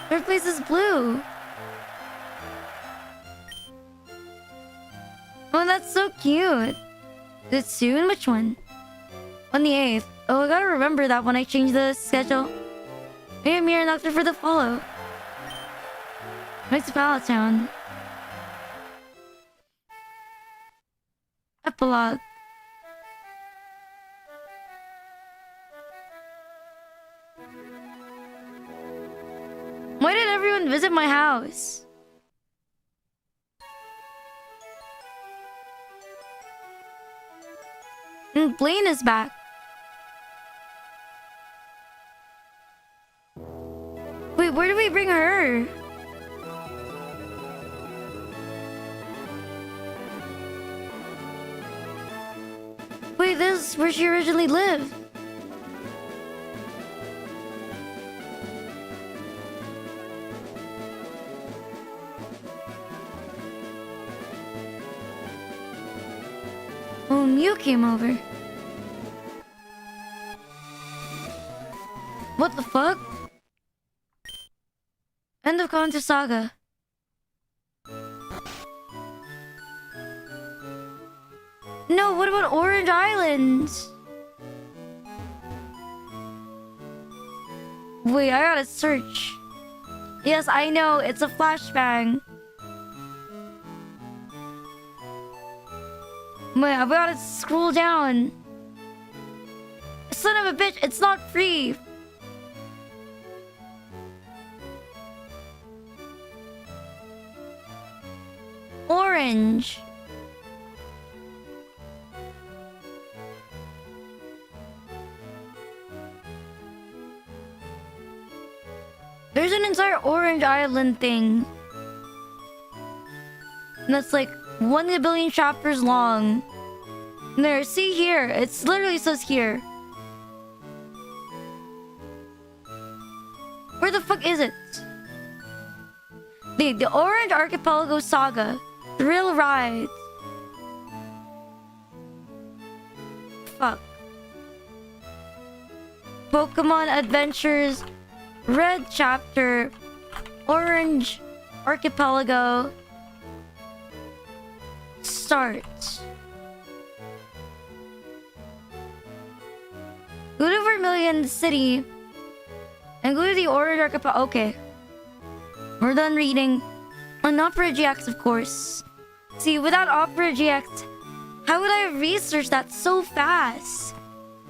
Third place is blue. Oh, that's so cute. Is it soon? Which one? On the 8th. Oh, I gotta remember that when I change the schedule. Hey, Amir and Doctor for the follow. Back to Palatown. Epilogue. Why did everyone visit my house? And Blaine is back. Wait, where did we bring her? Wait, this is where she originally lived. Oh, Mew came over. What the fuck? End of Kanto Saga. No, what about Orange Island? Wait, I gotta search. Yes, I know, it's a flashbang. Wait, I've gotta scroll down. Son of a bitch, it's not free. Orange. There's an entire orange island thing. And that's like 1 billion chapters long. And there, see here. It's literally says here. Where the fuck is it? The Orange Archipelago Saga. Thrill Ride. Fuck. Pokemon Adventures. Red Chapter. Orange Archipelago. Start. Go to Vermilion City. And go to the Orange Archipelago. Okay. We're done reading. On Opera GX, of course. See, without Opera GX, how would I have researched that so fast?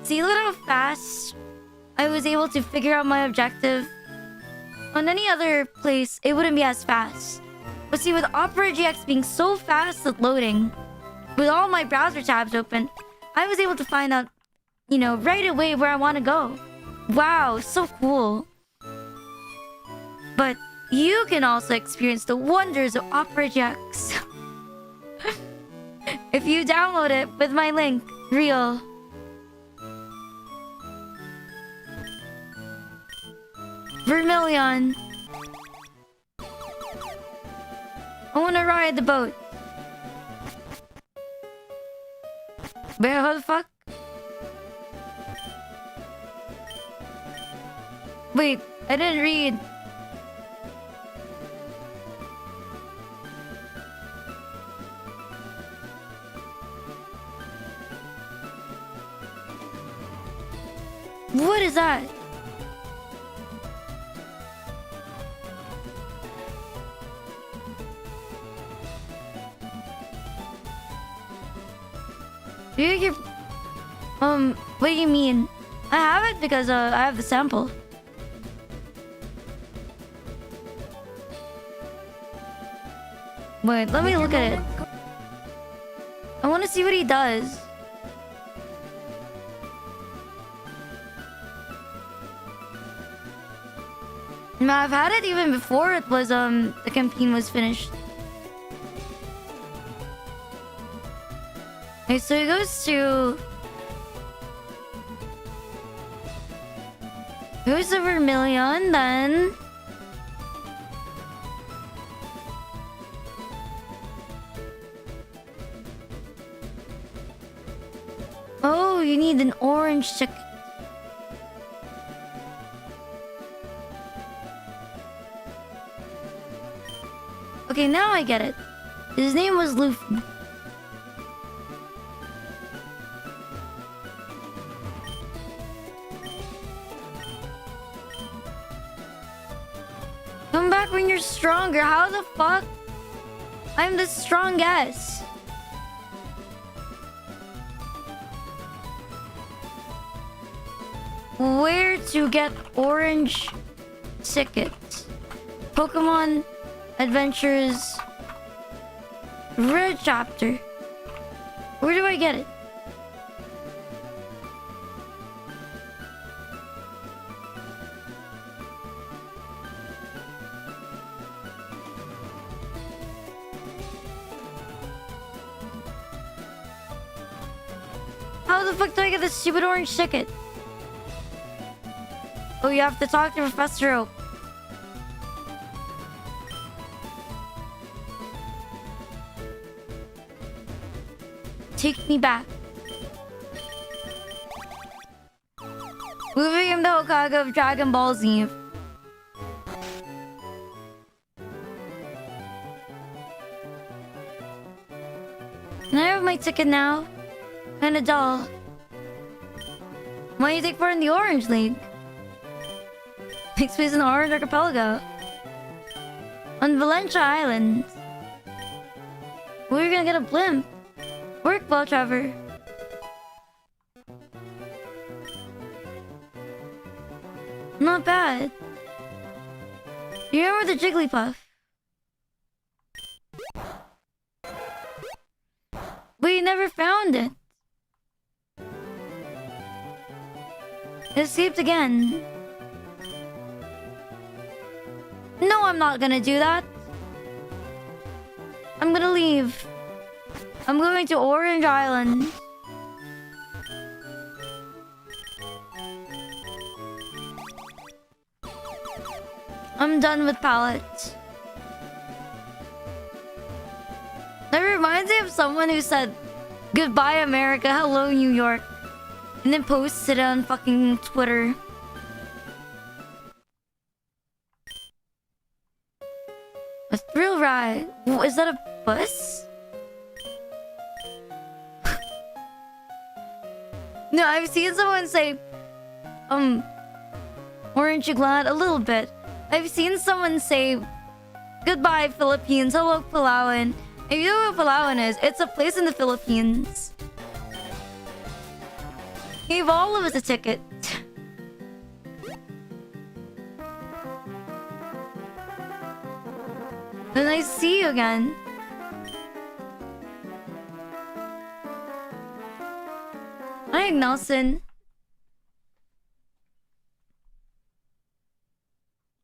See, look at how fast I was able to figure out my objective. On any other place, it wouldn't be as fast. But see, with Opera GX being so fast at loading, with all my browser tabs open, I was able to find out, you know, right away where I want to go. Wow, so cool. But you can also experience the wonders of Opera GX if you download it with my link, real. Vermilion. I wanna ride the boat. Wait, how the fuck? Wait, I didn't read. What is that? What do you mean? I have it because I have the sample. Wait, let me look at it. I want to see what he does. No, I've had it even before it was the campaign was finished. Okay, so he goes to Vermilion, then oh, you need an orange ticket. Okay, now I get it. His name was Luffy. Come back when you're stronger. How the fuck? I'm the strongest. Where to get orange ticket? Pokemon Adventures Red Chapter. Where do I get it? How the fuck do I get this stupid orange ticket? Oh, you have to talk to Professor Oak. Take me back. Moving him the Hokage of Dragon Ball Z. Can I have my ticket now? Kinda dull. Why do you take part in the Orange League? Takes place in the Orange Archipelago. On Valencia Island. We're gonna get a blimp. Work well, Trevor. Not bad. You remember the Jigglypuff? We never found it. It escaped again. No, I'm not gonna do that. I'm gonna leave. I'm going to Orange Island. I'm done with palettes. That reminds me of someone who said, "Goodbye, America. Hello, New York." And then posted it on fucking Twitter. A thrill ride. Is that a bus? No, I've seen someone say, "Aren't you glad?" A little bit. I've seen someone say, "Goodbye, Philippines. Hello, Palawan." If you know what Palawan is, it's a place in the Philippines. Gave all of us a ticket. And I see you again. Hi, Nelson.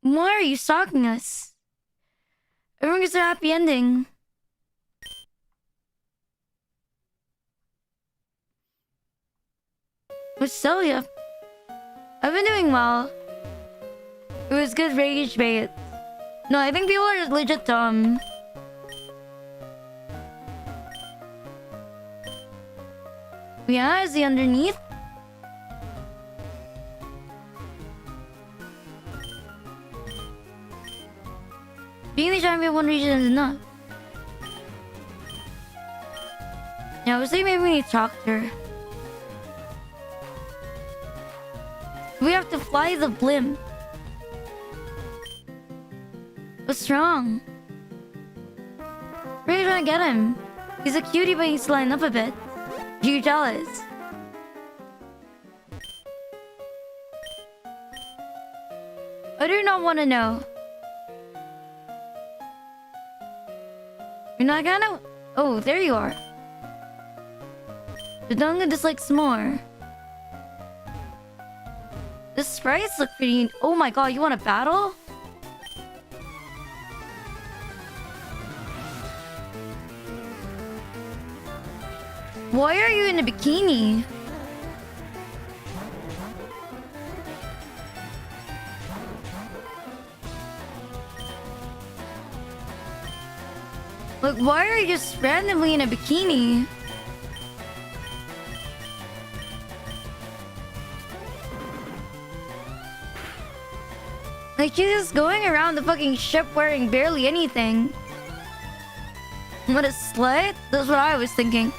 Why are you stalking us? Everyone gets a happy ending. What's Celia? I've been doing well. It was good rage bait. No, I think people are legit dumb. Yeah, is he underneath? Being the champion of one region is enough. Yeah, I was saying maybe we need to talk to her. We have to fly the blimp. What's wrong? Where are you trying to get him? He's a cutie, but he's lining up a bit. You jealous? I do not want to know. You're not gonna... Oh, there you are. The Dunga dislikes more. The sprites look pretty... Oh my god, you want to battle? Why are you in a bikini? Like, why are you just randomly in a bikini? Like, she's just going around the fucking ship wearing barely anything. What a slut? That's what I was thinking.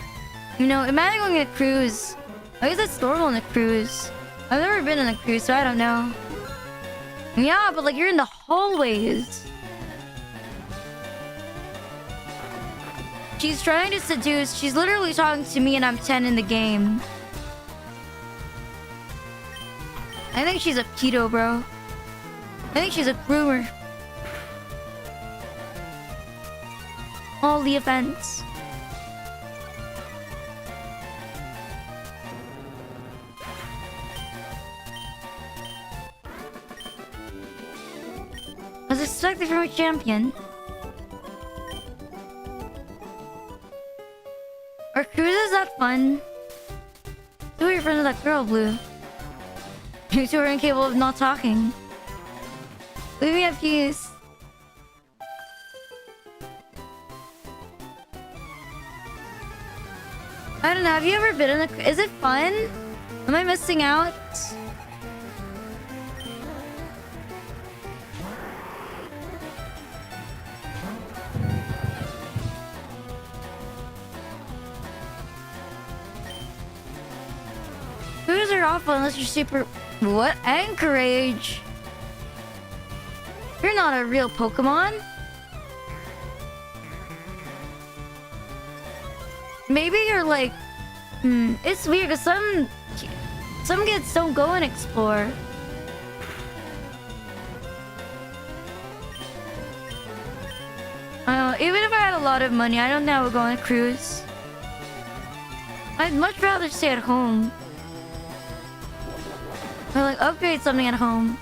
You know, imagine going on a cruise. I guess that's normal on a cruise. I've never been on a cruise, so I don't know. Yeah, but like, you're in the hallways. She's trying to seduce. She's literally talking to me and I'm 10 in the game. I think she's a pedo, bro. I think she's a groomer. All the offense. I was expecting from a champion. Are cruises that fun? Who are your friends with that girl, Blue? You two are incapable of not talking. Leave me at peace. I don't know, have you ever been in a... Is it fun? Am I missing out? Cruises are awful unless you're super... What? Anchorage? You're not a real Pokemon. Maybe you're like... it's weird because some kids don't go and explore. Even if I had a lot of money, I don't think I would go on a cruise. I'd much rather stay at home. Or like upgrade something at home.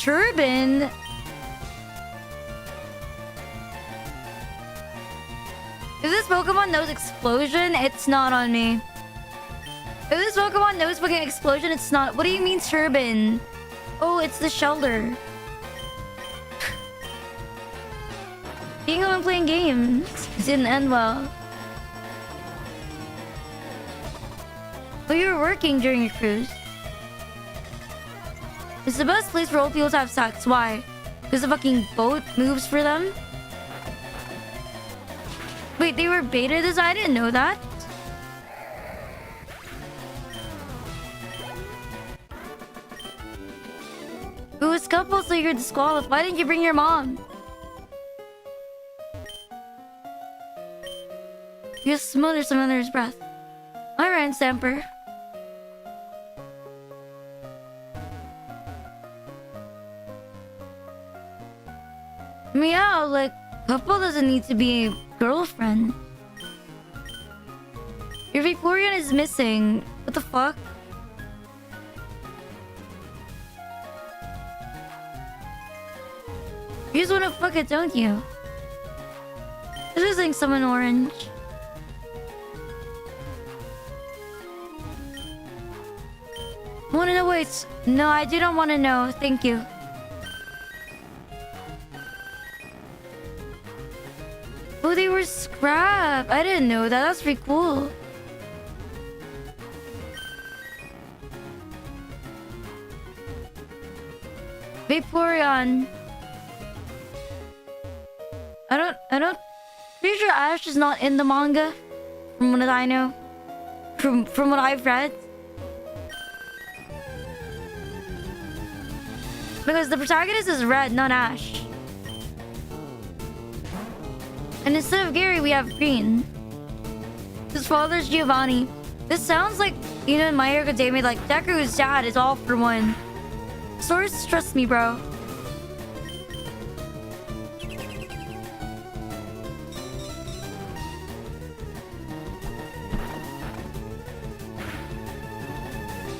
turban? If this Pokemon knows explosion, it's not on me. If this Pokemon knows fucking explosion, it's not. What do you mean turban? Oh, it's the shelter. Being home and playing games. It didn't end well. But you were working during your cruise. It's the best place for old people to have sex. Why? Because the fucking boat moves for them? Wait, they were beta this? I didn't know that. It was couple, so you're disqualified. Why didn't you bring your mom? You smother some under his breath. Alright, Stamper. Meow, like, couple doesn't need to be a girlfriend. Your Vaporeon is missing. What the fuck? You just wanna fuck it, don't you? This is like someone orange. Wanna know wait? No, I do not wanna know. Thank you. Oh, they were scrap. I didn't know that. That's pretty cool. Vaporeon. I don't. Pretty sure Ash is not in the manga, from what I know. From what I've read. Because the protagonist is red, not Ash. And instead of Gary, we have green. His father's Giovanni. This sounds like, you know, in My Hero Academia, like Deku's dad is all for one. Source, trust me, bro.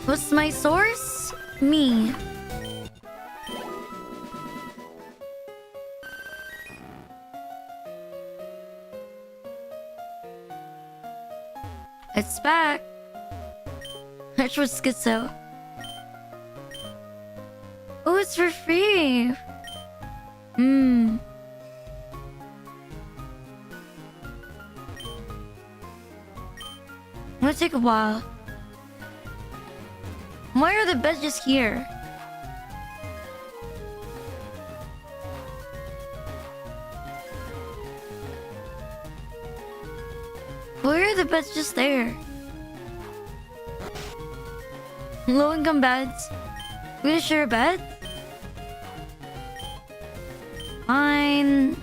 What's my source? Me. It's back. Which was Schizo. Oh, it's for free. It'll take a while. Why are the beds just here? Why are the beds just there? Low income beds. We gonna share a bed? Fine.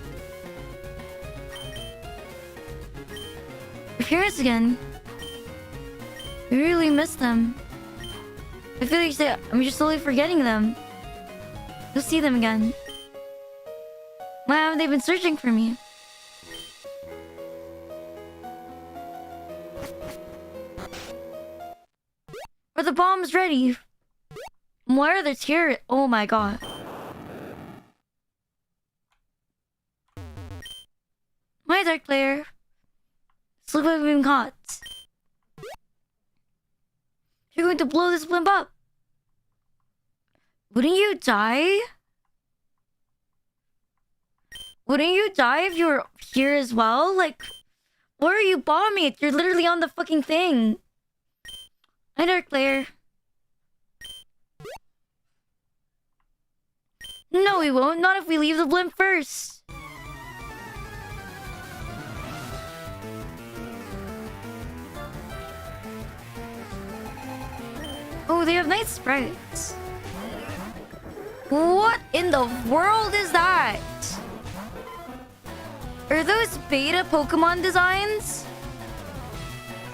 Your parents again. We really miss them. I feel like I'm just slowly forgetting them. You'll see them again. Why haven't they been searching for me? Are the bombs ready? Why are the tears? Oh my god. My dark player. Look like we've been caught. You're going to blow this blimp up. Wouldn't you die? Wouldn't you die if you were here as well? Like, why are you bombing it? You're literally on the fucking thing. Hi, Dark Player. No, we won't. Not if we leave the blimp first. Oh, they have nice sprites. What in the world is that? Are those beta Pokemon designs?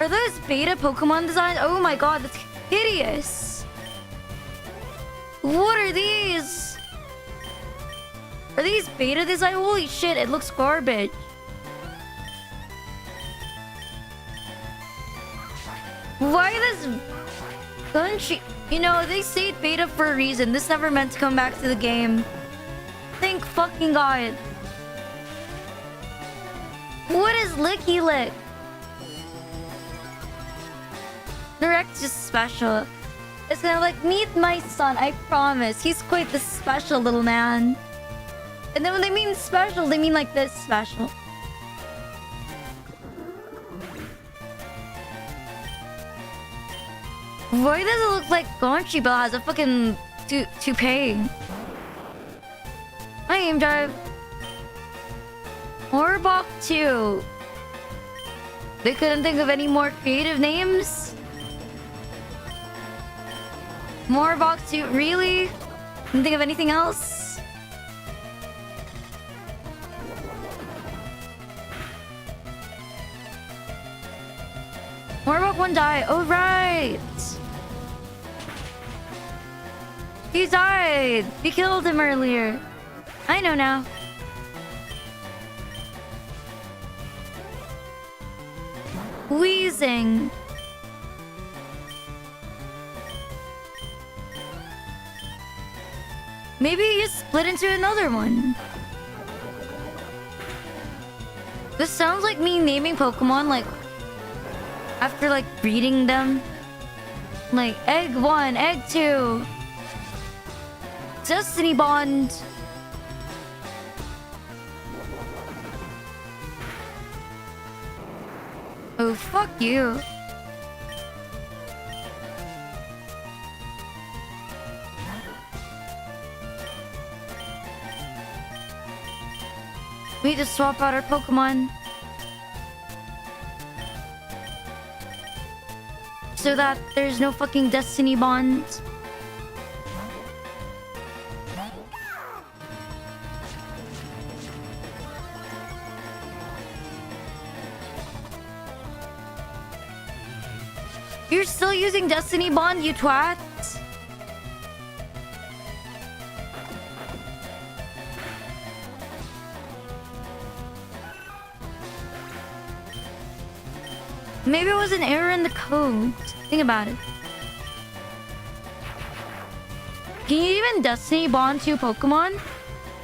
Are those beta Pokemon designs? Oh my god, that's hideous. What are these? Are these beta designs? Holy shit, it looks garbage. Why this country? You know, they stayed beta for a reason. This never meant to come back to the game. Thank fucking God. What is Licky Lick? Direct's just special. It's gonna like, meet my son, I promise. He's quite the special little man. And then when they mean special, they mean like this special. Why does it look like Gonchi Bell has a fucking toupee? My aim drive. Orbok 2. They couldn't think of any more creative names? Morbok 2, really? Couldn't think of anything else? Morbok 1 died. Oh, right. He died. We killed him earlier. I know now. Weezing. Maybe you split into another one. This sounds like me naming Pokemon like after like breeding them. Like Egg 1, Egg 2. Destiny Bond. Oh, fuck you. We need to swap out our Pokemon. So that there's no fucking Destiny Bond. You're still using Destiny Bond, you twat? Maybe it was an error in the code. Think about it. Can you even Destiny Bond 2 Pokemon?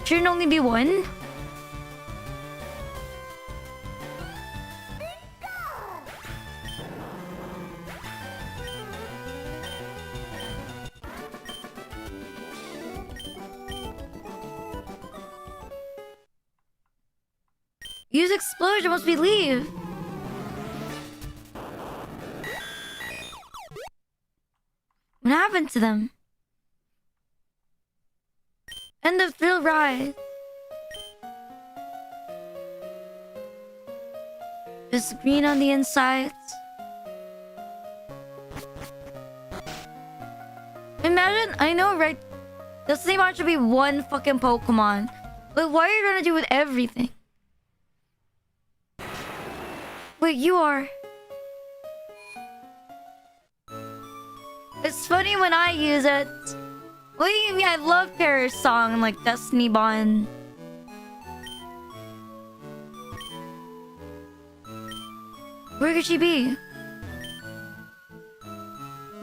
Shouldn't only be one? Use explosion once we leave. What happened to them? End of thrill ride. Just green on the inside. Imagine, I know, right? Destiny Bond should be one fucking Pokemon. But why are you gonna do with everything? Wait, you are. It's funny when I use it. What do you mean? I love Paris song and like Destiny Bond. Where could she be?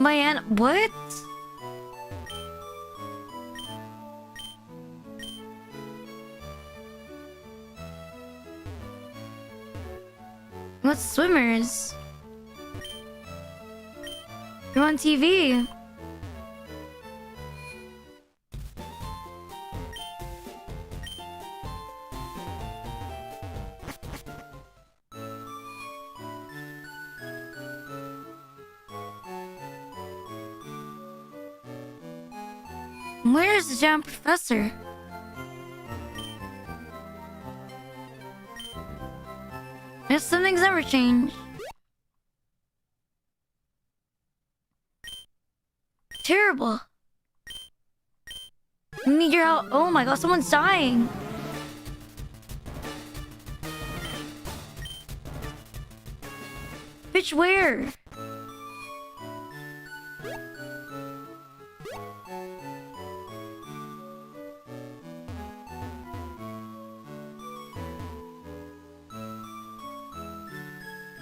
My aunt. What? What swimmers? You're on TV. Where's the giant professor? If something's never changed. Terrible. I need your help. Oh my god, someone's dying. Bitch, where?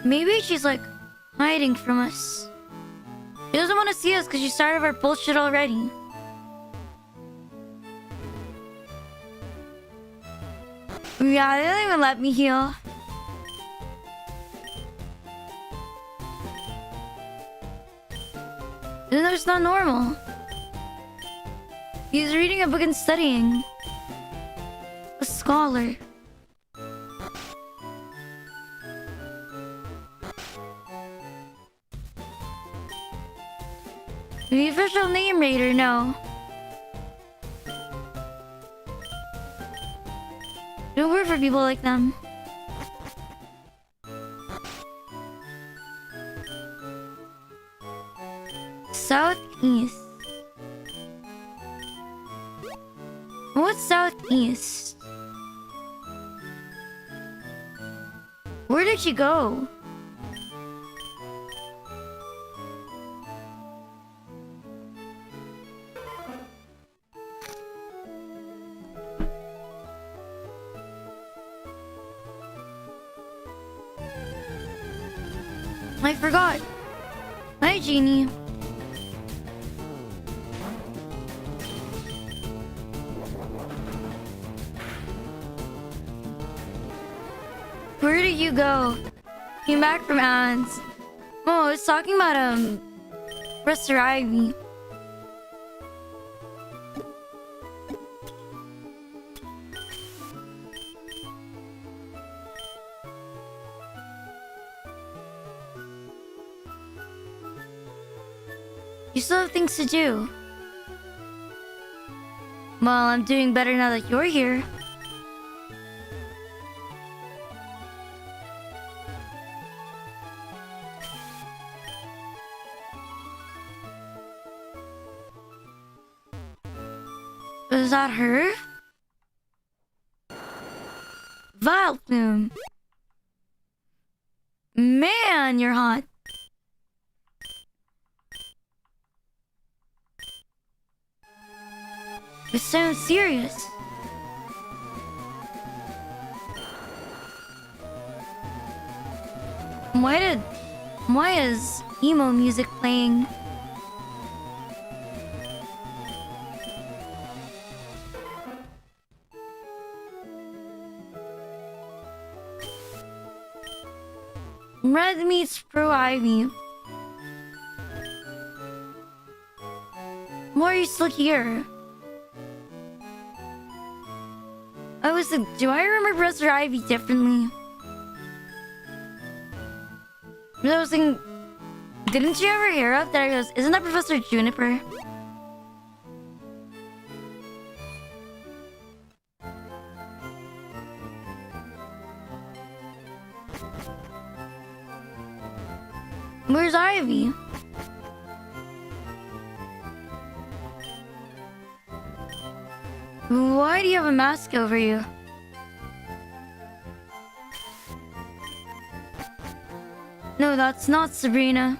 Maybe she's like hiding from us. She doesn't doesn't want to see us because she's tired of our bullshit already. Yeah, they don't even let me heal. It's not normal. He's reading a book and studying. A scholar. The official name raider, no. Don't work for people like them. Southeast. What's southeast? Where did she go? I forgot. Hi, Genie. Where did you go? Came back from ads. Oh, I was talking about Professor Ivy. You still have things to do. Well, I'm doing better now that you're here. Is that her? Vileplume. Man, you're hot. It sounds serious. Why is emo music playing? Red meets Pro Ivy. Why are you still here? I was like, do I remember Professor Ivy differently? I was thinking, didn't you ever hear of that? I goes, isn't that Professor Juniper? Where's Ivy? Why do you have a mask over you? No, that's not Sabrina.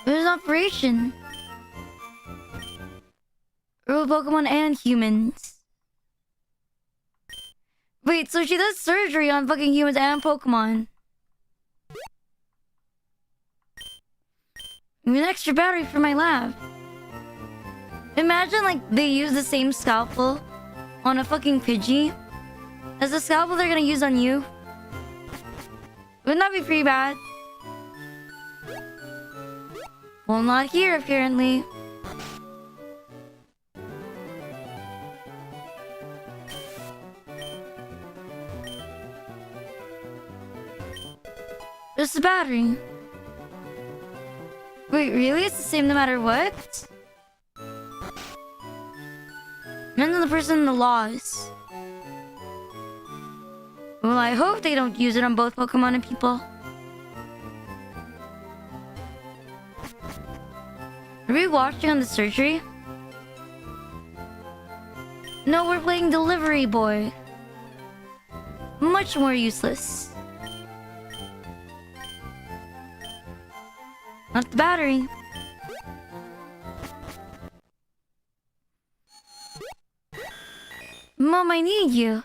It was an operation. Real Pokemon and humans. Wait, so she does surgery on fucking humans and Pokemon. An extra battery for my lab. Imagine, like, they use the same scalpel on a fucking Pidgey as the scalpel they're gonna use on you. Wouldn't that be pretty bad? Well, not here, apparently. Just the battery. Wait, really? It's the same no matter what? Depends on the person and the laws. Well, I hope they don't use it on both Pokemon and people. Are we watching on the surgery? No, we're playing Delivery Boy. Much more useless. Not the battery. Mom, I need you.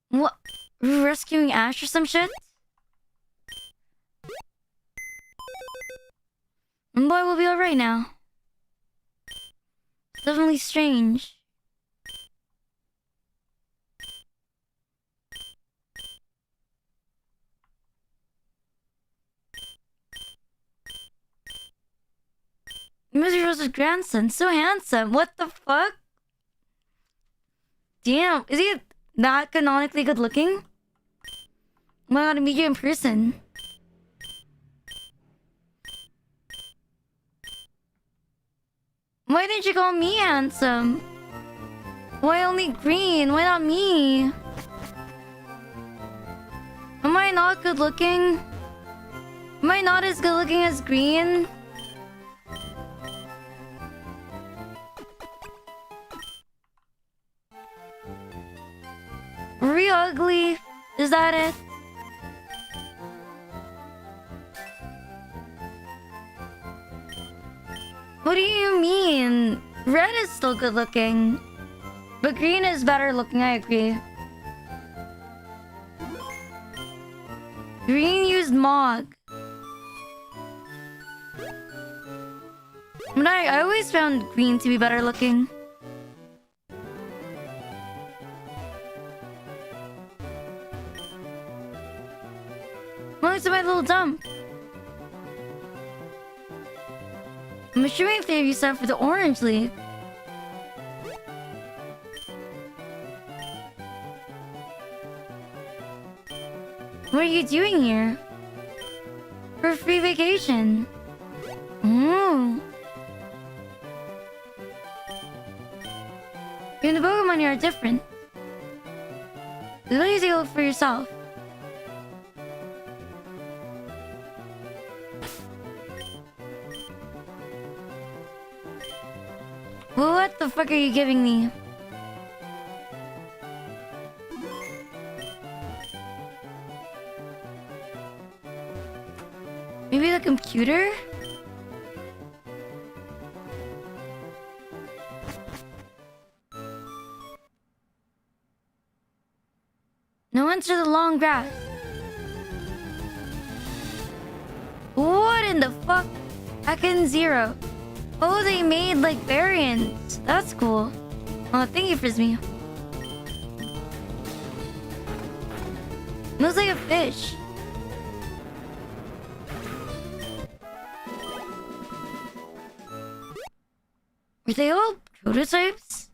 What? rescuing Ash or some shit? And boy, we'll be alright now. It's definitely strange. Mr. Rose's grandson, so handsome. What the fuck? Damn, is he that canonically good looking? Oh my god, I meet you in person. Why didn't you call me handsome? Why only green? Why not me? Am I not good looking? Am I not as good looking as green? Are we ugly? Is that it? What do you mean? Red is still good looking. But green is better looking, I agree. Green used Mog. But I always found green to be better looking. Well, to my little dump. I'm assuming if you signed for the Orange League. What are you doing here? For a free vacation. Ooh. You and the Pokemon here are different. Why don't you take a look for yourself? What the fuck are you giving me? Maybe the computer? No answer the long grass. What in the fuck? Back in Zero. Oh, they made like variants. That's cool. Oh, thank you, Frisbee. Looks like a fish. Were they all prototypes?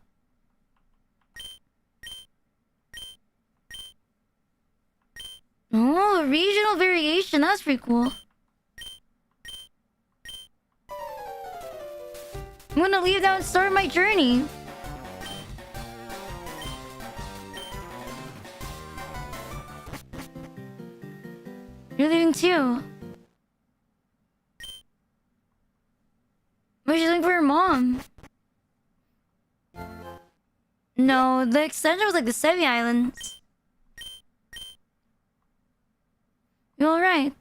Oh, a regional variation. That's pretty cool. I'm gonna leave now and start my journey. You're leaving too. Wait, she's looking for her mom. No, the extension was like the Sevi Islands. You alright?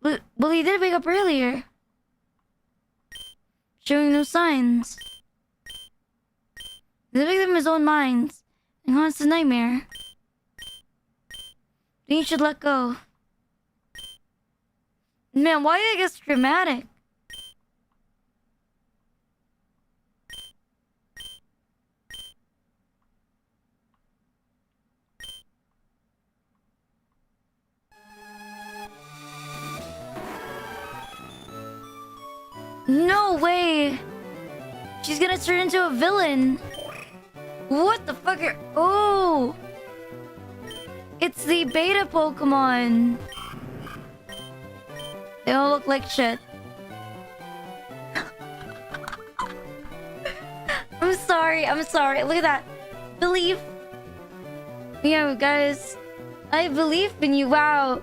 Well, he did wake up earlier. Showing no signs. The victim in his own mind and haunts the nightmare. Then you should let go. Man, why did I get so dramatic? No way! She's gonna turn into a villain! What the fuck are... Oh! It's the beta Pokemon! They all look like shit. I'm sorry. Look at that. Believe. Yeah, guys. I believe in you. Wow.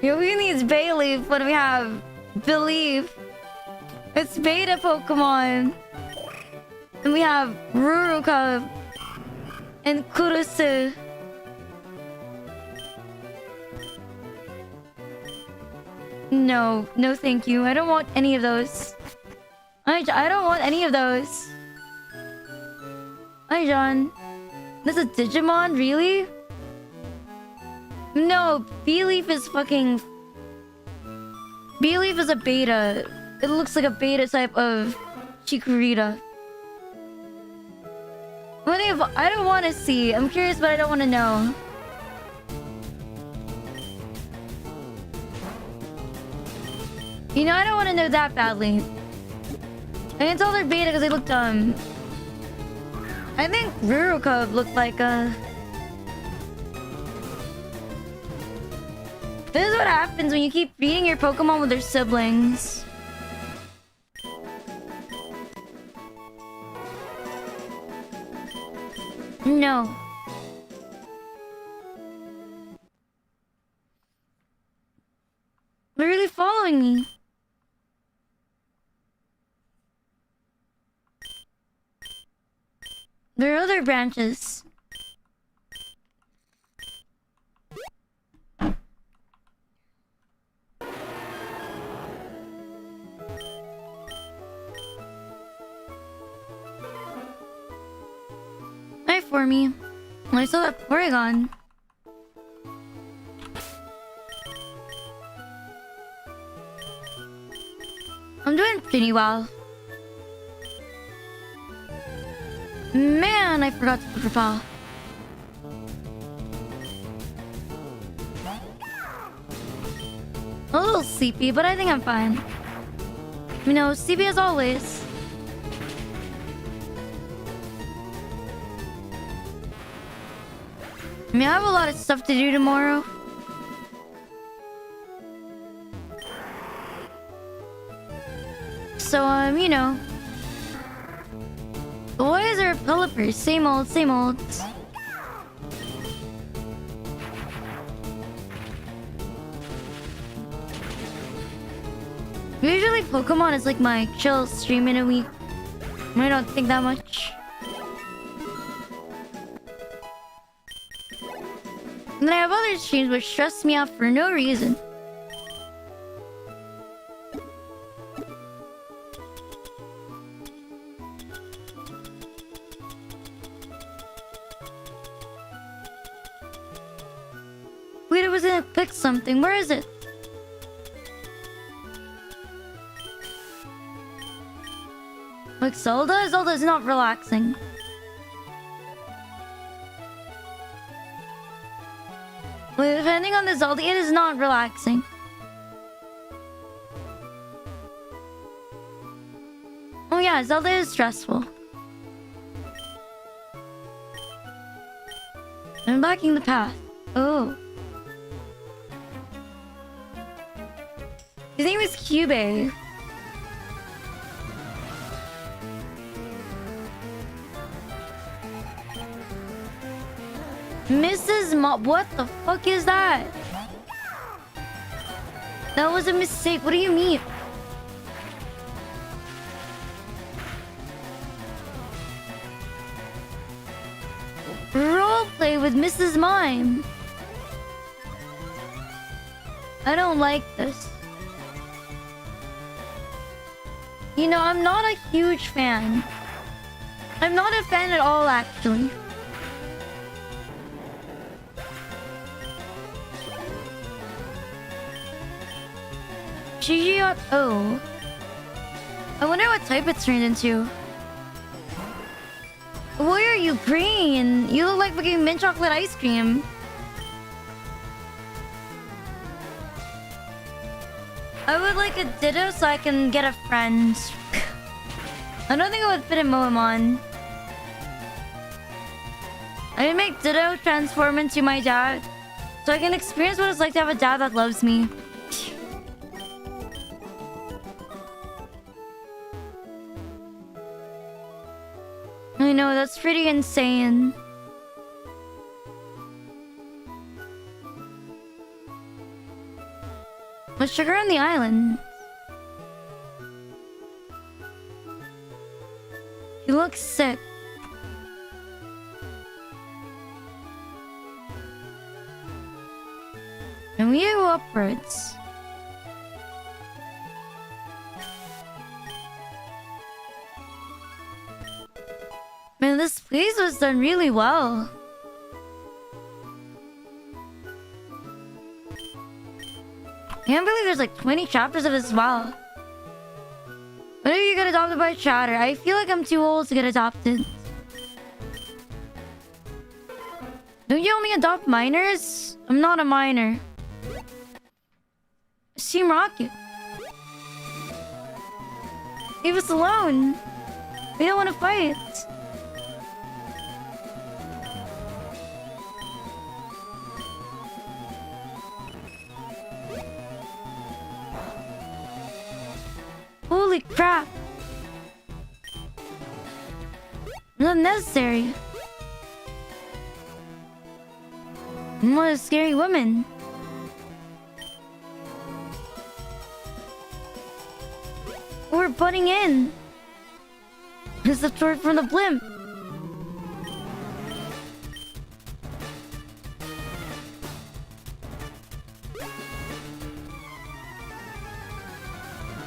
Who needs Bayleaf when we have Believe? It's beta Pokemon. And we have Ruruka and Kurusu. No, thank you. I don't want any of those. I don't want any of those. Hi, John. This is Digimon? Really? No, B-Leaf is fucking... B-Leaf is a beta. It looks like a beta type of Chikorita. I don't want to see. I'm curious, but I don't want to know. You know, I don't want to know that badly. I can tell they're beta because they look dumb. I think Ruruka looked like a... This is what happens when you keep feeding your Pokemon with their siblings. No. They're really following me. There are other branches. Hi, for me. I saw that Porygon. I'm doing pretty well. Man, I forgot to put repel. A little sleepy, but I think I'm fine. You know, sleepy as always. I mean, I have a lot of stuff to do tomorrow. So, you know. Why is there a Pelipper? Same old, same old. Usually Pokemon is like my chill stream in a week. I don't think that much. And then I have other streams which stress me out for no reason. Wait, I was gonna pick something. Where is it? Like Zelda? Zelda's not relaxing. Wait, depending on the Zelda, it is not relaxing. Oh yeah, Zelda is stressful. I'm blocking the path. Oh. His name is Cube. Mrs. What the fuck is that? That was a mistake. What do you mean? Roleplay with Mrs. Mime. I don't like this. You know, I'm not a huge fan. I'm not a fan at all, actually. Oh. I wonder what type it's turned into. Why are you green? You look like fucking mint chocolate ice cream. I would like a Ditto so I can get a friend. I don't think it would fit in Moemon. I would make Ditto transform into my dad so I can experience what it's like to have a dad that loves me. I know, that's pretty insane. What's sugar on the island? You look sick. And we go upwards. Man, this place was done really well. I can't believe there's like 20 chapters of this as well. When did you get adopted by Chatter? I feel like I'm too old to get adopted. Don't you only adopt minors? I'm not a minor. Team Rocket. Leave us alone. We don't want to fight. Holy crap. Not necessary. I'm not a scary woman. We're butting in. It's the short from the blimp.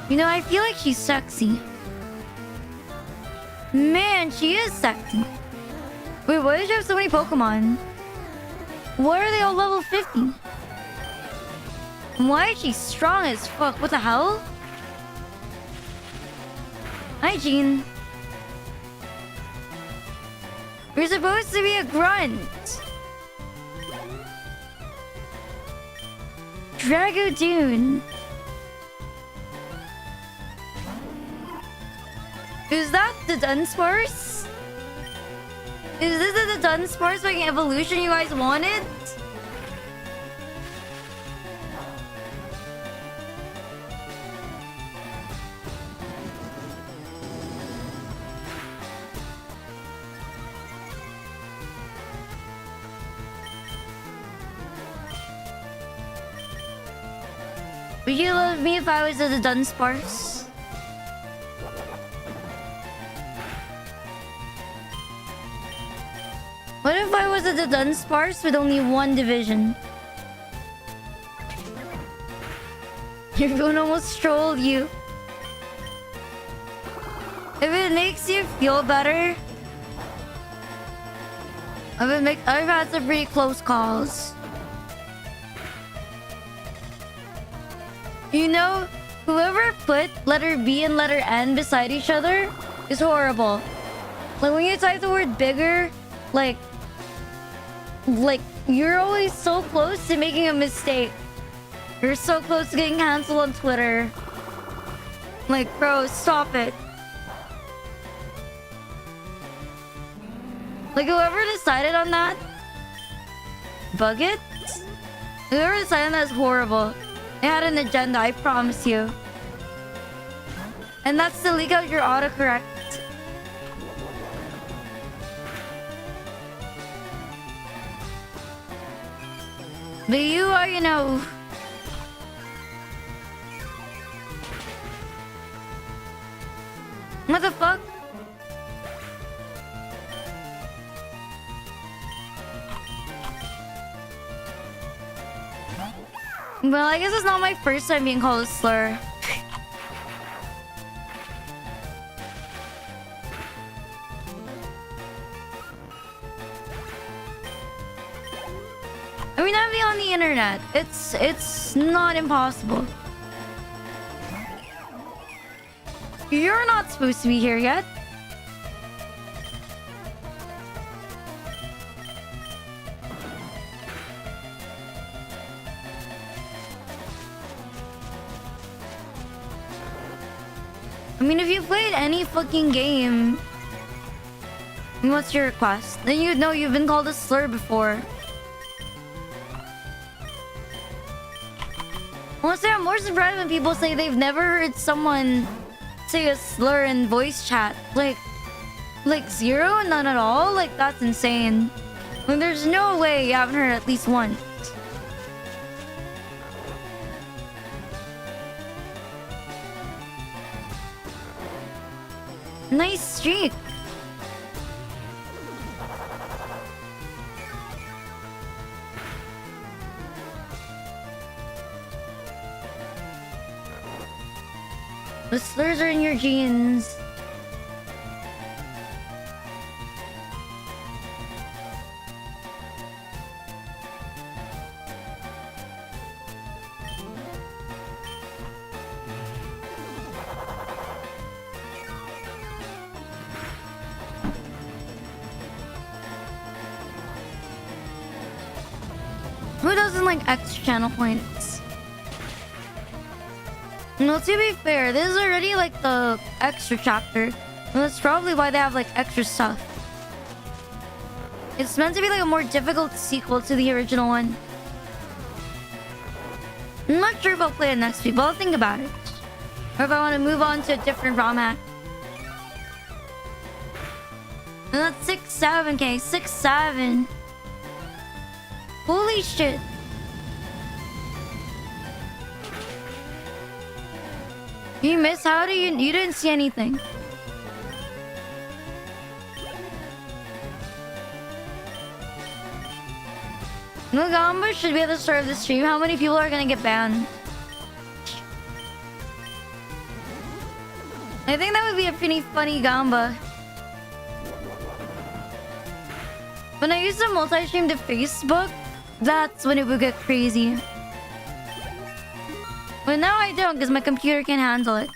You know, I feel like she's sexy. Man, she is sexy. Wait, why did you have so many Pokemon? Why are they all level 50? Why is she strong as fuck? What the hell? Hi, Jean. You're supposed to be a grunt. Dragodoon. Is that the Dunsparce? Is this the Dunsparce fucking evolution you guys wanted? Would you love me if I was the Dunsparce? What if I was at the Dunsparce with only one division? Everyone almost trolled you. If it makes you feel better, I've had some pretty close calls. You know, whoever put letter B and letter N beside each other is horrible. Like when you type the word bigger, like you're always so close to making a mistake. You're so close to getting canceled on Twitter. Like, bro, stop it. Like, whoever decided on that, bug it? Whoever decided on that is horrible. They had an agenda, I promise you. And that's to leak out your autocorrect. But you are, you know... What the fuck? Well, I guess it's not my first time being called a slur. I mean, I'm on the internet. It's not impossible. You're not supposed to be here yet. I mean, if you played any fucking game, what's your request? Then you'd know you've been called a slur before. Honestly, I'm more surprised when people say they've never heard someone say a slur in voice chat. Like zero? None at all? Like, that's insane. Like, there's no way you haven't heard at least one. Nice streak. The slurs are in your genes. 2,000 like extra channel points. No, to be fair, this is already like the extra chapter. And that's probably why they have like extra stuff. It's meant to be like a more difficult sequel to the original one. I'm not sure if I'll play it next week, but I'll think about it. Or if I want to move on to a different ROM hack. And that's 6-7k. 6-7. Holy shit. You missed? How do you... You didn't see anything. No, Gamba should be at the start of the stream. How many people are gonna get banned? I think that would be a pretty funny Gamba. When I used to multi-stream to Facebook, that's when it would get crazy. But now I don't, because my computer can't handle it.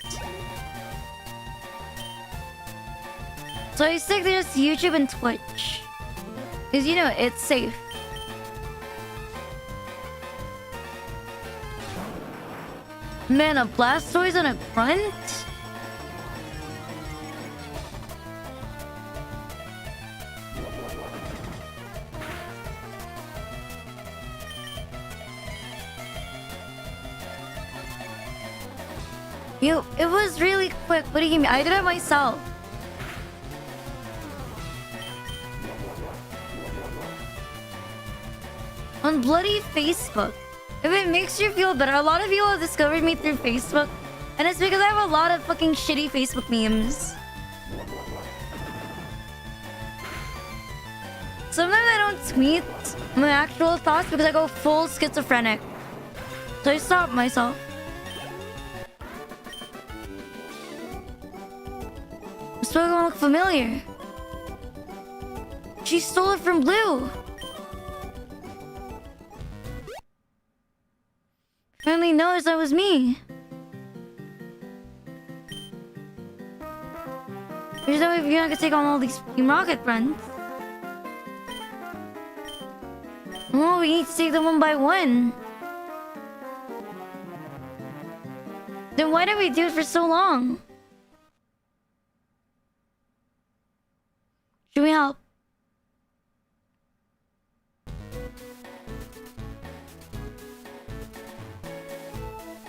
So I stick to just YouTube and Twitch. Because, you know, it's safe. Man, a Blastoise and a Grunt? It was really quick. What do you mean? I did it myself. On bloody Facebook. If it makes you feel better, a lot of people have discovered me through Facebook. And it's because I have a lot of fucking shitty Facebook memes. Sometimes I don't tweet my actual thoughts because I go full schizophrenic. So I stop myself. This Pokemon look familiar. She stole it from Blue. Finally noticed that was me. There's no way you're not gonna take on all these Team Rocket friends. Oh, we need to take them one by one. Then why did we do it for so long? Should we help?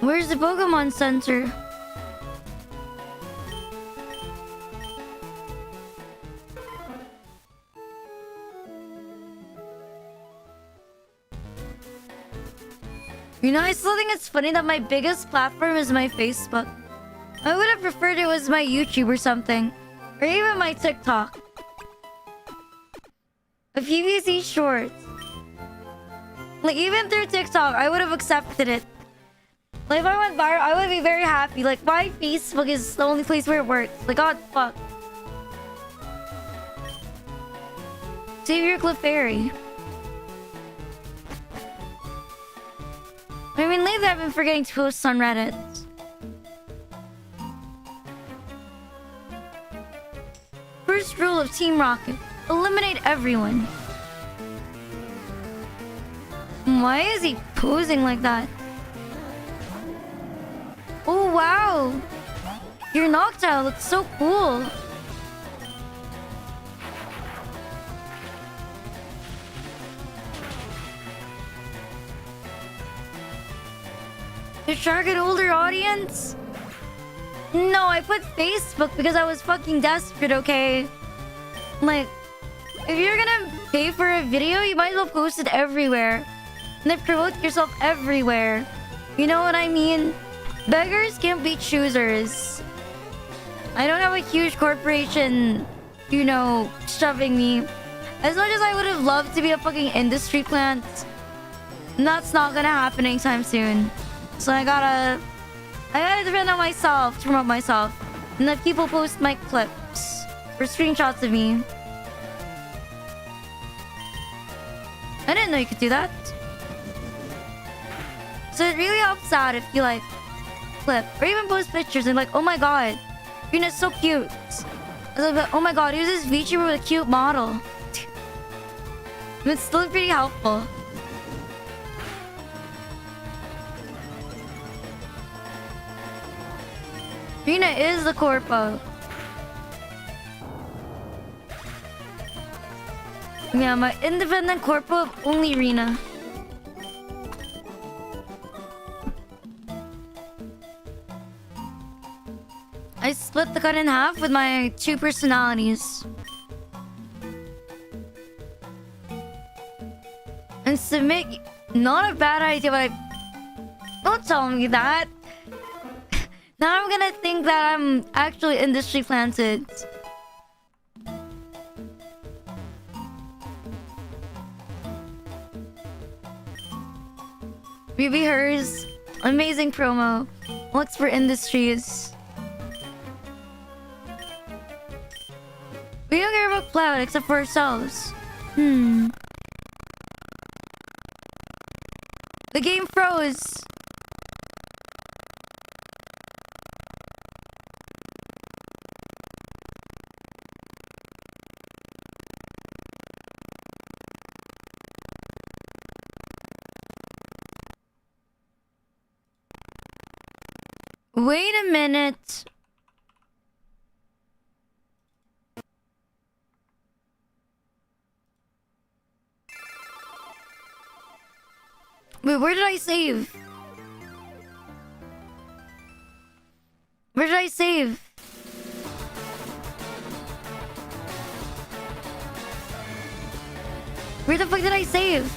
Where's the Pokemon Center? You know, I still think it's funny that my biggest platform is my Facebook. I would have preferred it was my YouTube or something. Or even my TikTok. A PVC shorts. Like, even through TikTok, I would have accepted it. Like, if I went viral, I would be very happy. Like, why Facebook is the only place where it works? Like, God, fuck. Savior Clefairy. I mean, lately I've been forgetting to post on Reddit. First rule of Team Rocket. Eliminate everyone. Why is he posing like that? Oh, wow. Your Noctowl looks so cool. You're trying to get older audience? No, I put Facebook because I was fucking desperate, okay? Like, if you're gonna pay for a video, you might as well post it everywhere. And then promote yourself everywhere. You know what I mean? Beggars can't be choosers. I don't have a huge corporation, you know, shoving me. As much as I would have loved to be a fucking industry plant, that's not gonna happen anytime soon. So I gotta depend on myself to promote myself. And let people post my clips or screenshots of me. I didn't know you could do that. So it really helps out if you like clip or even post pictures and like, oh my god, Rina's so cute. I was like, oh my god, who's this VTuber with a cute model? It's still pretty helpful. Rina is the corpo. Yeah, my independent corpo of only Rina. I split the cut in half with my two personalities. And submit... Not a bad idea, but don't tell me that. Now I'm gonna think that I'm actually industry planted. Ruby Hers, amazing promo. Looks for industries. We don't care about Cloud except for ourselves. The game froze. Wait a minute. Wait, where did I save? Where did I save? Where the fuck did I save?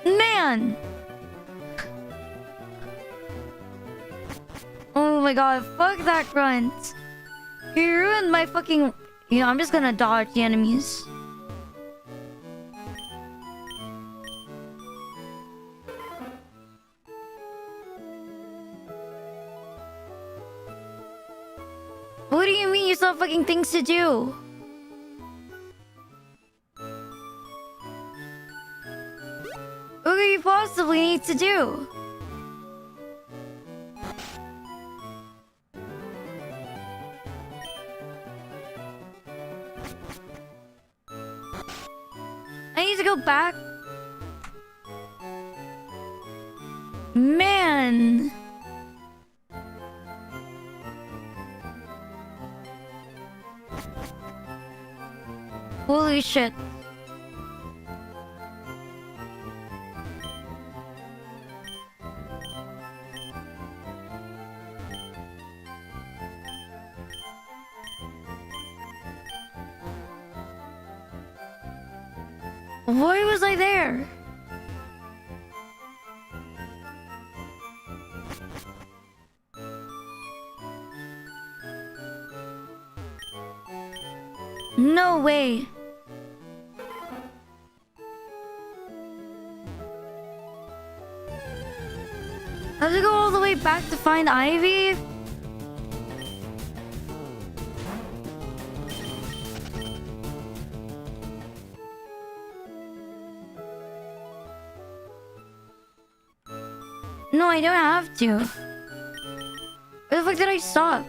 Man! Oh my god, fuck that grunt. He ruined my fucking... You know, I'm just gonna dodge the enemies. What do you mean you still have fucking things to do? What could you possibly need to do? I need to go back. Man. Holy shit. Why was I there? No way. I have to go all the way back to find Ivy? No, I don't have to. Where the fuck did I stop?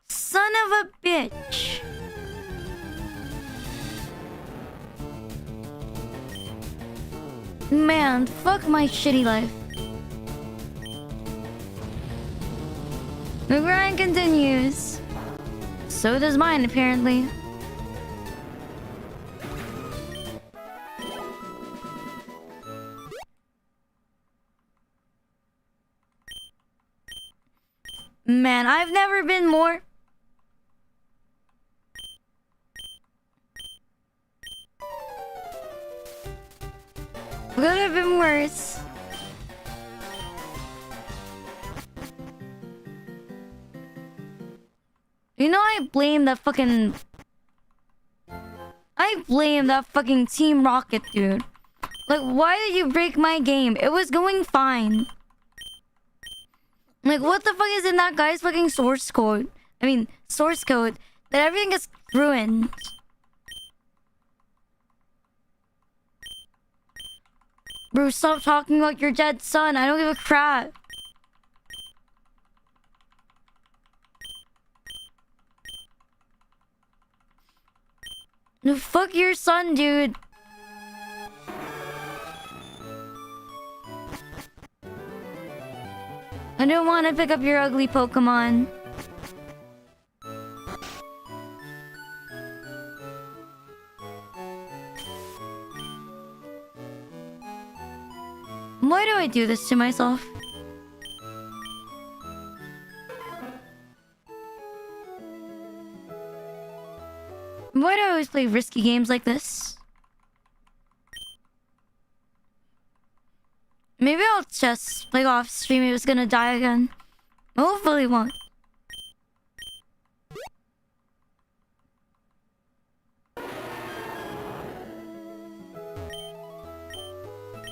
Son of a bitch. Man, fuck my shitty life. The grind continues. So does mine, apparently. Man, I've never been more... Could have been worse. You know, I blame that fucking Team Rocket, dude. Like, why did you break my game? It was going fine. Like, what the fuck is in that guy's fucking source code? I mean, source code that everything is ruined. Bro, stop talking about your dead son. I don't give a crap. No, fuck your son, dude. I don't want to pick up your ugly Pokemon. Why do I do this to myself? Why do I always play risky games like this? Maybe I'll just play off stream if it's gonna die again. Hopefully won't.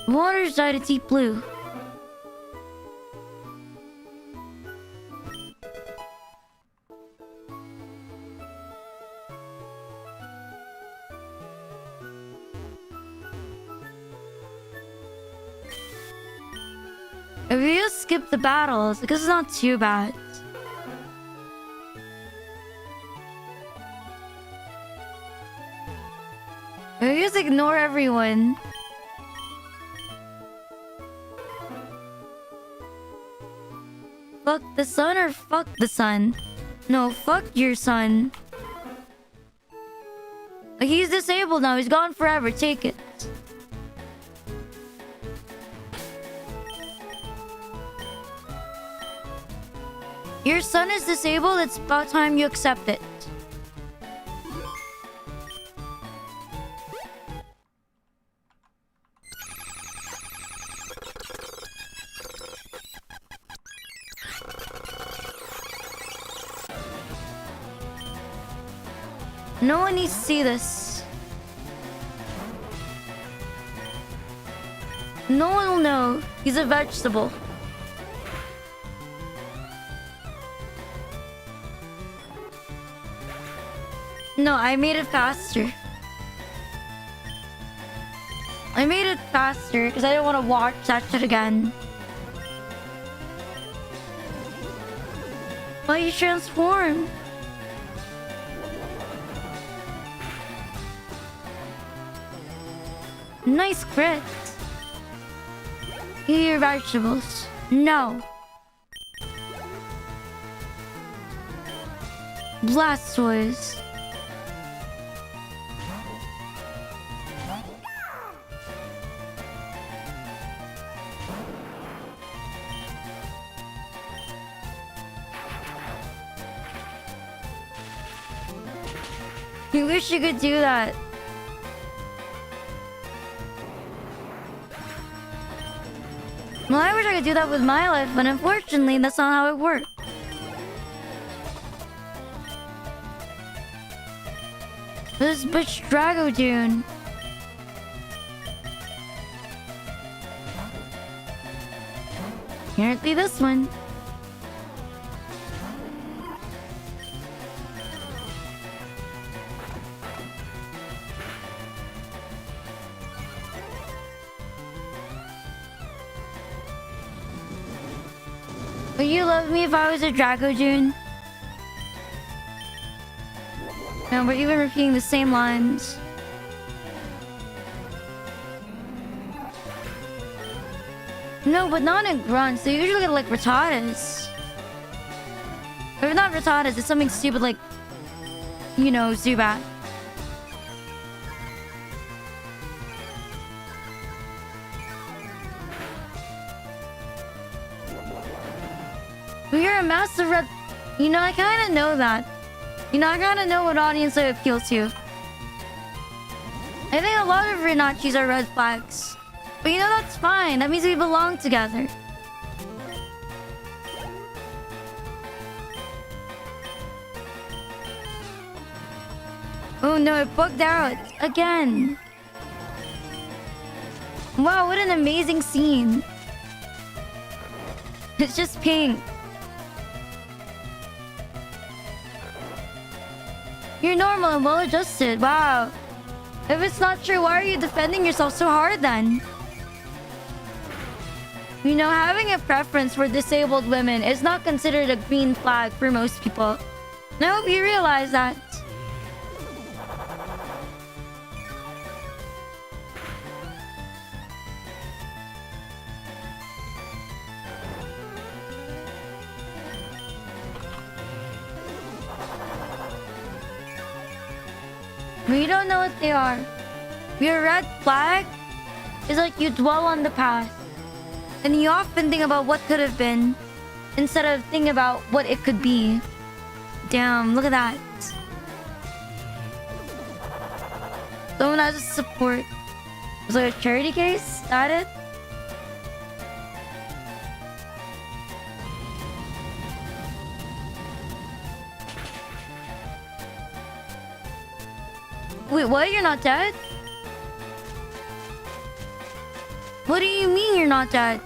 Water's dyed a deep blue. If we just skip the battles, because it's not too bad. If we just ignore everyone. Fuck the sun or fuck the sun? No, fuck your son. Like, he's disabled now. He's gone forever. Take it. Your son is disabled. It's about time you accept it. No one needs to see this. No one will know. He's a vegetable. No, I made it faster. I made it faster because I didn't want to watch that shit again. Why you transform? Nice crit. Eat your vegetables. No. Blastoise. You wish you could do that. Well, I wish I could do that with my life, but unfortunately, that's not how it works. This bitch Dragodude. Apparently this one. Would you love me if I was a Dragodude? No, we're even repeating the same lines. No, but not in grunts. They usually get like Rattatas. Or if not Rattatas, it's something stupid like, you know, Zubat. But you're a massive red... You know, I kind of know that. You know, I kind of know what audience I appeal to. I think a lot of Rinachis are red flags. But you know, that's fine. That means we belong together. Oh no, it bugged out again. Wow, what an amazing scene. It's just pink. You're normal and well adjusted. Wow. If it's not true, why are you defending yourself so hard then? You know, having a preference for disabled women is not considered a green flag for most people. And I hope you realize that. We don't know what they are. Your red flag is like you dwell on the past. And you often think about what could have been instead of thinking about what it could be. Damn, look at that. Someone has a support. Was it a charity case? Is that it? Wait, what? You're not dead? What do you mean you're not dead?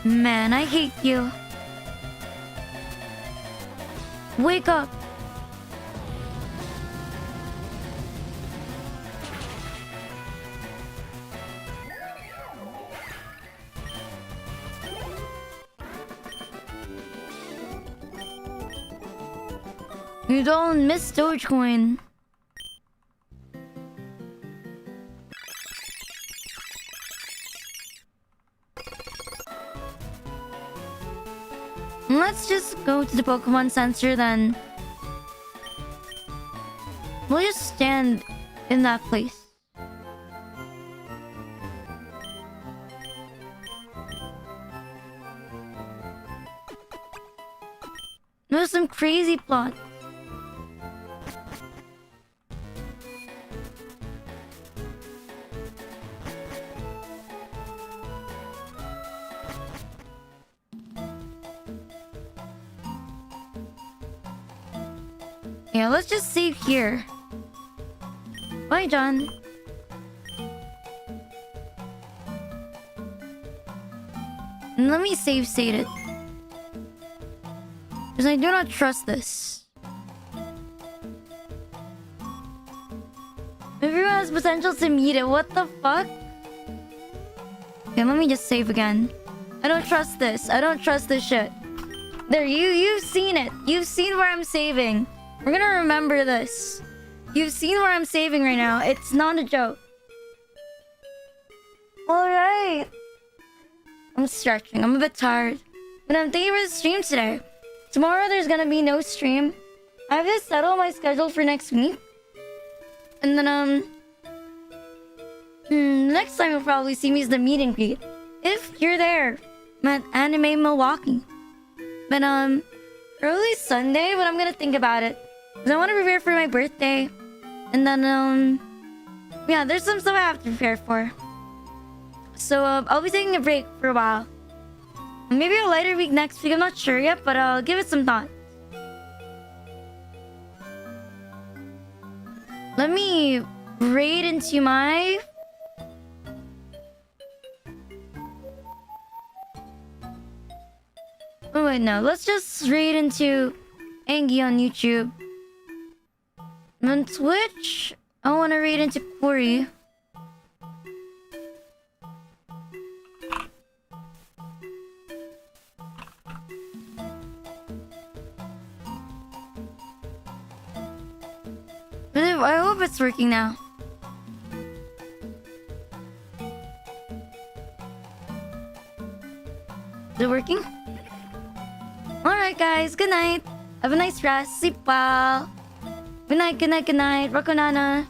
Man, I hate you. Wake up. You don't miss Dogecoin. Let's just go to the Pokemon Center then. We'll just stand in that place. There's some crazy plot. Yeah, let's just save here. Bye, John. And let me save state it. Because I do not trust this. Everyone has potential to meet it. What the fuck? Okay, let me just save again. I don't trust this. I don't trust this shit. There, you've seen it. You've seen where I'm saving. We're gonna remember this. You've seen where I'm saving right now. It's not a joke. Alright. I'm stretching. I'm a bit tired. But I'm thinking for the stream today. Tomorrow there's gonna be no stream. I have to settle my schedule for next week. And then, next time you'll probably see me is the meet and greet. If you're there. I'm at Anime Milwaukee. But, early Sunday, but I'm gonna think about it. Because I want to prepare for my birthday. And then, yeah, there's some stuff I have to prepare for. So, I'll be taking a break for a while. Maybe a lighter week next week, I'm not sure yet, but I'll give it some thought. Let me raid into my... Oh wait, no. Let's just raid into Angie on YouTube. On Twitch, I want to raid into Corey. I hope it's working now. Is it working? Alright guys, good night. Have a nice rest. Sleep well. Good night, good night, good night. Rakonana.